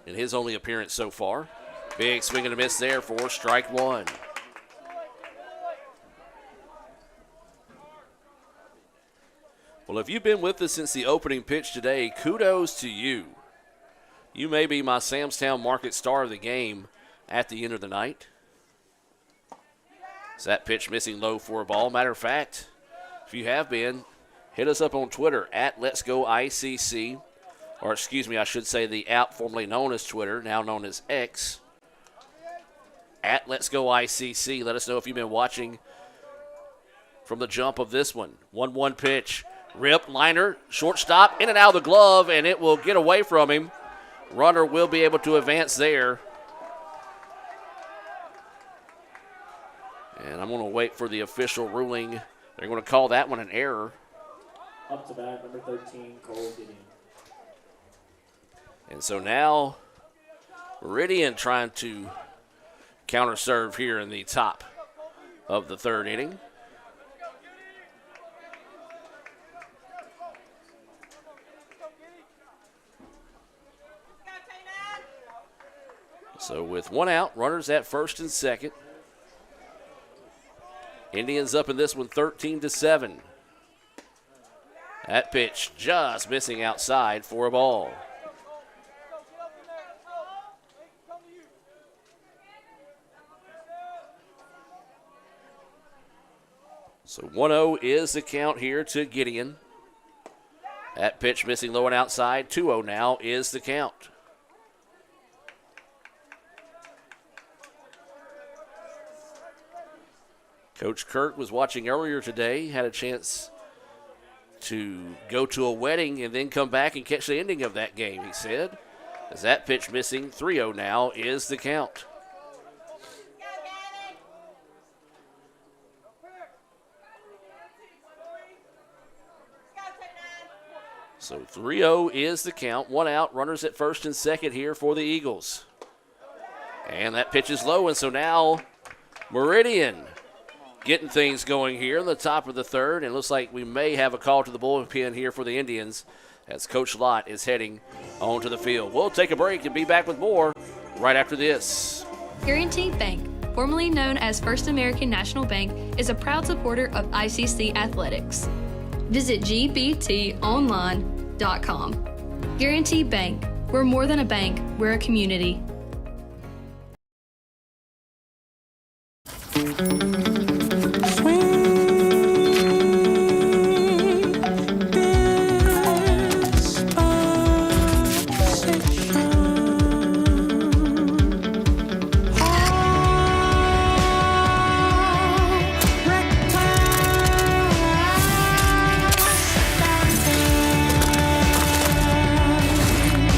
in his only appearance so far. Big swing and a miss there for strike one. Well, if you've been with us since the opening pitch today, kudos to you. You may be my Samstown Market star of the game at the end of the night. Is that pitch missing low for a ball? Matter of fact, if you have been, hit us up on Twitter at Let's Go ICC, or excuse me, I should say the app formerly known as Twitter, now known as X, at Let's Go ICC. Let us know if you've been watching from the jump of this one. 1-1 pitch. Rip, liner, shortstop, in and out of the glove, and it will get away from him. Runner will be able to advance there. And I'm going to wait for the official ruling. They're going to call that one an error. Up to bat, number 13, Cole Gideon. And so now Meridian trying to counter serve here in the top of the third inning. So with one out, runners at first and second. Indians up in this one 13-7. That pitch just missing outside for a ball. So 1-0 is the count here to Gideon. That pitch missing low and outside. 2-0 now is the count. Coach Kirk was watching earlier today, had a chance to go to a wedding and then come back and catch the ending of that game, he said. As that pitch missing, 3-0 now is the count. So 3-0 is the count. One out, runners at first and second here for the Eagles. And that pitch is low, and so now Meridian getting things going here in the top of the third. And it looks like we may have a call to the bullpen here for the Indians as Coach Lott is heading onto the field. We'll take a break and be back with more right after this. Guaranteed Bank, formerly known as First American National Bank, is a proud supporter of ICC athletics. Visit gbtonline.com. Guaranteed Bank, we're more than a bank, we're a community.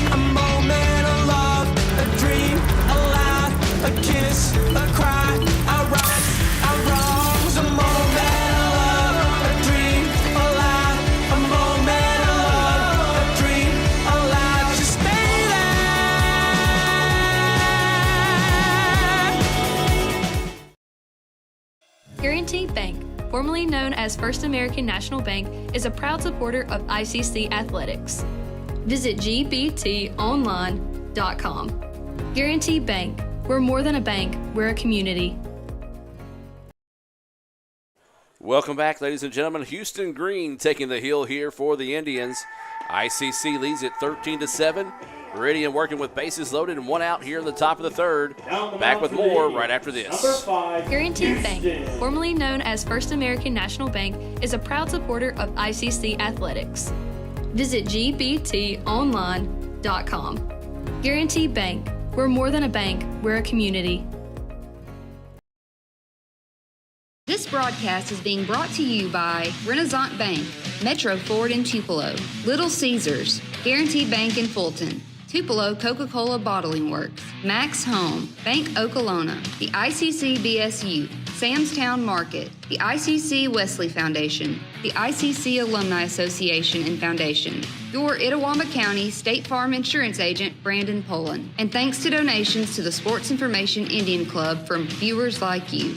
A moment of love, a dream. formerly known as First American National Bank, is a proud supporter of ICC athletics. Visit gbtonline.com. Guarantee Bank. We're more than a bank, we're a community. Welcome back, ladies and gentlemen. Houston Green taking the hill here for the Indians. ICC leads it 13-7. Meridian working with bases loaded and one out here in the top of the third. Back with more right after this. Guarantee Bank, formerly known as First American National Bank, is a proud supporter of ICC athletics. Visit gbtonline.com. Guarantee Bank. We're more than a bank, we're a community. This broadcast is being brought to you by Renaissance Bank, Metro Ford in Tupelo, Little Caesars, Guarantee Bank in Fulton, Tupelo Coca-Cola Bottling Works, Max Home, Bank Okolona, the ICC BSU, Samstown Market, the ICC Wesley Foundation, the ICC Alumni Association and Foundation, your Itawamba County State Farm Insurance Agent, Brandon Poland, and thanks to donations to the Sports Information Indian Club from viewers like you.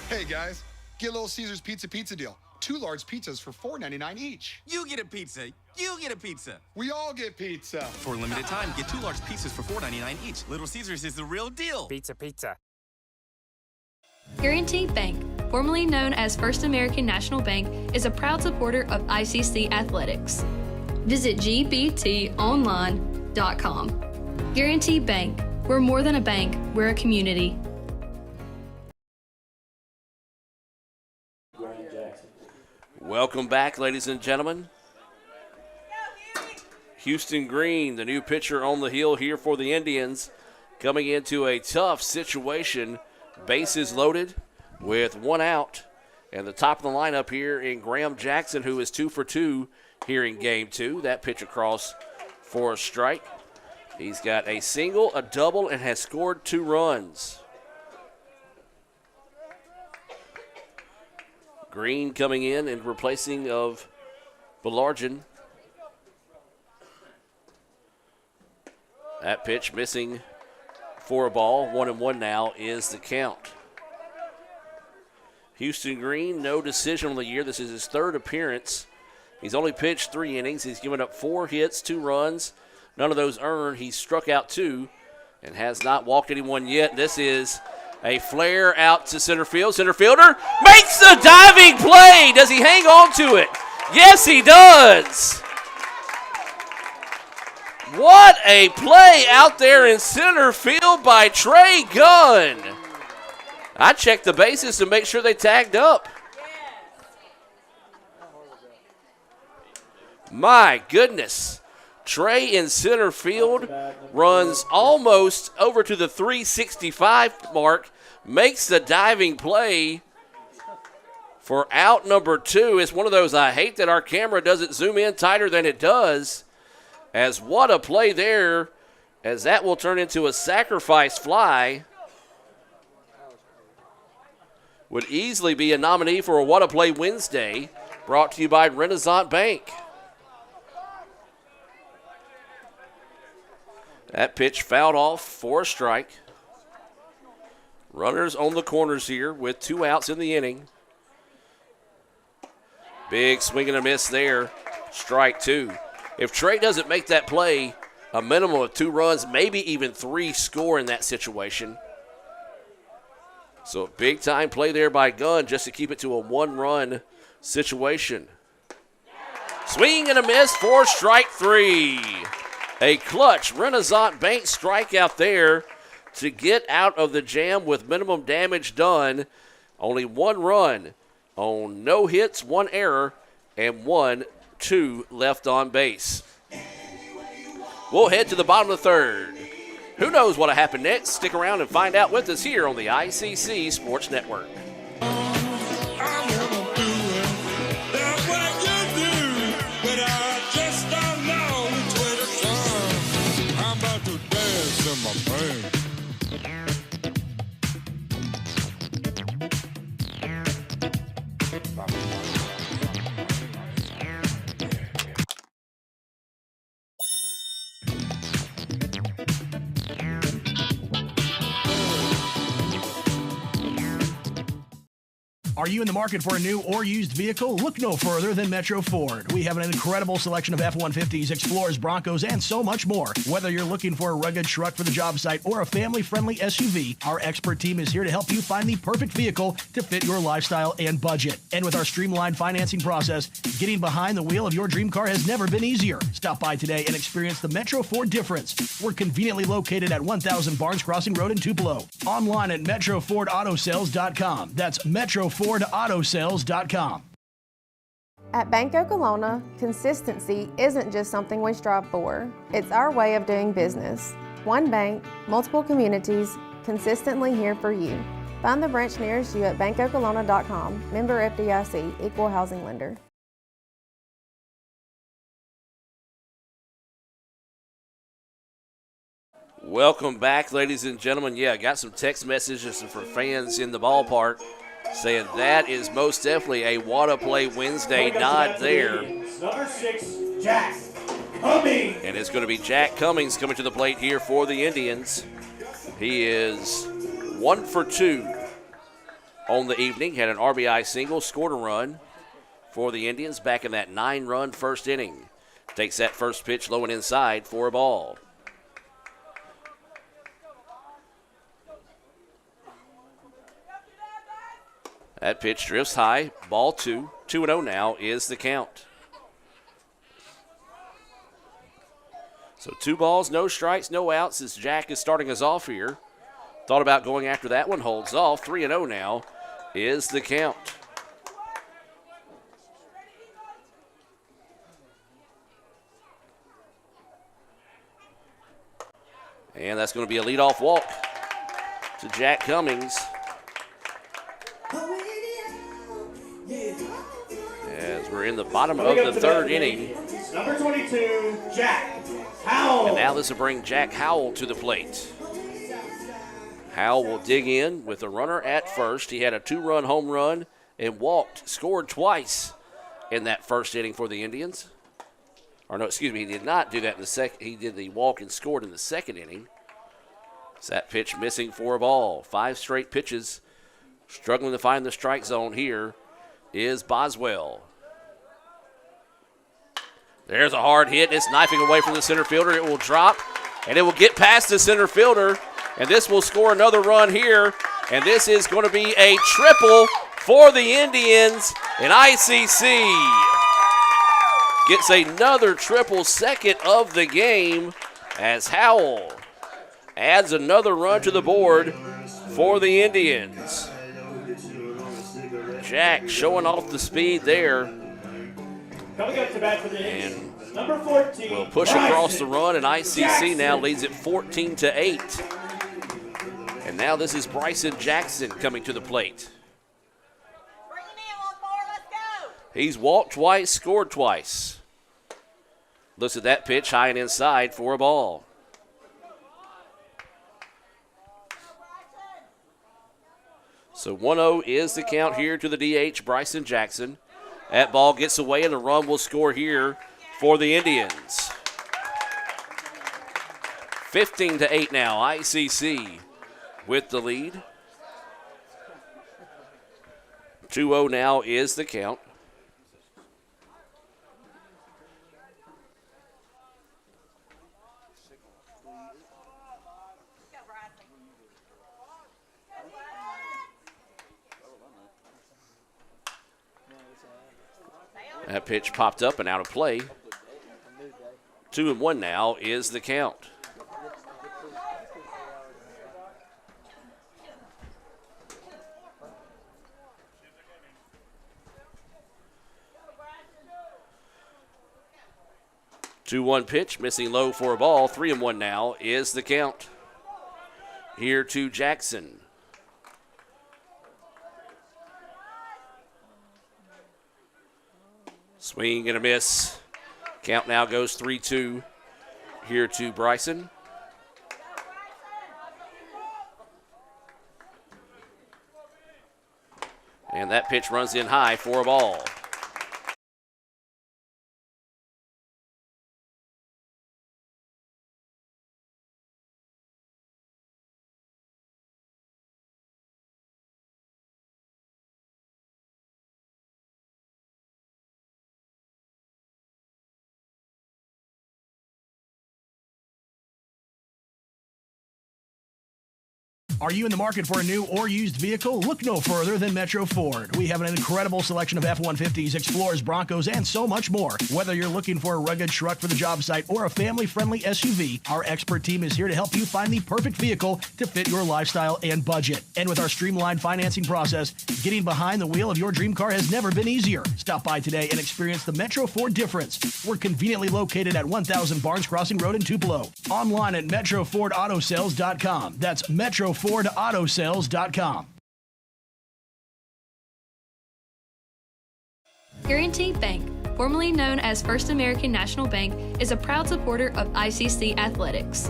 Hey guys, get Little Caesars pizza deal. 2 large pizzas for $4.99 each. You get a pizza. You get a pizza. We all get pizza. For a limited time, get 2 large pizzas for $4.99 each. Little Caesars is the real deal. Pizza. Guarantee Bank, formerly known as First American National Bank, is a proud supporter of ICC athletics. Visit gbtonline.com. Guarantee Bank. We're more than a bank, we're a community. Welcome back, ladies and gentlemen. Houston Green, the new pitcher on the hill here for the Indians, coming into a tough situation. Bases loaded with one out. And the top of the lineup here in Graham Jackson, who is 2 for 2 here in game 2. That pitch across for a strike. He's got a single, a double, and has scored 2 runs. Green coming in and replacing of Belargin. That pitch missing for a ball. 1-1 now is the count. Houston Green, no decision on the year. This is his 3rd appearance. He's only pitched 3 innings. He's given up 4 hits, 2 runs. None of those earned. He's struck out 2 and has not walked anyone yet. This is a flare out to center field. Center fielder makes the diving play. Does he hang on to it? Yes, he does. What a play out there in center field by Trey Gunn. I checked the bases to make sure they tagged up. My goodness. Trey in center field runs almost over to the 365 mark, makes the diving play for out number 2. It's one of those, I hate that our camera doesn't zoom in tighter than it does, as what a play there, as that will turn into a sacrifice fly. Would easily be a nominee for a What a Play Wednesday, brought to you by Renaissance Bank. That pitch fouled off for a strike. Runners on the corners here with 2 outs in the inning. Big swing and a miss there. Strike 2. If Trey doesn't make that play, a minimum of 2 runs, maybe even 3 score in that situation. So a big time play there by Gunn just to keep it to a 1-run situation. Swing and a miss for strike 3. A clutch Renaissance Bank strikeout there to get out of the jam with minimum damage done. Only 1 run on no hits, 1 error, and 1-2 left on base. We'll head to the bottom of the 3rd. Who knows what'll happen next? Stick around and find out with us here on the ICC Sports Network. Are you in the market for a new or used vehicle? Look no further than Metro Ford. We have an incredible selection of F-150s, Explorers, Broncos, and so much more. Whether you're looking for a rugged truck for the job site or a family-friendly SUV, our expert team is here to help you find the perfect vehicle to fit your lifestyle and budget. And with our streamlined financing process, getting behind the wheel of your dream car has never been easier. Stop by today and experience the Metro Ford difference. We're conveniently located at 1000 Barnes Crossing Road in Tupelo. Online at MetroFordAutoSales.com. That's MetroFordAutoSales.com. At Bank Oklahoma, consistency isn't just something we strive for. It's our way of doing business. One bank, multiple communities, consistently here for you. Find the branch nearest you at bankoklahoma.com. Member FDIC, Equal Housing Lender. Welcome back, ladies and gentlemen. Yeah, got some text messages from fans in the ballpark saying that is most definitely a Wada Play Wednesday nod there. Number 6, Jack Cummings. And it's going to be Jack Cummings coming to the plate here for the Indians. He is 1 for 2 on the evening. Had an RBI single, scored a run for the Indians back in that 9-run first inning. Takes that first pitch low and inside for a ball. That pitch drifts high, ball 2. 2-0 now is the count. So 2 balls, no strikes, no outs as Jack is starting us off here. Thought about going after that one, holds off. 3-0 now is the count. And that's going to be a leadoff walk to Jack Cummings. As we're in the bottom of the third inning. Number 22, Jack Howell. And now this will bring Jack Howell to the plate. Howell will dig in with a runner at first. He had a 2-run home run and walked, scored twice in that first inning for the Indians. Or no, excuse me, he did not do that in the second. He did the walk and scored in the second inning. So that pitch missing for a ball. 5 straight pitches. Struggling to find the strike zone here is Boswell. There's a hard hit. It's knifing away from the center fielder. It will drop, and it will get past the center fielder, and this will score another run here, and this is going to be a triple for the Indians, and ICC gets another triple, second of the game, as Howell adds another run to the board for the Indians. Jack showing off the speed there. Coming up to bat for the and number 14. will push across the run, and ICC now leads it 14-8. And now this is Bryson Jackson coming to the plate. He's walked twice, scored twice. Looks at that pitch high and inside for a ball. So 1-0 is the count here to the DH, Bryson Jackson. That ball gets away, and a run will score here for the Indians. 15-8 now, ICC with the lead. 2-0 now is the count. That pitch popped up and out of play. 2-1 now is the count. Two-one pitch, missing low for a ball. 3-1 now is the count. Here to Jackson. Swing and a miss. Count now goes 3-2 here to Bryson. And that pitch runs in high for a ball. Are you in the market for a new or used vehicle? Look no further than Metro Ford. We have an incredible selection of F-150s, Explorers, Broncos, and so much more. Whether you're looking for a rugged truck for the job site or a family-friendly SUV, our expert team is here to help you find the perfect vehicle to fit your lifestyle and budget. And with our streamlined financing process, getting behind the wheel of your dream car has never been easier. Stop by today and experience the Metro Ford difference. We're conveniently located at 1000 Barnes Crossing Road in Tupelo. Online at MetroFordAutoSales.com. That's MetroFordAutoSales.com. Guaranty Bank, formerly known as First American National Bank, is a proud supporter of ICC athletics.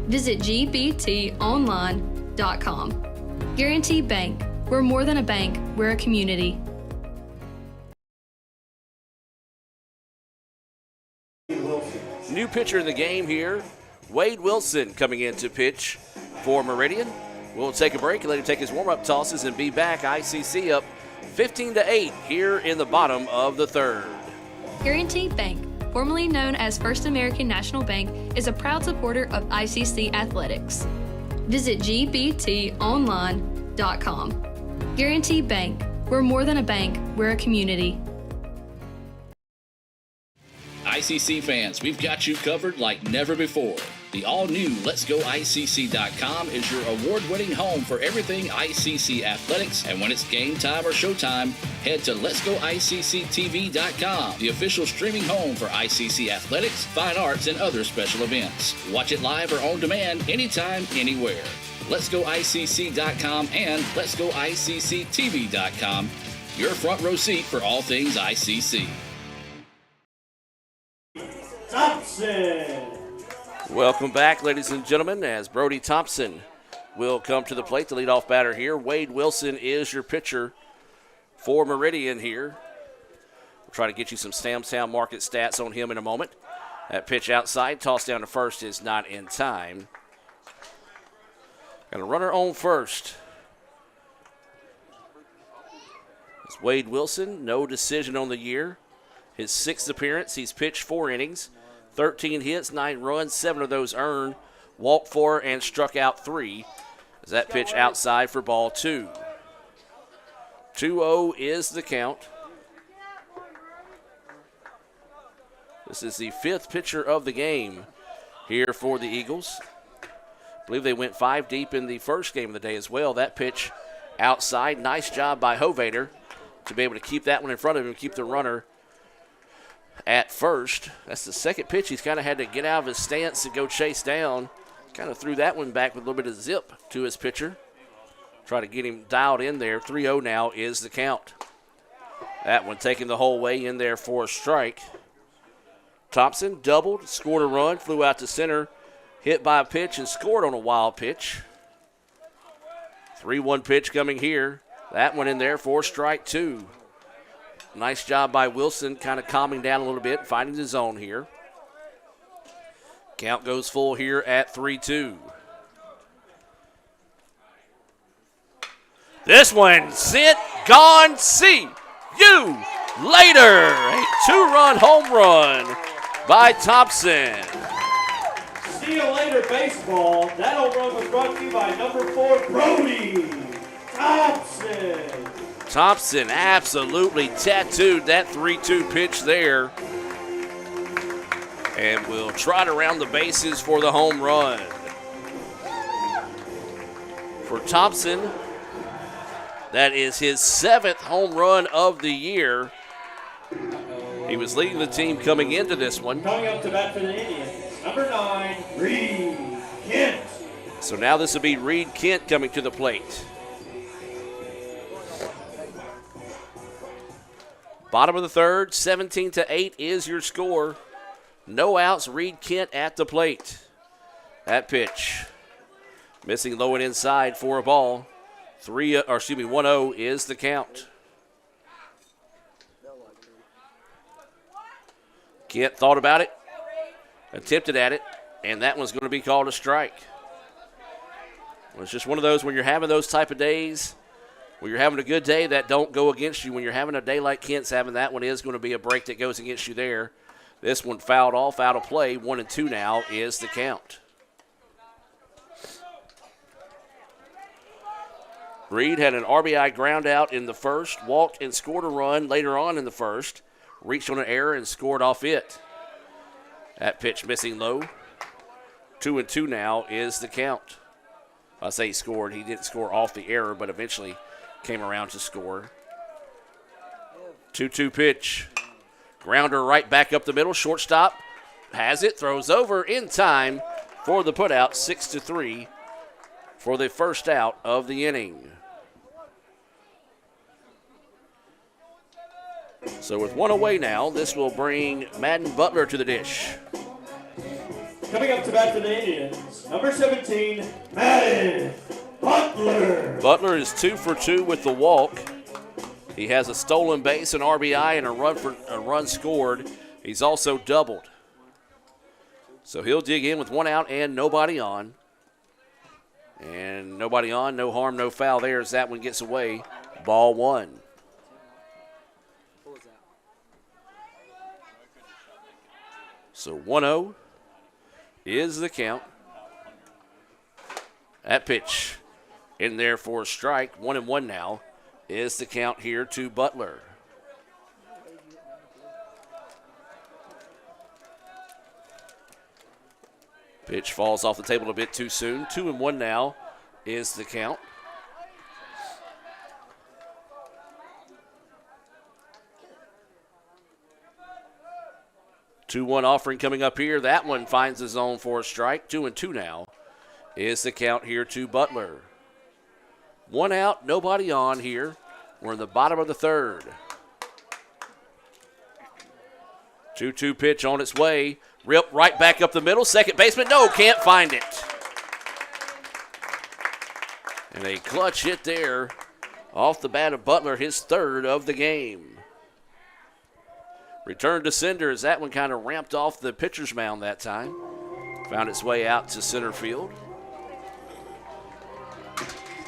Visit gbtonline.com. Guaranty Bank, we're more than a bank, we're a community. New pitcher in the game here, Wade Wilson coming in to pitch for Meridian. We'll take a break and let him take his warm-up tosses and be back. ICC up 15-8 here in the bottom of the third. Guaranty Bank, formerly known as First American National Bank, is a proud supporter of ICC athletics. Visit gbtonline.com. Guaranty Bank, we're more than a bank, we're a community. ICC fans, we've got you covered like never before. The all-new Let'sGoICC.com is your award-winning home for everything ICC athletics, and when it's game time or showtime, head to Let'sGoICCTV.com, the official streaming home for ICC athletics, fine arts, and other special events. Watch it live or on demand anytime, anywhere. Let'sGoICC.com and Let'sGoICCTV.com, your front row seat for all things ICC. Thompson. Welcome back, ladies and gentlemen, as Brody Thompson will come to the plate. The leadoff batter here. Wade Wilson is your pitcher for Meridian here. We'll try to get you some Samstown market stats on him in a moment. That pitch outside, toss down to first is not in time. Got a runner on first. It's Wade Wilson, no decision on the year. His sixth appearance, he's pitched 4 innings. 13 hits, 9 runs, 7 of those earned, walked 4 and struck out 3. As that pitch outside for ball 2. 2-0 is the count. This is the 5th pitcher of the game here for the Eagles. I believe they went 5 deep in the first game of the day as well. That pitch outside, nice job by Hovader to be able to keep that one in front of him, keep the runner at first. That's the second pitch he's kind of had to get out of his stance and go chase down. Kind of threw that one back with a little bit of zip to his pitcher. Try to get him dialed in there. 3-0 now is the count. That one taking the whole way in there for a strike. Thompson doubled, scored a run, flew out to center, hit by a pitch and scored on a wild pitch. 3-1 pitch coming here. That one in there for strike 2. Nice job by Wilson, kind of calming down a little bit, finding the zone here. Count goes full here at 3-2. This one sent, gone, see you later. A 2-run home run by Thompson. See you later, baseball. That home run was brought to you by number 4, Brody Thompson. Thompson absolutely tattooed that 3-2 pitch there. And will trot around the bases for the home run. For Thompson, that is his 7th home run of the year. He was leading the team coming into this one. Coming up to bat for the Indians, number 9, Reed Kent. So now this will be Reed Kent coming to the plate. Bottom of the third, 17-8 is your score. No outs, Reed Kent at the plate. That pitch, missing low and inside for a ball. 1-0 is the count. Kent thought about it, attempted at it, and that one's going to be called a strike. Well, it's just one of those when you're having those type of days, when you're having a good day, that don't go against you. When you're having a day like Kent's having, that one is going to be a break that goes against you there. This one fouled off, out of play. 1-2 now is the count. Reed had an RBI ground out in the first, walked and scored a run later on in the first, reached on an error and scored off it. That pitch missing low. 2-2 now is the count. I say he scored. He didn't score off the error, but eventually came around to score. 2-2 pitch. Grounder right back up the middle. Shortstop has it, throws over in time for the putout. 6-3 for the first out of the inning. So with one away now, this will bring Madden Butler to the dish. Coming up to bat for the Indians, number 17, Madden Butler. Butler is 2 for 2 with the walk. He has a stolen base, an RBI, and a run scored. He's also doubled. So he'll dig in with one out and nobody on. And nobody on, no harm, no foul there as that one gets away. Ball one. So 1-0 is the count. That pitch in there for a strike. 1-1 now is the count here to Butler. Pitch falls off the table a bit too soon. 2-1 now is the count. Two-one offering coming up here. That one finds the zone for a strike. 2-2 now is the count here to Butler. One out, nobody on here. We're in the bottom of the third. 2-2 pitch on its way. Rip right back up the middle. Second baseman, no, can't find it. And a clutch hit there off the bat of Butler, his third of the game. Return to sender as that one kind of ramped off the pitcher's mound that time. Found its way out to center field.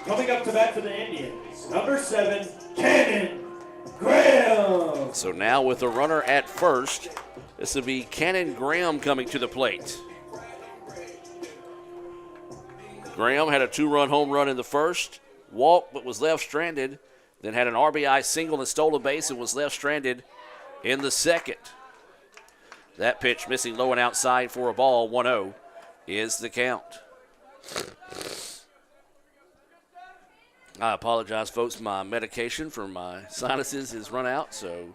Coming up to bat for the Indians, number 7, Cannon Graham. So now with a runner at first, this will be Cannon Graham coming to the plate. Graham had a 2-run home run in the first, walked but was left stranded, then had an RBI single and stole a base and was left stranded in the second. That pitch missing low and outside for a ball. 1-0 is the count. I apologize, folks. My medication for my sinuses has run out, so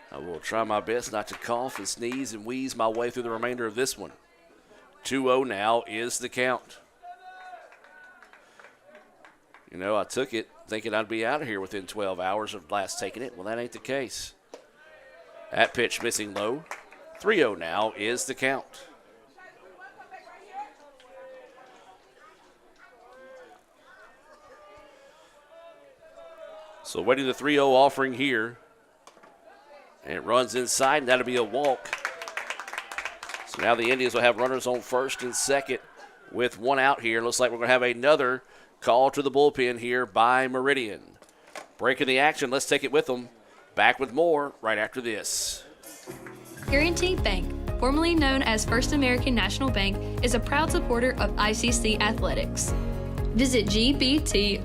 I will try my best not to cough and sneeze and wheeze my way through the remainder of this one. 2-0 now is the count. You know, I took it thinking I'd be out of here within 12 hours of last taking it. Well, that ain't the case. That pitch missing low. 3-0 now is the count. So waiting the 3-0 offering here. And it runs inside, and that'll be a walk. So now the Indians will have runners on first and second with one out here. Looks like we're going to have another call to the bullpen here by Meridian. Breaking the action, let's take it with them. Back with more right after this. Guaranty Bank, formerly known as First American National Bank, is a proud supporter of ICC athletics. Visit gbtonline.com.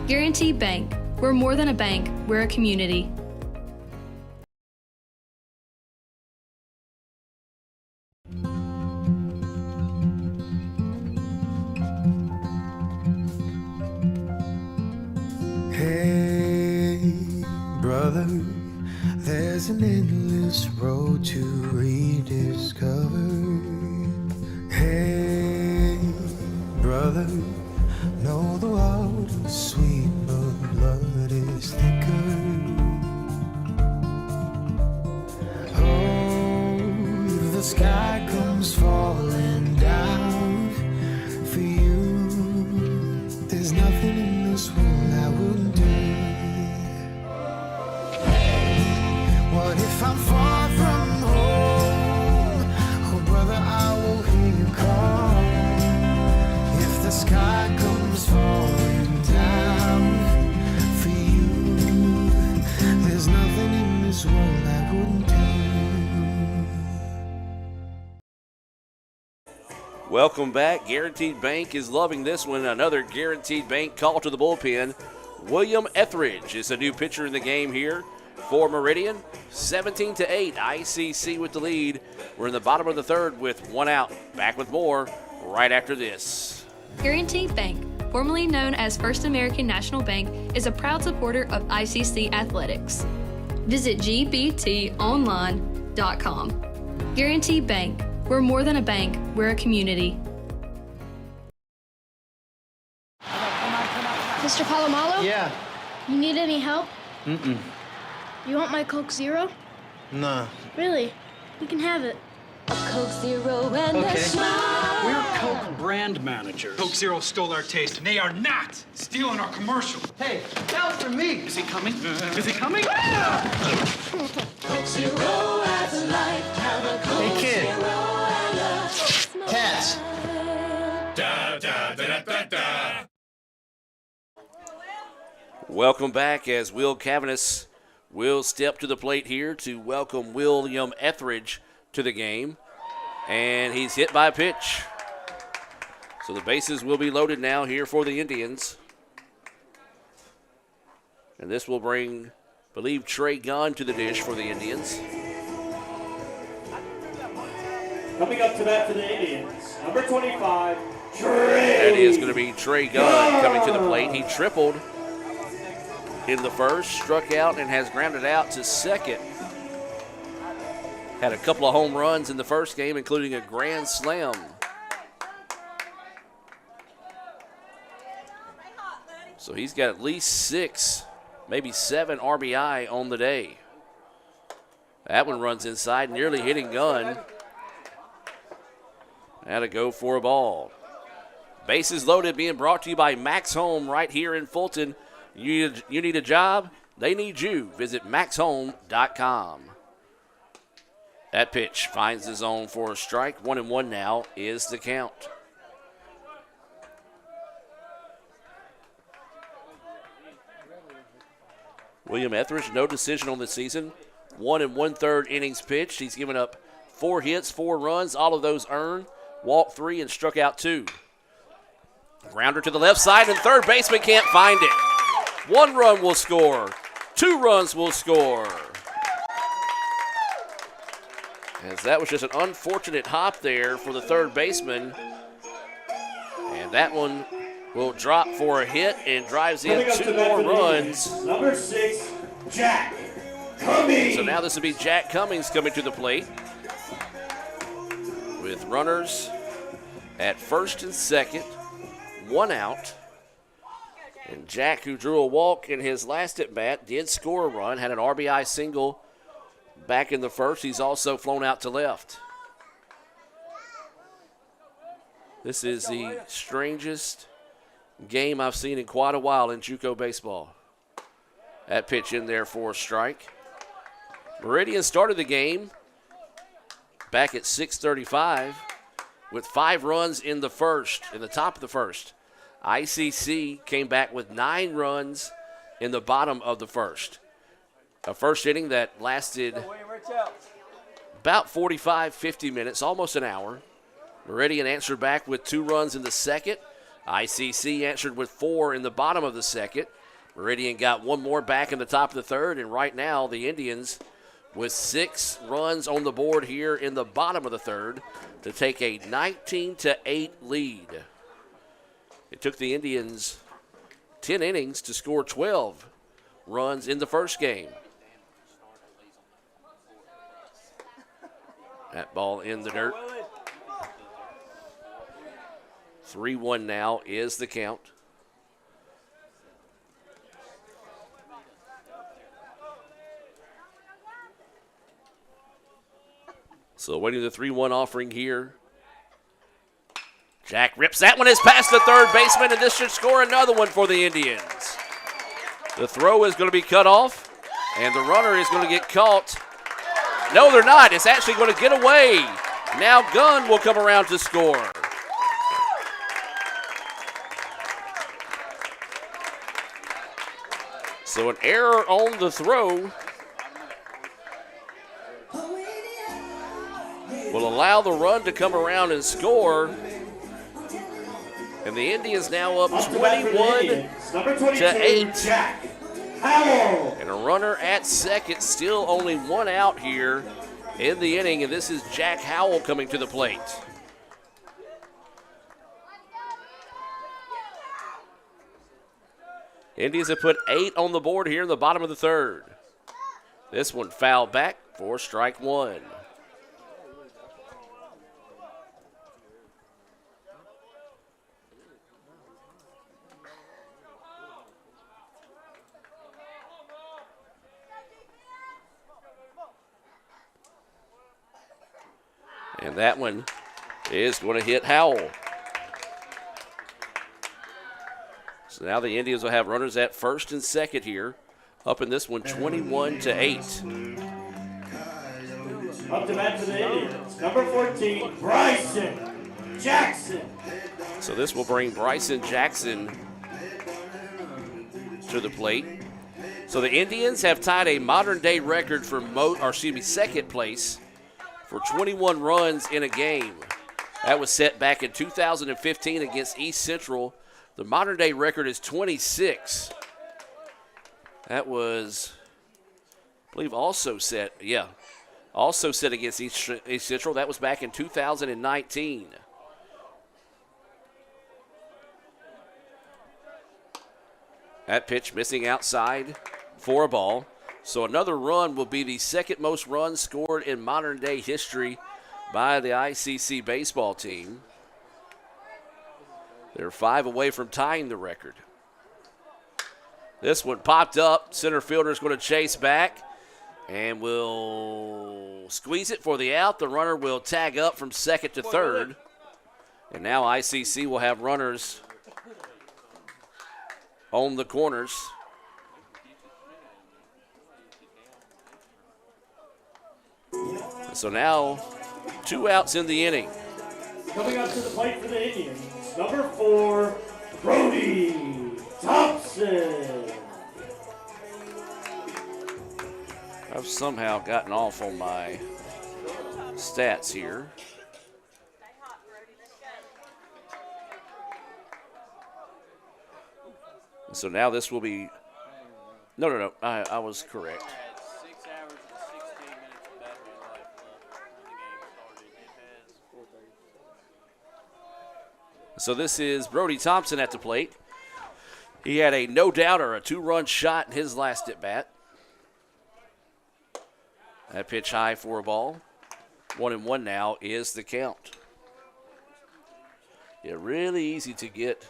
Guaranty Bank, we're more than a bank, we're a community. Hey, brother, there's an endless road to rediscover. Hey, brother, know the water's sweet, but blood is thicker. Oh, the sky comes falling down for you. There's nothing in this world I wouldn't do. What if I'm far from home? Oh, brother, I will hear you call. If the sky comes falling down for you, there's nothing in this world I wouldn't do. Welcome back. Guaranteed Bank is loving this one. Another Guaranteed Bank call to the bullpen. William Etheridge is a new pitcher in the game here for Meridian. 17-8, ICC with the lead. We're in the bottom of the third with one out. Back with more right after this. Guaranteed Bank, formerly known as First American National Bank, is a proud supporter of ICC athletics. Visit gbtonline.com. Guaranteed Bank. We're more than a bank, we're a community. Mr. Palomalo? Yeah. You need any help? Mm-mm. You want my Coke Zero? Nah. Really? You can have it. A Coke Zero and Okay. a smile. We're Coke brand managers. Coke Zero stole our taste, and they are not stealing our commercial. Hey, that was for me. Is he coming? Is he coming? Coke Zero adds life. Have a Coke Hey, kid. Zero and a smile. Cats. Da, da, da, da, da. Welcome back as Will Cavanis will step to the plate here to welcome William Etheridge to the game. And he's hit by a pitch. So the bases will be loaded now here for the Indians. And this will bring, I believe, Trey Gunn to the dish for the Indians. Coming up to bat for the Indians, number 25, Trey. That is going to be Trey Gunn coming to the plate. He tripled in the first, struck out, and has grounded out to second. Had a couple of home runs in the first game, including a grand slam. So he's got at least 6, maybe 7 RBI on the day. That one runs inside, nearly hitting Gunn. Had to go for a ball. Bases loaded, being brought to you by Max Home right here in Fulton. You need a job? They need you. Visit maxhome.com. That pitch finds the zone for a strike. 1-1 now is the count. William Etheridge, no decision on the season. 1 1/3 innings pitched. He's given up 4 hits, 4 runs, all of those earned. Walked 3 and struck out 2. Grounder to the left side, and third baseman can't find it. 1 run will score. 2 runs will score. As that was just an unfortunate hop there for the third baseman. And that one will drop for a hit and drives in 2 more runs. Number 6, Jack Cummings. So now this will be Jack Cummings coming to the plate with runners at first and second, 1 out. And Jack, who drew a walk in his last at bat, did score a run, had an RBI single back in the first. He's also flown out to left. This is the strangest game I've seen in quite a while in JUCO baseball. That pitch in there for a strike. Meridian started the game back at 6:35 with 5 runs in the first, in the top of the first. ICC came back with 9 runs in the bottom of the first. A first inning that lasted about 45, 50 minutes, almost an hour. Meridian answered back with 2 runs in the second. ICC answered with 4 in the bottom of the second. Meridian got 1 more back in the top of the third, and right now the Indians with 6 runs on the board here in the bottom of the third to take a 19-8 lead. It took the Indians 10 innings to score 12 runs in the first game. That ball in the dirt. 3-1 now is the count. So waiting the 3-1 offering here. Jack rips that one is past the third baseman, and this should score another one for the Indians. The throw is going to be cut off, and the runner is going to get caught. No, they're not. It's actually going to get away. Now Gunn will come around to score. So an error on the throw will allow the run to come around and score. And the Indians now up Up to bat for the 21 Indians, number 22, to 8. Jack Howell. And a runner at second, still only one out here in the inning, and this is Jack Howell coming to the plate. Indians have put 8 on the board here in the bottom of the third. This one fouled back for strike one. And that one is going to hit Howell. So now the Indians will have runners at first and second here. Up in this one, 21 to 8. Up to bat for the Indians, number 14, Bryson Jackson. So this will bring Bryson Jackson to the plate. So the Indians have tied a modern-day record for second place for 21 runs in a game. That was set back in 2015 against East Central. The modern-day record is 26. That was, I believe, also set against East Central. That was back in 2019. That pitch missing outside for a ball. So another run will be the second most runs scored in modern-day history by the ICC baseball team. They're 5 away from tying the record. This one popped up. Center fielder is going to chase back and will squeeze it for the out. The runner will tag up from second to third. And now ICC will have runners on the corners. So now 2 outs in the inning. Coming up to the plate for the Indians, number 4, Brody Thompson. I've somehow gotten off on my stats here. So now this will be, no, I was correct. So this is Brody Thompson at the plate. He had a no-doubter, a 2-run shot in his last at-bat. That pitch high for a ball. 1-1 now is the count. Yeah, really easy to get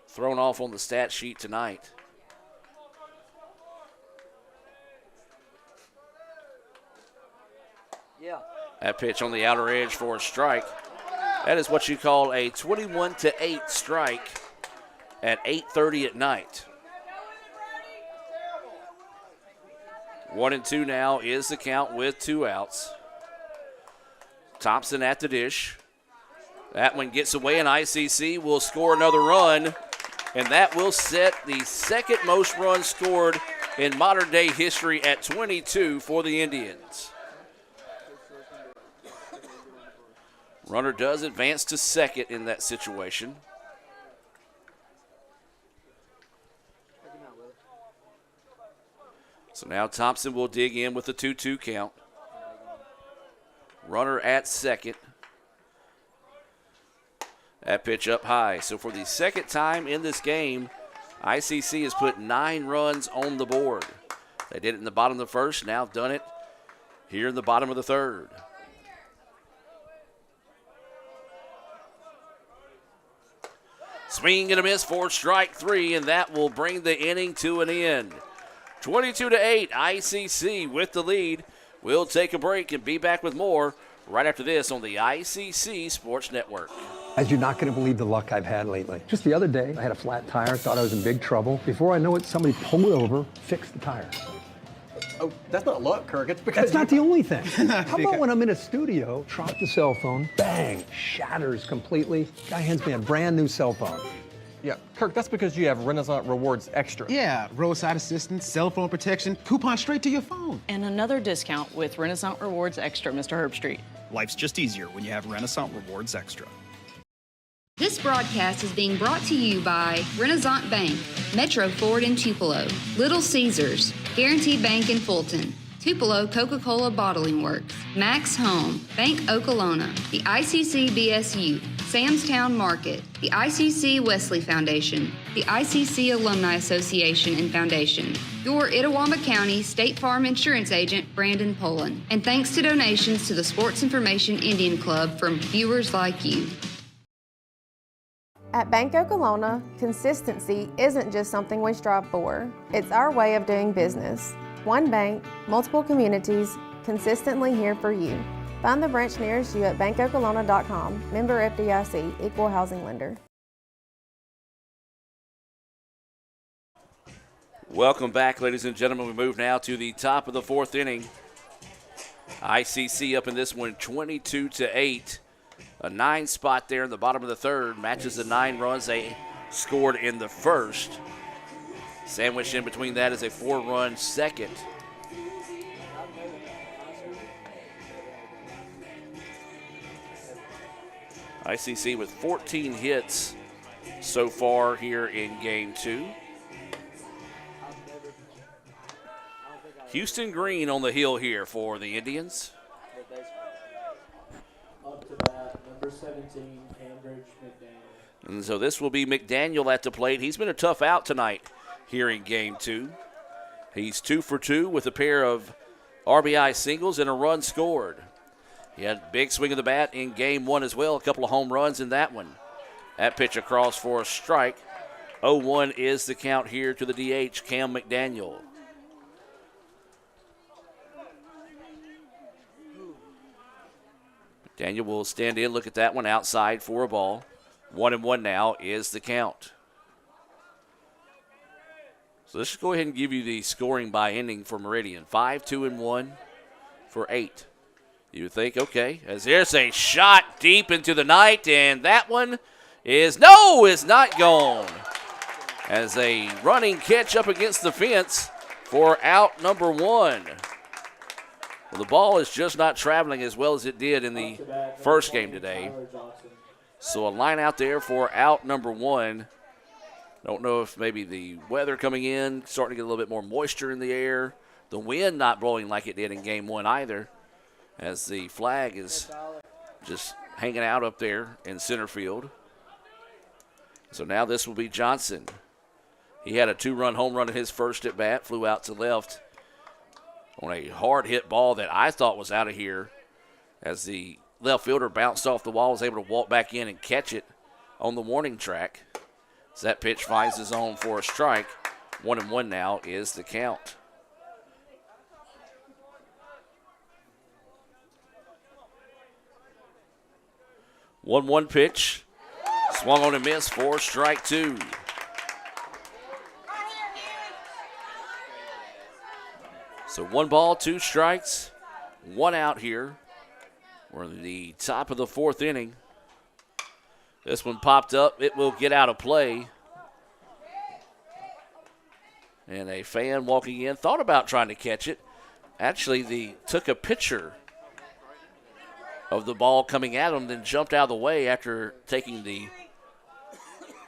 thrown off on the stat sheet tonight. Yeah. That pitch on the outer edge for a strike. That is what you call a 21-8 strike at 8:30 at night. 1-2 now is the count with 2 outs. Thompson at the dish. That one gets away, and ICC will score another run, and that will set the second most runs scored in modern-day history at 22 for the Indians. Runner does advance to second in that situation. So now Thompson will dig in with the 2-2 count. Runner at second. That pitch up high. So for the second time in this game, ICC has put 9 runs on the board. They did it in the bottom of the first, now done it here in the bottom of the third. Swing and a miss for strike 3, and that will bring the inning to an end. 22-8, ICC with the lead. We'll take a break and be back with more right after this on the ICC Sports Network. As you're not going to believe the luck I've had lately. Just the other day, I had a flat tire, thought I was in big trouble. Before I know it, somebody pulled me over, fixed the tire. Oh, that's not luck, Kirk. It's because That's not the only thing. How about when I'm in a studio, drop the cell phone, bang, shatters completely. Guy hands me a brand new cell phone. Yeah, Kirk, that's because you have Renaissance Rewards Extra. Yeah, roadside assistance, cell phone protection, coupon straight to your phone. And another discount with Renaissance Rewards Extra, Mr. Herbstreit. Life's just easier when you have Renaissance Rewards Extra. This broadcast is being brought to you by Renaissance Bank, Metro Ford in Tupelo, Little Caesars, Guaranty Bank in Fulton, Tupelo Coca-Cola Bottling Works, Max Home, Bank Okolona, the ICC BSU, Samstown Market, the ICC Wesley Foundation, the ICC Alumni Association and Foundation, your Itawamba County State Farm Insurance Agent, Brandon Poland, and thanks to donations to the Sports Information Indian Club from viewers like you. At Bank Okolona, consistency isn't just something we strive for. It's our way of doing business. One bank, multiple communities, consistently here for you. Find the branch nearest you at bankokolona.com. Member FDIC, Equal Housing Lender. Welcome back, ladies and gentlemen. We move now to the top of the fourth inning. ICC up in this one 22-8. A 9 spot there in the bottom of the third matches the 9 runs they scored in the first. Sandwiched in between that is a 4-run second. ICC with 14 hits so far here in game 2. Houston Green on the hill here for the Indians. Up to bat, number 17, Cambridge McDaniel. And so this will be McDaniel at the plate. He's been a tough out tonight here in game 2. He's 2 for 2 with a pair of RBI singles and a run scored. He had a big swing of the bat in game 1 as well, a couple of home runs in that one. That pitch across for a strike. 0-1 is the count here to the DH, Cam McDaniel. Daniel will stand in, look at that one outside for a ball. 1-1 now is the count. So let's just go ahead and give you the scoring by inning for Meridian. 5-2-1 for 8. You would think, okay, as there's a shot deep into the night, and that one is not gone. As a running catch up against the fence for out number 1. Well, the ball is just not traveling as well as it did in the first game today. So a line out there for out number 1. Don't know if maybe the weather coming in, starting to get a little bit more moisture in the air. The wind not blowing like it did in game 1 either, as the flag is just hanging out up there in center field. So now this will be Johnson. He had a 2-run home run in his first at bat, flew out to left on a hard hit ball that I thought was out of here, as the left fielder bounced off the wall, was able to walk back in and catch it on the warning track. So that pitch finds the zone for a strike. 1-1 now is the count. One pitch, swung on and missed for strike 2. So 1 ball, 2 strikes, 1 out here. We're in the top of the 4th inning. This one popped up. It will get out of play. And a fan walking in thought about trying to catch it. Actually, took a picture of the ball coming at him, then jumped out of the way after taking the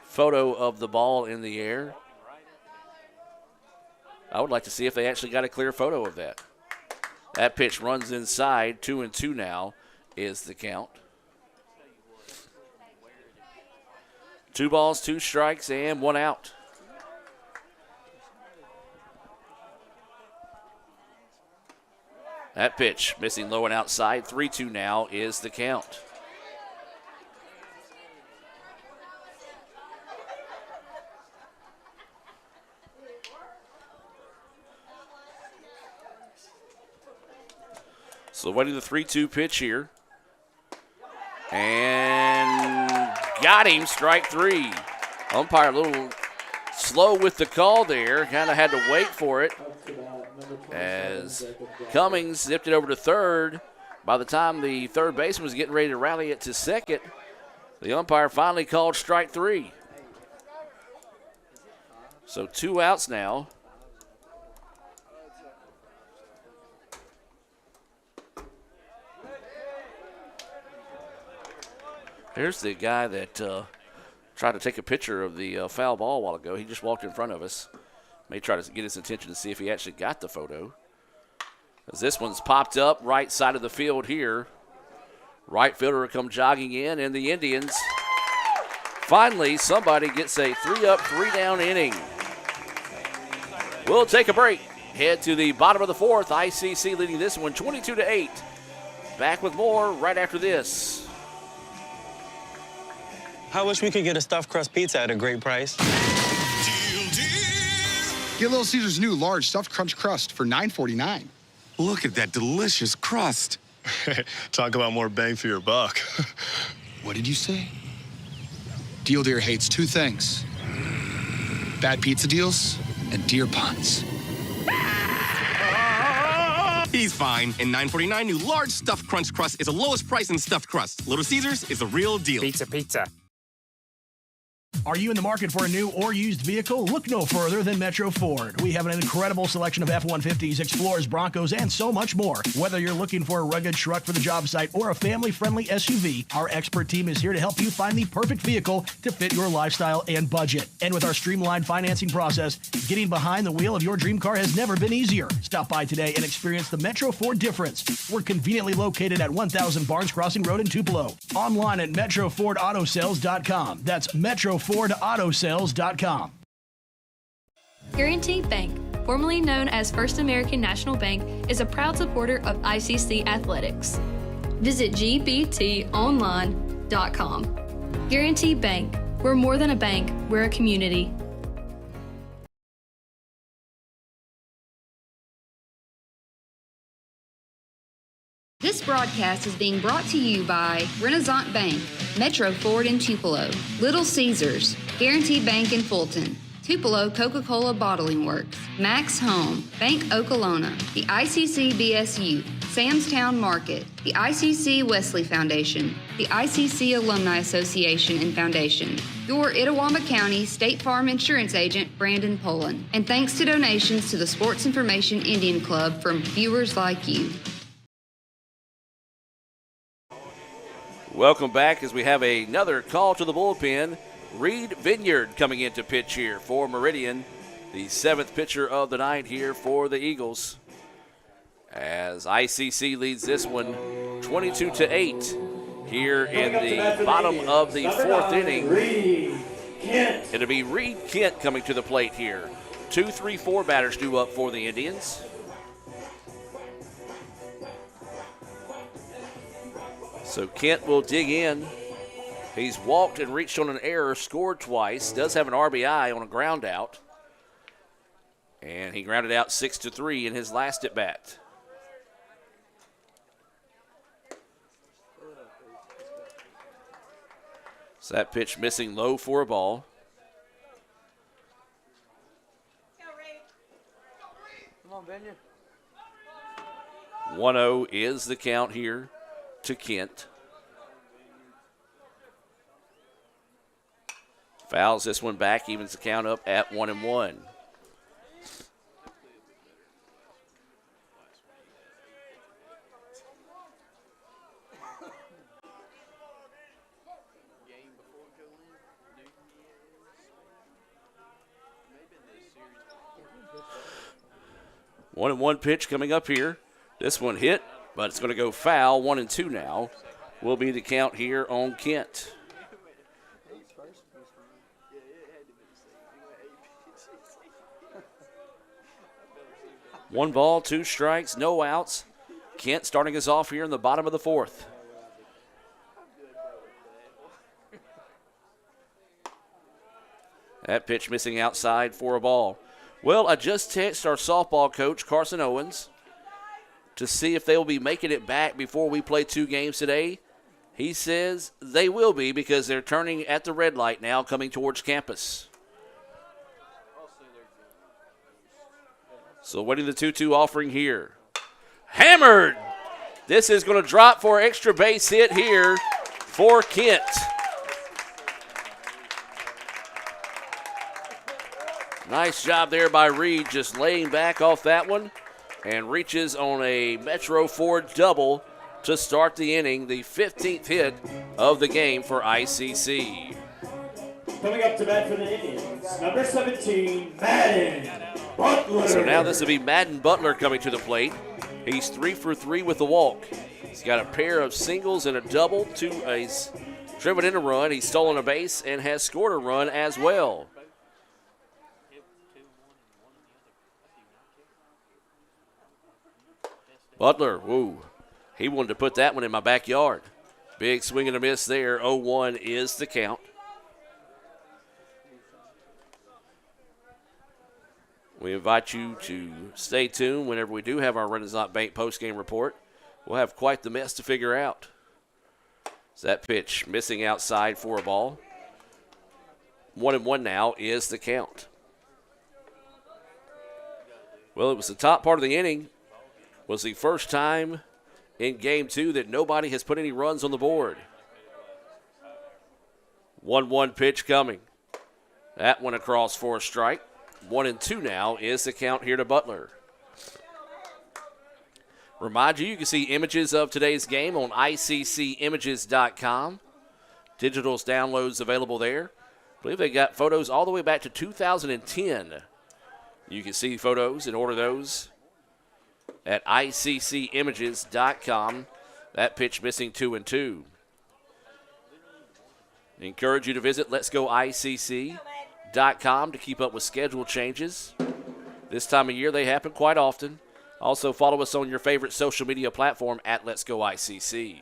photo of the ball in the air. I would like to see if they actually got a clear photo of that. That pitch runs inside. 2-2 now is the count. 2 balls, 2 strikes, and 1 out. That pitch missing low and outside. 3-2 now is the count. So waiting the 3-2 pitch here. And got him, strike 3. Umpire a little slow with the call there. Kind of had to wait for it, as Cummings zipped it over to third. By the time the third baseman was getting ready to rally it to second, the umpire finally called strike 3. So 2 outs now. There's the guy that Tried to take a picture of the foul ball a while ago. He just walked in front of us. May try to get his attention to see if he actually got the photo. As this one's popped up right side of the field here. Right fielder will come jogging in, and the Indians, finally, somebody gets a 3-up, 3-down inning. We'll take a break. Head to the bottom of the fourth. ICC leading this one 22-8. Back with more right after this. I wish we could get a stuffed crust pizza at a great price. Get Little Caesar's new large stuffed crunch crust for $9.49. Look at that delicious crust. Talk about more bang for your buck. What did you say? Deal Deer hates two things: bad pizza deals and deer puns. He's fine. And $9.49 new large stuffed crunch crust is the lowest price in stuffed crust. Little Caesars is the real deal. Pizza. Are you in the market for a new or used vehicle? Look no further than Metro Ford. We have an incredible selection of F-150s, Explorers, Broncos, and so much more. Whether you're looking for a rugged truck for the job site or a family-friendly SUV, our expert team is here to help you find the perfect vehicle to fit your lifestyle and budget. And with our streamlined financing process, getting behind the wheel of your dream car has never been easier. Stop by today and experience the Metro Ford difference. We're conveniently located at 1000 Barnes Crossing Road in Tupelo. Online at MetroFordAutoSales.com. That's MetroFordAutoSales.com. Guaranty Bank, formerly known as First American National Bank, is a proud supporter of ICC athletics. Visit gbtonline.com. Guaranty Bank, we're more than a bank, we're a community. This broadcast is being brought to you by Renaissance Bank, Metro Ford in Tupelo, Little Caesars, Guaranty Bank in Fulton, Tupelo Coca-Cola Bottling Works, Max Home, Bank Okolona, the ICC BSU, Samstown Market, the ICC Wesley Foundation, the ICC Alumni Association and Foundation, your Itawamba County State Farm Insurance Agent, Brandon Poland, and thanks to donations to the Sports Information Indian Club from viewers like you. Welcome back as we have another call to the bullpen. Reed Vineyard coming in to pitch here for Meridian, the seventh pitcher of the night here for the Eagles. As ICC leads this one 22-8 here in the bottom of the fourth inning. It'll be Reed Kent coming to the plate here. 2, 3, 4 batters due up for the Indians. So Kent will dig in. He's walked and reached on an error, scored twice, does have an RBI on a ground out. And he grounded out 6-3 in his last at bat. So that pitch missing low for a ball. Come on, Vineyard. 1-0 is the count here to Kent. Fouls this one back, evens the count up at 1-1. One and one pitch coming up here. This one hit, but it's going to go foul. 1-2 now will be the count here on Kent. One ball, 2 strikes, no outs. Kent starting us off here in the bottom of the fourth. That pitch missing outside for a ball. Well, I just texted our softball coach, Carson Owens, to see if they will be making it back before we play 2 games today. He says they will be because they're turning at the red light now coming towards campus. So waiting the 2-2 offering here. Hammered! This is going to drop for an extra base hit here for Kent. Nice job there by Reed, just laying back off that one and reaches on a Metro Ford double to start the inning, the 15th hit of the game for ICC. Coming up to bat for the Indians, number 17, Madden Butler. So now this will be Madden Butler coming to the plate. He's 3 for 3 with the walk. He's got a pair of singles and a double. He's driven in a run. He's stolen a base and has scored a run as well. Butler, woo. He wanted to put that one in my backyard. Big swing and a miss there. 0-1 is the count. We invite you to stay tuned whenever we do have our Renaissance Bank postgame report. We'll have quite the mess to figure out. So that pitch missing outside for a ball. 1-1 now is the count. Well, it was the top part of the inning. Was the first time in game 2 that nobody has put any runs on the board. 1-1 pitch coming. That one across for a strike. 1-2 now is the count here to Butler. Remind you, you can see images of today's game on ICCimages.com. Digital's downloads available there. I believe they got photos all the way back to 2010. You can see photos and order those at ICCimages.com. That pitch missing 2-2. Encourage you to visit letsgoicc.com to keep up with schedule changes. This time of year, they happen quite often. Also, follow us on your favorite social media platform at Let's Go ICC.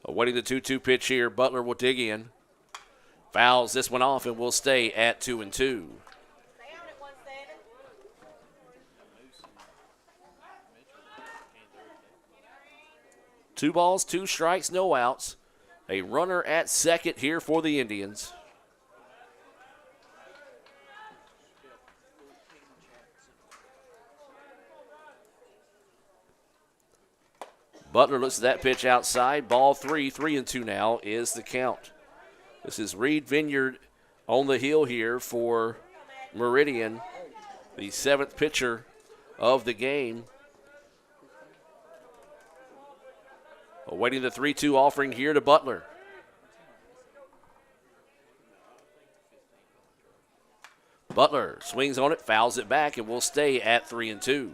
Awaiting the 2-2 pitch here, Butler will dig in. Fouls this one off and will stay at 2-2. 2 balls, 2 strikes, no outs. A runner at second here for the Indians. Butler looks at that pitch outside. Ball 3, 3-2 now is the count. This is Reed Vineyard on the hill here for Meridian, the 7th pitcher of the game. Awaiting the 3-2 offering here to Butler. Butler swings on it, fouls it back, and will stay at 3-2.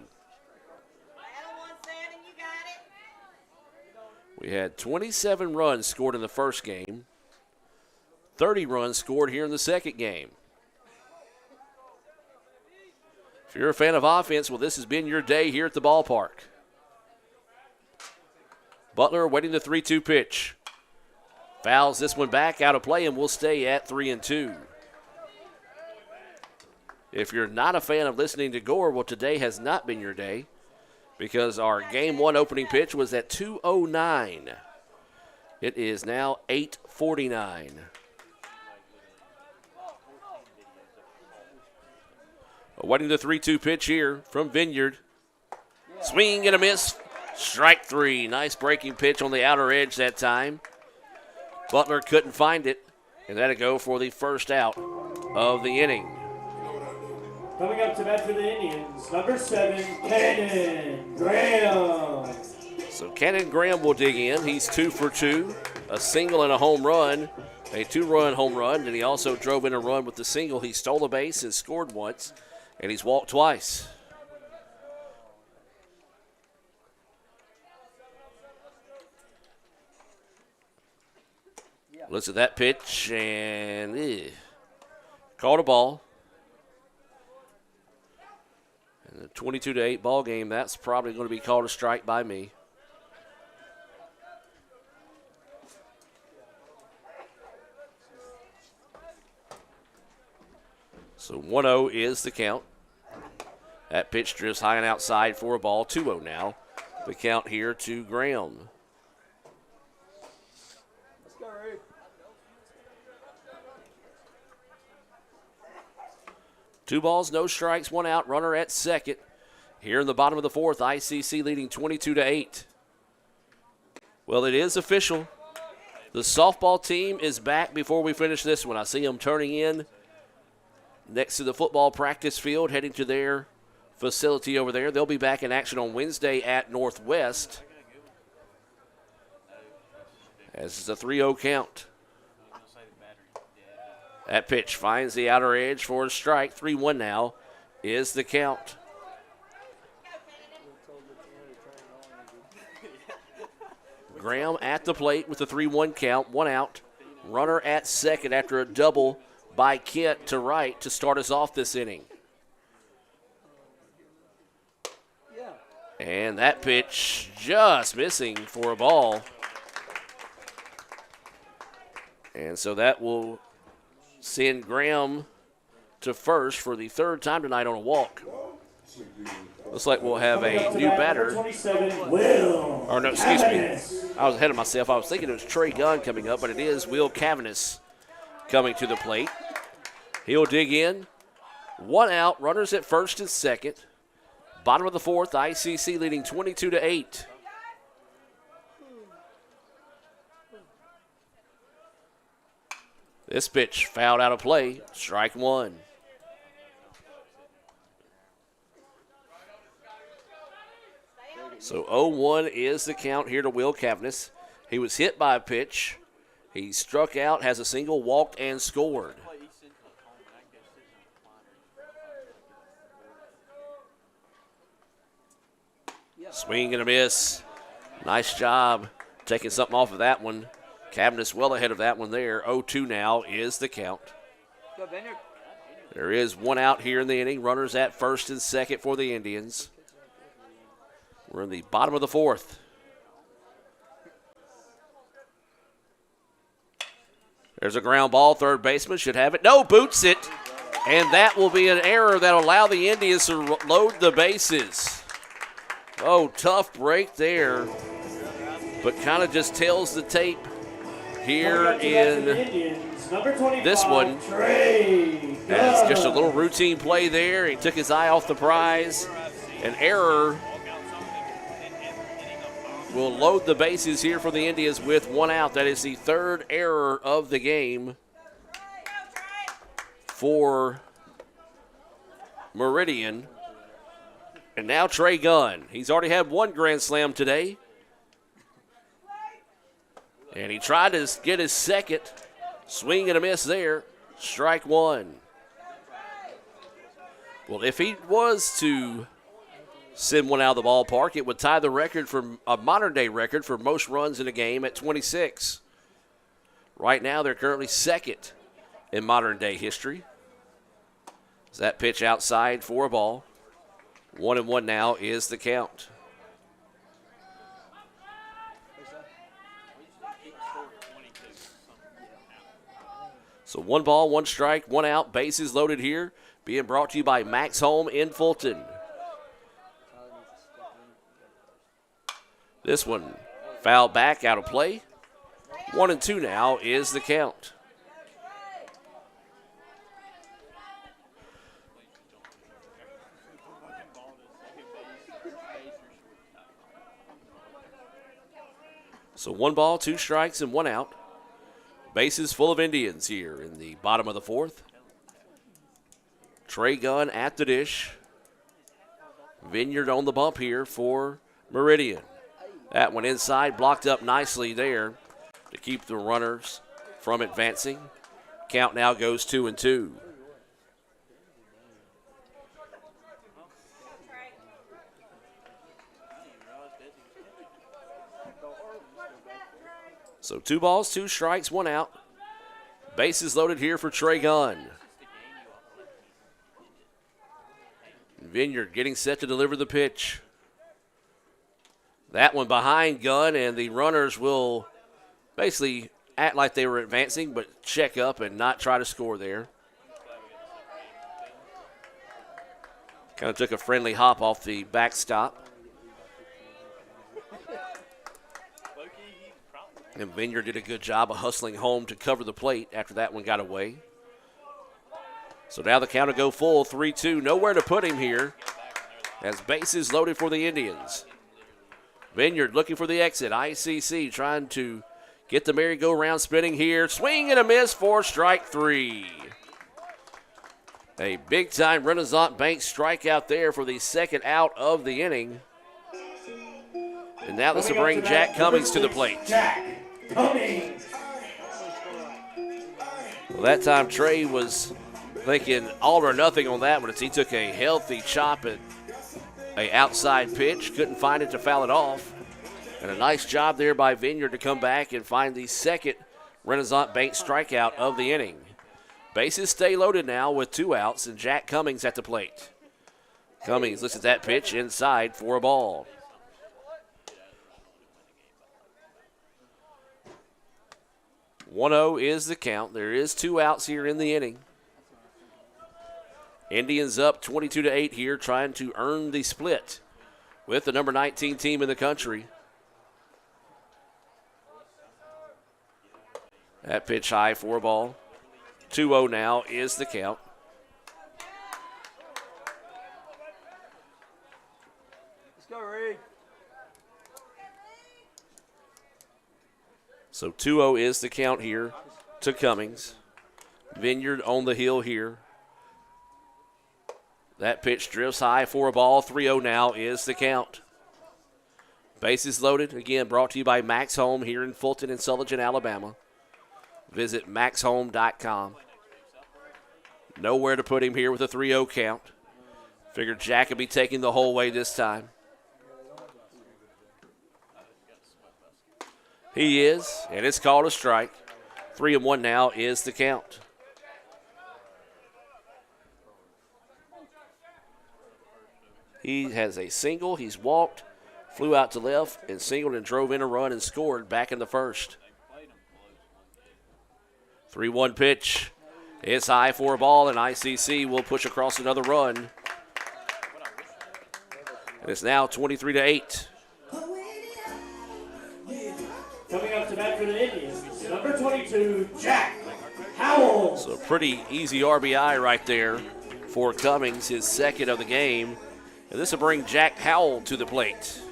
We had 27 runs scored in the first game, 30 runs scored here in the second game. If you're a fan of offense, well, this has been your day here at the ballpark. Butler waiting the 3-2 pitch. Fouls this one back out of play and will stay at 3-2. If you're not a fan of listening to Gore, well, today has not been your day because our Game 1 opening pitch was at 2:09. It is now 8:49. Awaiting the 3-2 pitch here from Vineyard. Swing and a miss. Strike 3. Nice breaking pitch on the outer edge that time. Butler couldn't find it, and that'll go for the first out of the inning. Coming up to bat for the Indians, number 7, Cannon Graham. So Cannon Graham will dig in. He's 2 for 2, a single and a home run, a 2-run home run, and he also drove in a run with the single. He stole a base and scored once, and he's walked twice. Looks at that pitch and called a ball. In a 22-8 ball game, that's probably going to be called a strike by me. So 1-0 is the count. That pitch drifts high and outside for a ball. 2-0 now. The count here to Graham. Two balls, no strikes, 1 out, runner at second. Here in the bottom of the 4th, ICC leading 22-8. Well, it is official. The softball team is back before we finish this one. I see them turning in next to the football practice field, heading to their facility over there. They'll be back in action on Wednesday at Northwest. As it's a 3-0 count. That pitch finds the outer edge for a strike. 3-1 now is the count. Graham at the plate with the 3-1 count, 1 out. Runner at second after a double by Kent to right to start us off this inning. And that pitch just missing for a ball. And so that will send Graham to first for the third time tonight on a walk. Looks like we'll have a new batter. Or no, excuse me. I was ahead of myself. I was thinking it was Trey Gunn coming up, but it is Will Cavanis coming to the plate. He'll dig in. 1 out, runners at first and second. Bottom of the fourth, ICC leading 22-8. This pitch fouled out of play, strike 1. So 0-1 is the count here to Will Cavanis. He was hit by a pitch. He struck out, has a single, walked, and scored. Swing and a miss. Nice job taking something off of that one. Cavanis well ahead of that one there. 0-2 now is the count. There is 1 out here in the inning. Runners at first and second for the Indians. We're in the bottom of the fourth. There's a ground ball. Third baseman should have it. No, boots it. And that will be an error that will allow the Indians to load the bases. Oh, tough break there. But kind of just tells the tape here in this one. As just a little routine play there. He took his eye off the prize. An error will load the bases here for the Indians with 1 out. That is the third error of the game for Meridian. And now Trey Gunn. He's already had 1 grand slam today. And he tried to get his second. Swing and a miss there. Strike 1. Well, if he was to send one out of the ballpark, it would tie the record for a modern-day record for most runs in a game at 26. Right now, they're currently second in modern-day history. Is that pitch outside for a ball? 1-1 now is the count. So 1 ball, 1 strike, 1 out, bases loaded here. Being brought to you by Max Home in Fulton. This one fouled back, out of play. 1-2 now is the count. So 1 ball, 2 strikes, and 1 out. Bases full of Indians here in the bottom of the fourth. Trey Gunn at the dish. Vineyard on the bump here for Meridian. That one inside, blocked up nicely there to keep the runners from advancing. Count now goes 2-2. So 2 balls, 2 strikes, 1 out. Bases loaded here for Trey Gunn. Vineyard getting set to deliver the pitch. That one behind Gunn, and the runners will basically act like they were advancing, but check up and not try to score there. Kind of took a friendly hop off the backstop. And Vineyard did a good job of hustling home to cover the plate after that one got away. So now the count will go full, 3-2. Nowhere to put him here as bases loaded for the Indians. Vineyard looking for the exit. ICC trying to get the merry-go-round spinning here. Swing and a miss for strike 3. A big-time Renaissance Bank strikeout there for the second out of the inning. And now this will bring Jack Cummings to the plate. Jack Cummings. Well, that time Trey was thinking all or nothing on that one as he took a healthy chop at a outside pitch, couldn't find it to foul it off. And a nice job there by Vineyard to come back and find the second Renaissance Bank strikeout of the inning. Bases stay loaded now with 2 outs and Jack Cummings at the plate. Cummings looks at that pitch inside for a ball. "1-0 is the count. There is 2 outs here in the inning. Indians up 22-8 here, trying to earn the split with the number 19 team in the country. That pitch high for a ball. 2-0 now is the count. Let's go, Reed. So 2-0 is the count here to Cummings. Vineyard on the hill here. That pitch drifts high for a ball. 3-0 now is the count. Bases loaded. Again, brought to you by Max Home here in Fulton and Sullivan, Alabama. Visit maxhome.com. Nowhere to put him here with a 3-0 count. Figured Jack would be taking the whole way this time. He is, and it's called a strike. 3-1 now is the count. He has a single. He's walked, flew out to left, and singled and drove in a run and scored back in the first. 3-1 pitch. It's high for a ball, and ICC will push across another run. And it's now 23-8. Coming up to bat for the Indians, number 22, Jack Howell. So pretty easy RBI right there for Cummings, his second of the game. And this will bring Jack Howell to the plate.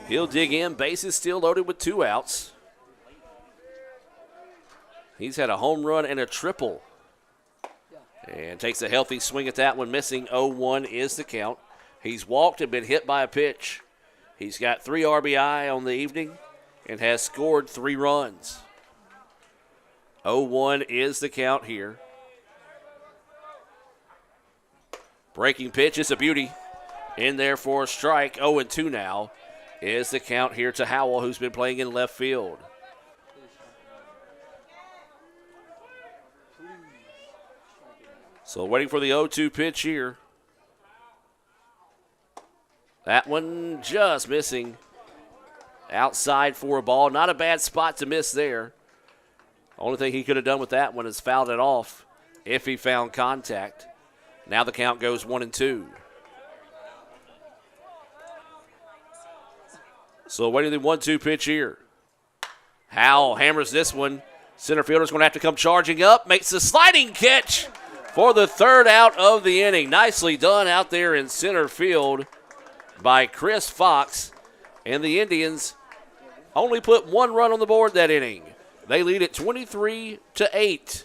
He'll dig in, bases still loaded with 2 outs. He's had a home run and a triple. And takes a healthy swing at that one, missing. 0-1 is the count. He's walked and been hit by a pitch. He's got 3 RBI on the evening and has scored 3 runs. 0-1 is the count here. Breaking pitch is a beauty. In there for a strike. 0-2 now is the count here to Howell, who's been playing in left field. So waiting for the 0-2 pitch here. That one just missing. Outside for a ball. Not a bad spot to miss there. Only thing he could have done with that one is fouled it off if he found contact. Now the count goes 1-2. So waiting the 1-2 pitch here. Howell hammers this one. Center fielder's going to have to come charging up. Makes the sliding catch for the 3rd out of the inning. Nicely done out there in center field by Chris Fox. And the Indians only put 1 run on the board that inning. They lead at 23-8.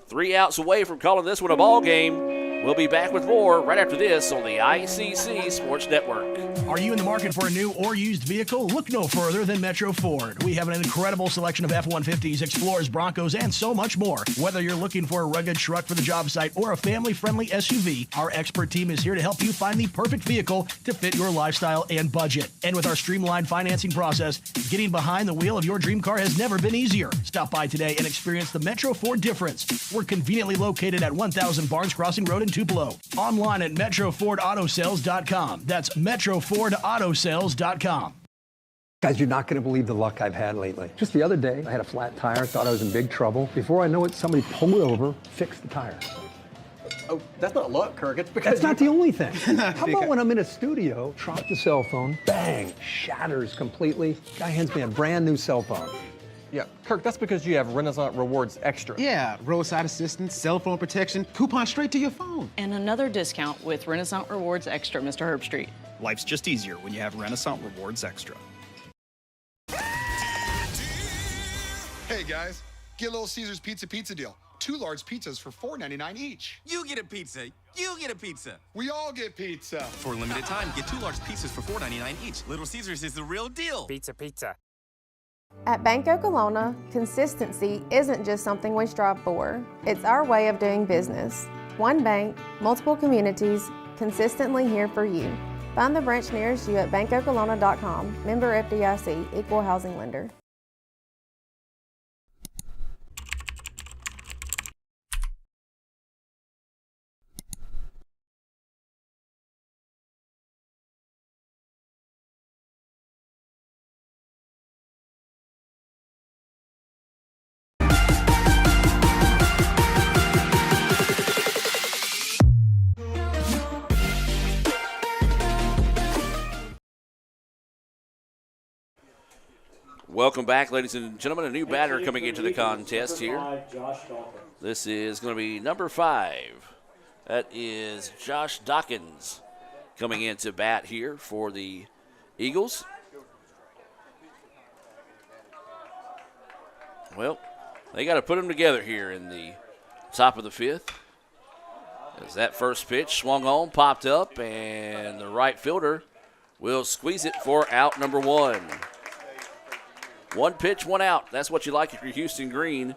3 outs away from calling this one a ball game. We'll be back with more right after this on the ICC Sports Network. Are you in the market for a new or used vehicle? Look no further than Metro Ford. We have an incredible selection of F-150s, Explorers, Broncos, and so much more. Whether you're looking for a rugged truck for the job site or a family-friendly SUV, our expert team is here to help you find the perfect vehicle to fit your lifestyle and budget. And with our streamlined financing process, getting behind the wheel of your dream car has never been easier. Stop by today and experience the Metro Ford difference. We're conveniently located at 1000 Barnes Crossing Road in Tupelo. Online at MetroFordAutoSales.com. That's MetroFordAutoSales.com. Guys, you're not going to believe the luck I've had lately. Just the other day, I had a flat tire, thought I was in big trouble. Before I know it, somebody pulled over, fixed the tire. Oh, that's not luck, Kirk. It's because That's not the only thing. How about when I'm in a studio, drop the cell phone, bang, shatters completely. Guy hands me a brand new cell phone. Yeah, Kirk, that's because you have Renaissance Rewards Extra. Yeah, roadside assistance, cell phone protection, coupon straight to your phone. And another discount with Renaissance Rewards Extra, Mr. Herbstreit. Life's just easier when you have Renaissance Rewards Extra. Hey guys, get Little Caesars pizza deal. 2 large pizzas for $4.99 each. You get a pizza. You get a pizza. We all get pizza. For a limited time, get 2 large pizzas for $4.99 each. Little Caesars is the real deal. Pizza. At Bank Okolona, consistency isn't just something we strive for. It's our way of doing business. One bank, multiple communities, consistently here for you. Find the branch nearest you at bankokolona.com. Member FDIC, Equal Housing Lender. Welcome back, ladies and gentlemen. A new batter coming into the contest here. This is going to be number 5. That is Josh Dawkins coming into bat here for the Eagles. Well, they got to put them together here in the top of the 5th. As that first pitch swung on, popped up, and the right fielder will squeeze it for out number 1. 1 pitch, 1 out. That's what you like if you're Houston Green.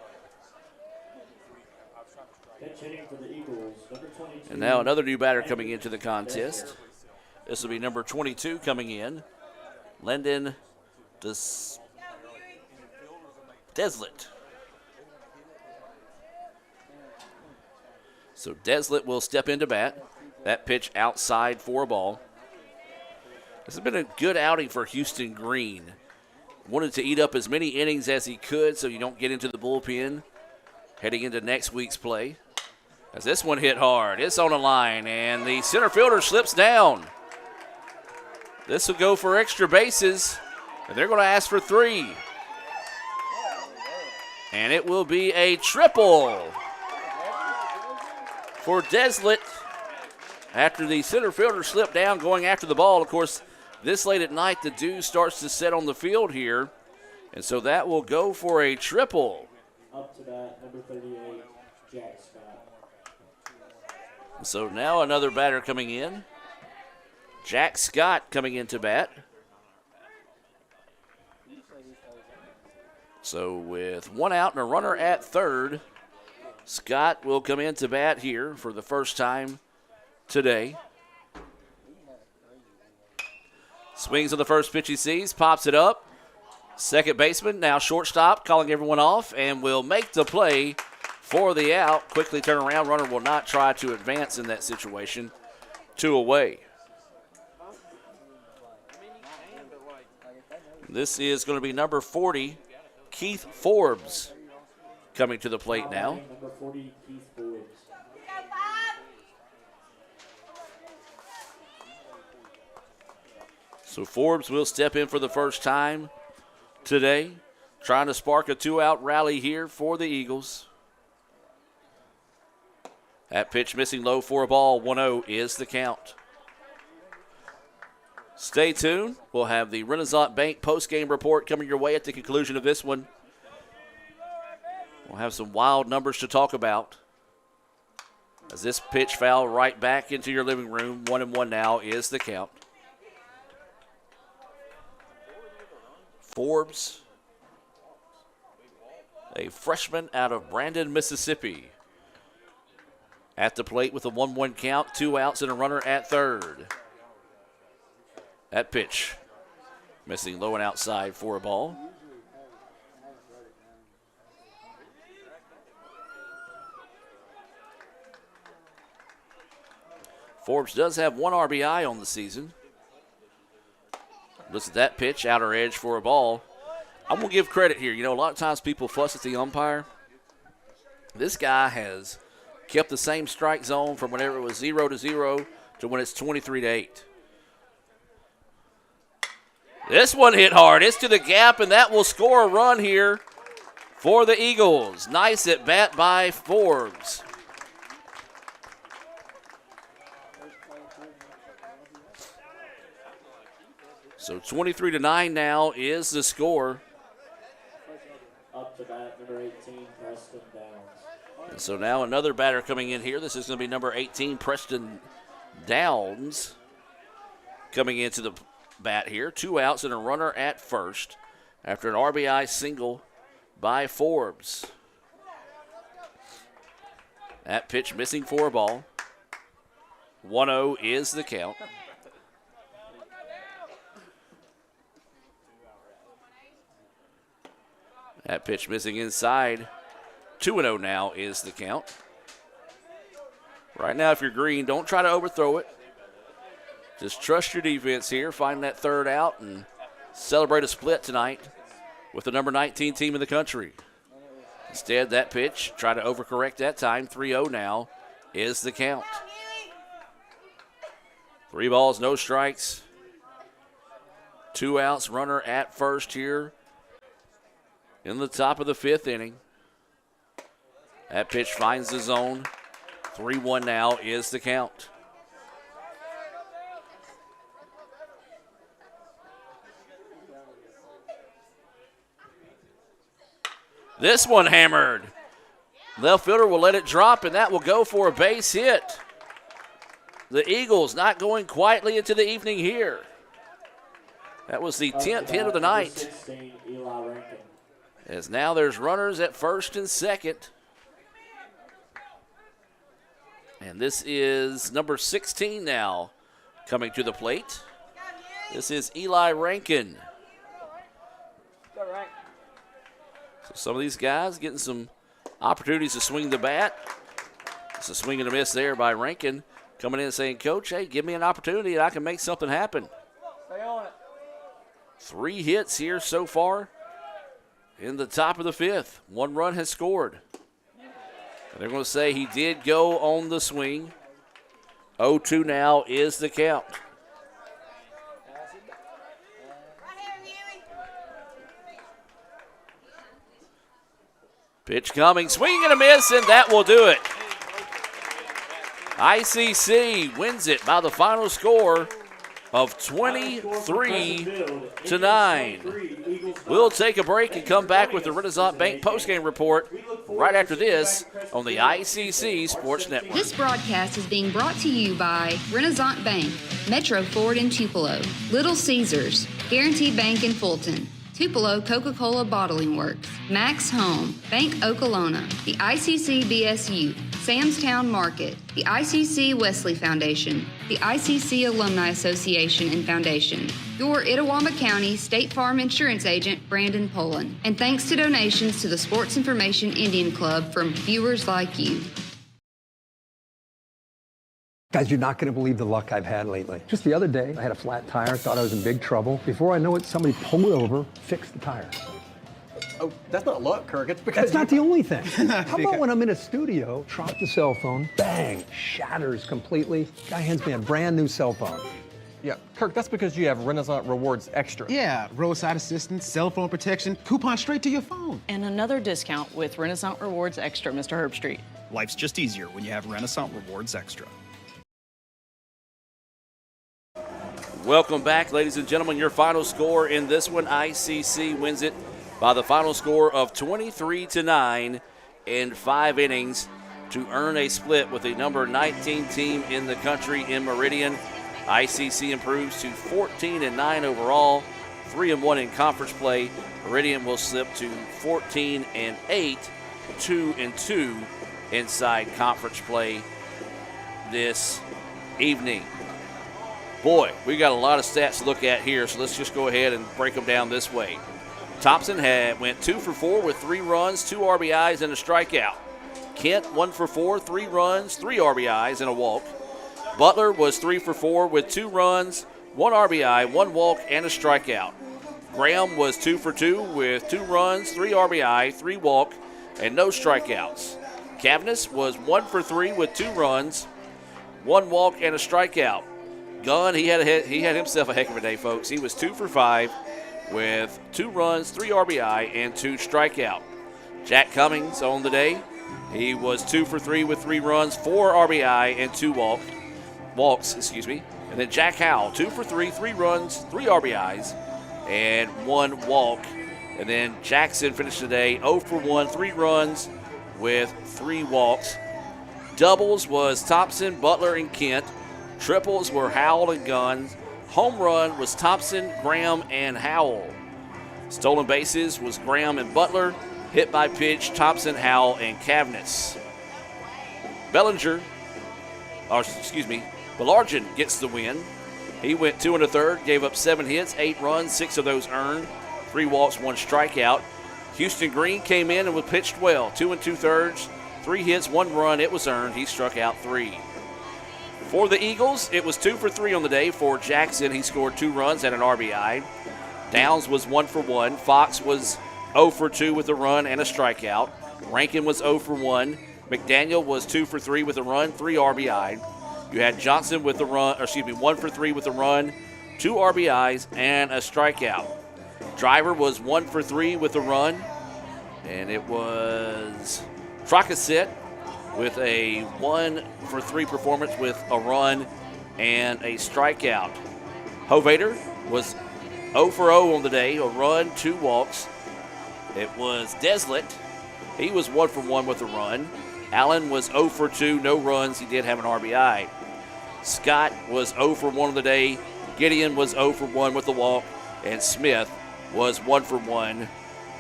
And now another new batter coming into the contest. This will be number 22 coming in, Lyndon Deslett. So Deslett will step into bat. That pitch outside for a ball. This has been a good outing for Houston Green. Wanted to eat up as many innings as he could so you don't get into the bullpen heading into next week's play. As this one hit hard, it's on the line, and the center fielder slips down. This will go for extra bases, and they're going to ask for 3. And it will be a triple for Deslett after the center fielder slipped down going after the ball. Of course, this late at night, the dew starts to set on the field here, and so that will go for a triple. Up to bat, number 38, Jack Scott. So now another batter coming in. Jack Scott coming into bat. So with 1 out and a runner at third, Scott will come into bat here for the first time today. Swings on the first pitch he sees, pops it up. Second baseman, now shortstop, calling everyone off, and will make the play for the out. Quickly turn around, runner will not try to advance in that situation. 2 away. This is going to be number 40, Keith Forbes, coming to the plate now. Number 40, Keith Forbes. So Forbes will step in for the first time today, trying to spark a 2-out rally here for the Eagles. That pitch missing low for a ball, 1-0 is the count. Stay tuned. We'll have the Renaissance Bank post-game report coming your way at the conclusion of this one. We'll have some wild numbers to talk about. As this pitch foul right back into your living room, 1-1 now is the count. Forbes, a freshman out of Brandon, Mississippi. At the plate with a 1-1 count, 2 outs and a runner at third. That pitch missing low and outside for a ball. Forbes does have 1 RBI on the season. Listen to that pitch, outer edge for a ball. I'm going to give credit here. You know, a lot of times people fuss at the umpire. This guy has kept the same strike zone from whenever it was 0-0 to when it's 23-8. This one hit hard. It's to the gap, and that will score a run here for the Eagles. Nice at bat by Forbes. So 23-9 now is the score. Up to bat, number 18, Preston Downs. And so now another batter coming in here. This is going to be number 18, Preston Downs, coming into the bat here. 2 outs and a runner at first. after an RBI single by Forbes. That pitch missing for a ball. 1-0 is the count. That pitch missing inside. 2-0 now is the count. Right now, if you're Green, don't try to overthrow it. Just trust your defense here. Find that third out and celebrate a split tonight with the number 19 team in the country. Instead, that pitch, try to overcorrect that time. 3-0 now is the count. 3 balls, no strikes. 2 outs, runner at first here in the top of the 5th inning. That pitch finds the zone. 3-1 now is the count. This one hammered. Left fielder will let it drop, and that will go for a base hit. The Eagles not going quietly into the evening here. That was the 10th hit of the night. As now there's runners at first and second. And this is number 16 now coming to the plate. This is Eli Rankin. So some of these guys getting some opportunities to swing the bat. It's a swing and a miss there by Rankin. Coming in and saying, Coach, hey, give me an opportunity and I can make something happen. Stay on it. 3 hits here so far in the top of the 5th. 1 run has scored. And they're going to say he did go on the swing. 0-2 now is the count. Pitch coming, swing and a miss, and that will do it. ICC wins it by the final score of 23-9. We'll take a break and come back with the Renaissance Bank postgame report right after this on the ICC Sports Network. This broadcast is being brought to you by Renaissance Bank, Metro Ford in Tupelo, Little Caesars, Guaranteed Bank in Fulton, Tupelo Coca-Cola Bottling Works, Max Home, Bank Okolona, the ICC BSU, Sam's Town Market, the ICC Wesley Foundation, the ICC Alumni Association and Foundation, your Itawamba County State Farm Insurance Agent, Brandon Poland, and thanks to donations to the Sports Information Indian Club from viewers like you. Guys, you're not going to believe the luck I've had lately. Just the other day, I had a flat tire, thought I was in big trouble. Before I know it, somebody pulled me over, fixed the tire. Oh, that's not luck, Kirk. It's because That's not the only thing. How about when I'm in a studio, drop the cell phone, bang, shatters completely. Guy hands me a brand new cell phone. Yeah, Kirk, that's because you have Renaissance Rewards Extra. Yeah, roadside assistance, cell phone protection, coupon straight to your phone. And another discount with Renaissance Rewards Extra, Mr. Herbstreit. Life's just easier when you have Renaissance Rewards Extra. Welcome back, ladies and gentlemen. Your final score in this one, ICC wins it by the final score of 23-9 in 5 innings to earn a split with the number 19 team in the country in Meridian. ICC improves to 14-9 overall, 3-1 in conference play. Meridian will slip to 14-8, 2-2 inside conference play this evening. Boy, we got a lot of stats to look at here, so let's just go ahead and break them down this way. Thompson went 2 for 4 with 3 runs, 2 RBIs, and a strikeout. Kent 1 for 4, 3 runs, 3 RBIs, and a walk. Butler was 3 for 4 with 2 runs, 1 RBI, 1 walk, and a strikeout. Graham was 2 for 2 with 2 runs, 3 RBI, 3 walk, and no strikeouts. Cavness was 1 for 3 with 2 runs, 1 walk, and a strikeout. Gunn, he had himself a heck of a day, folks. He was 2 for 5 with 2 runs, 3 RBI, and 2 strikeout. Jack Cummings on the day. He was 2 for 3 with 3 runs, 4 RBI, and 2 walks. And then Jack Howell, 2 for 3, 3 runs, 3 RBIs, and 1 walk. And then Jackson finished the day 0 for 1, 3 runs with 3 walks. Doubles was Thompson, Butler, and Kent. Triples were Howell and Gunn. Home run was Thompson, Graham, and Howell. Stolen bases was Graham and Butler. Hit by pitch, Thompson, Howell, and Cavness. Belargin gets the win. He went 2 1/3, gave up 7 hits, 8 runs, 6 of those earned, 3 walks, 1 strikeout. Houston Green came in and was pitched well, 2 2/3, 3 hits, 1 run. It was earned. He struck out 3. For the Eagles, it was 2 for 3 on the day. For Jackson, he scored 2 runs and an RBI. Downs was 1 for 1. Fox was 0 for 2 with a run and a strikeout. Rankin was 0 for 1. McDaniel was 2 for 3 with a run, 3 RBI. You had Johnson with the run, 1 for 3 with a run, 2 RBIs, and a strikeout. Driver was 1 for 3 with a run, and it was Trocasset with a 1 for 3 performance with a run and a strikeout. Hovater was 0 for 0 on the day, a run, 2 walks. It was Deslett. He was 1 for 1 with a run. Allen was 0 for 2, no runs. He did have an RBI. Scott was 0 for 1 on the day. Gideon was 0 for 1 with a walk. And Smith was 1 for 1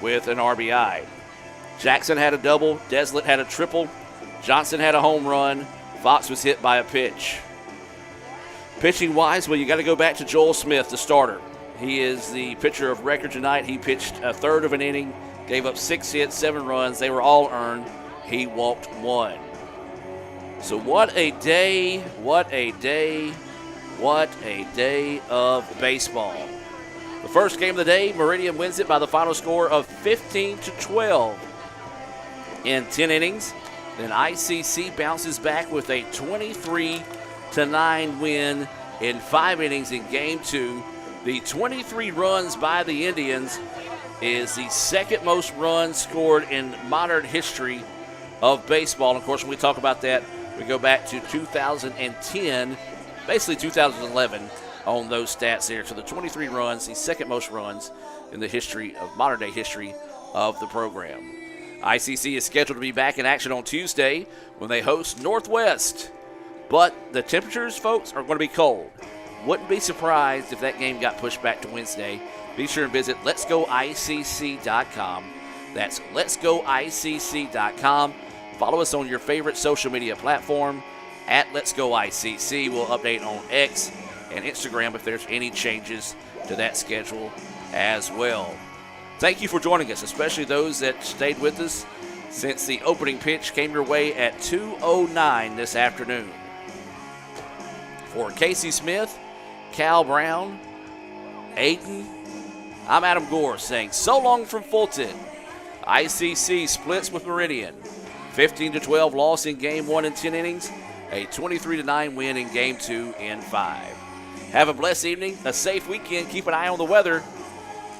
with an RBI. Jackson had a double. Deslett had a triple. Johnson had a home run. Fox was hit by a pitch. Pitching-wise, well, you got to go back to Joel Smith, the starter. He is the pitcher of record tonight. He pitched a third of an inning, gave up 6 hits, 7 runs. They were all earned. He walked 1. So what a day, what a day, what a day of baseball. The first game of the day, Meridian wins it by the final score of 15-12 in 10 innings. Then ICC bounces back with a 23-9 win in 5 innings in Game 2. The 23 runs by the Indians is the second most runs scored in modern history of baseball. And of course, when we talk about that, we go back to 2010, basically 2011 on those stats there. So the 23 runs, the second most runs in the history of modern day history of the program. ICC is scheduled to be back in action on Tuesday when they host Northwest. But the temperatures, folks, are going to be cold. Wouldn't be surprised if that game got pushed back to Wednesday. Be sure and visit letsgoicc.com. That's letsgoicc.com. Follow us on your favorite social media platform at letsgoicc. We'll update on X and Instagram if there's any changes to that schedule as well. Thank you for joining us, especially those that stayed with us since the opening pitch came your way at 2:09 this afternoon. For Casey Smith, Cal Brown, Aiden, I'm Adam Gore saying so long from Fulton. ICC splits with Meridian. 15-12 loss in Game 1 in 10 innings. A 23-9 win in Game 2 in 5. Have a blessed evening, a safe weekend. Keep an eye on the weather.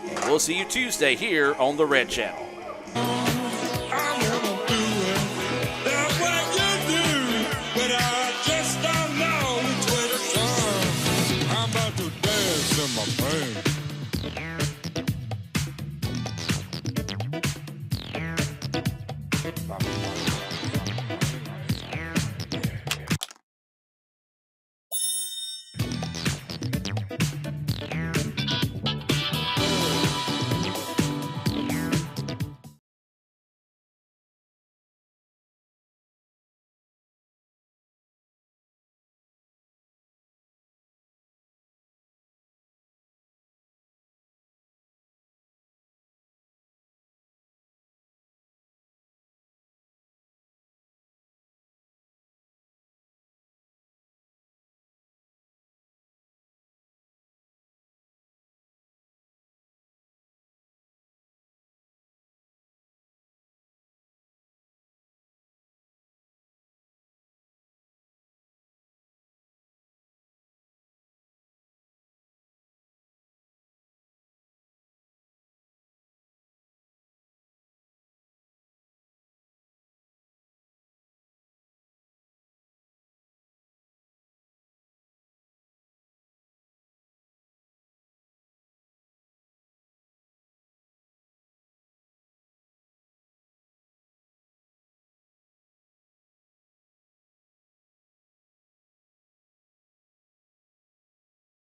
And we'll see you Tuesday here on the Red Channel.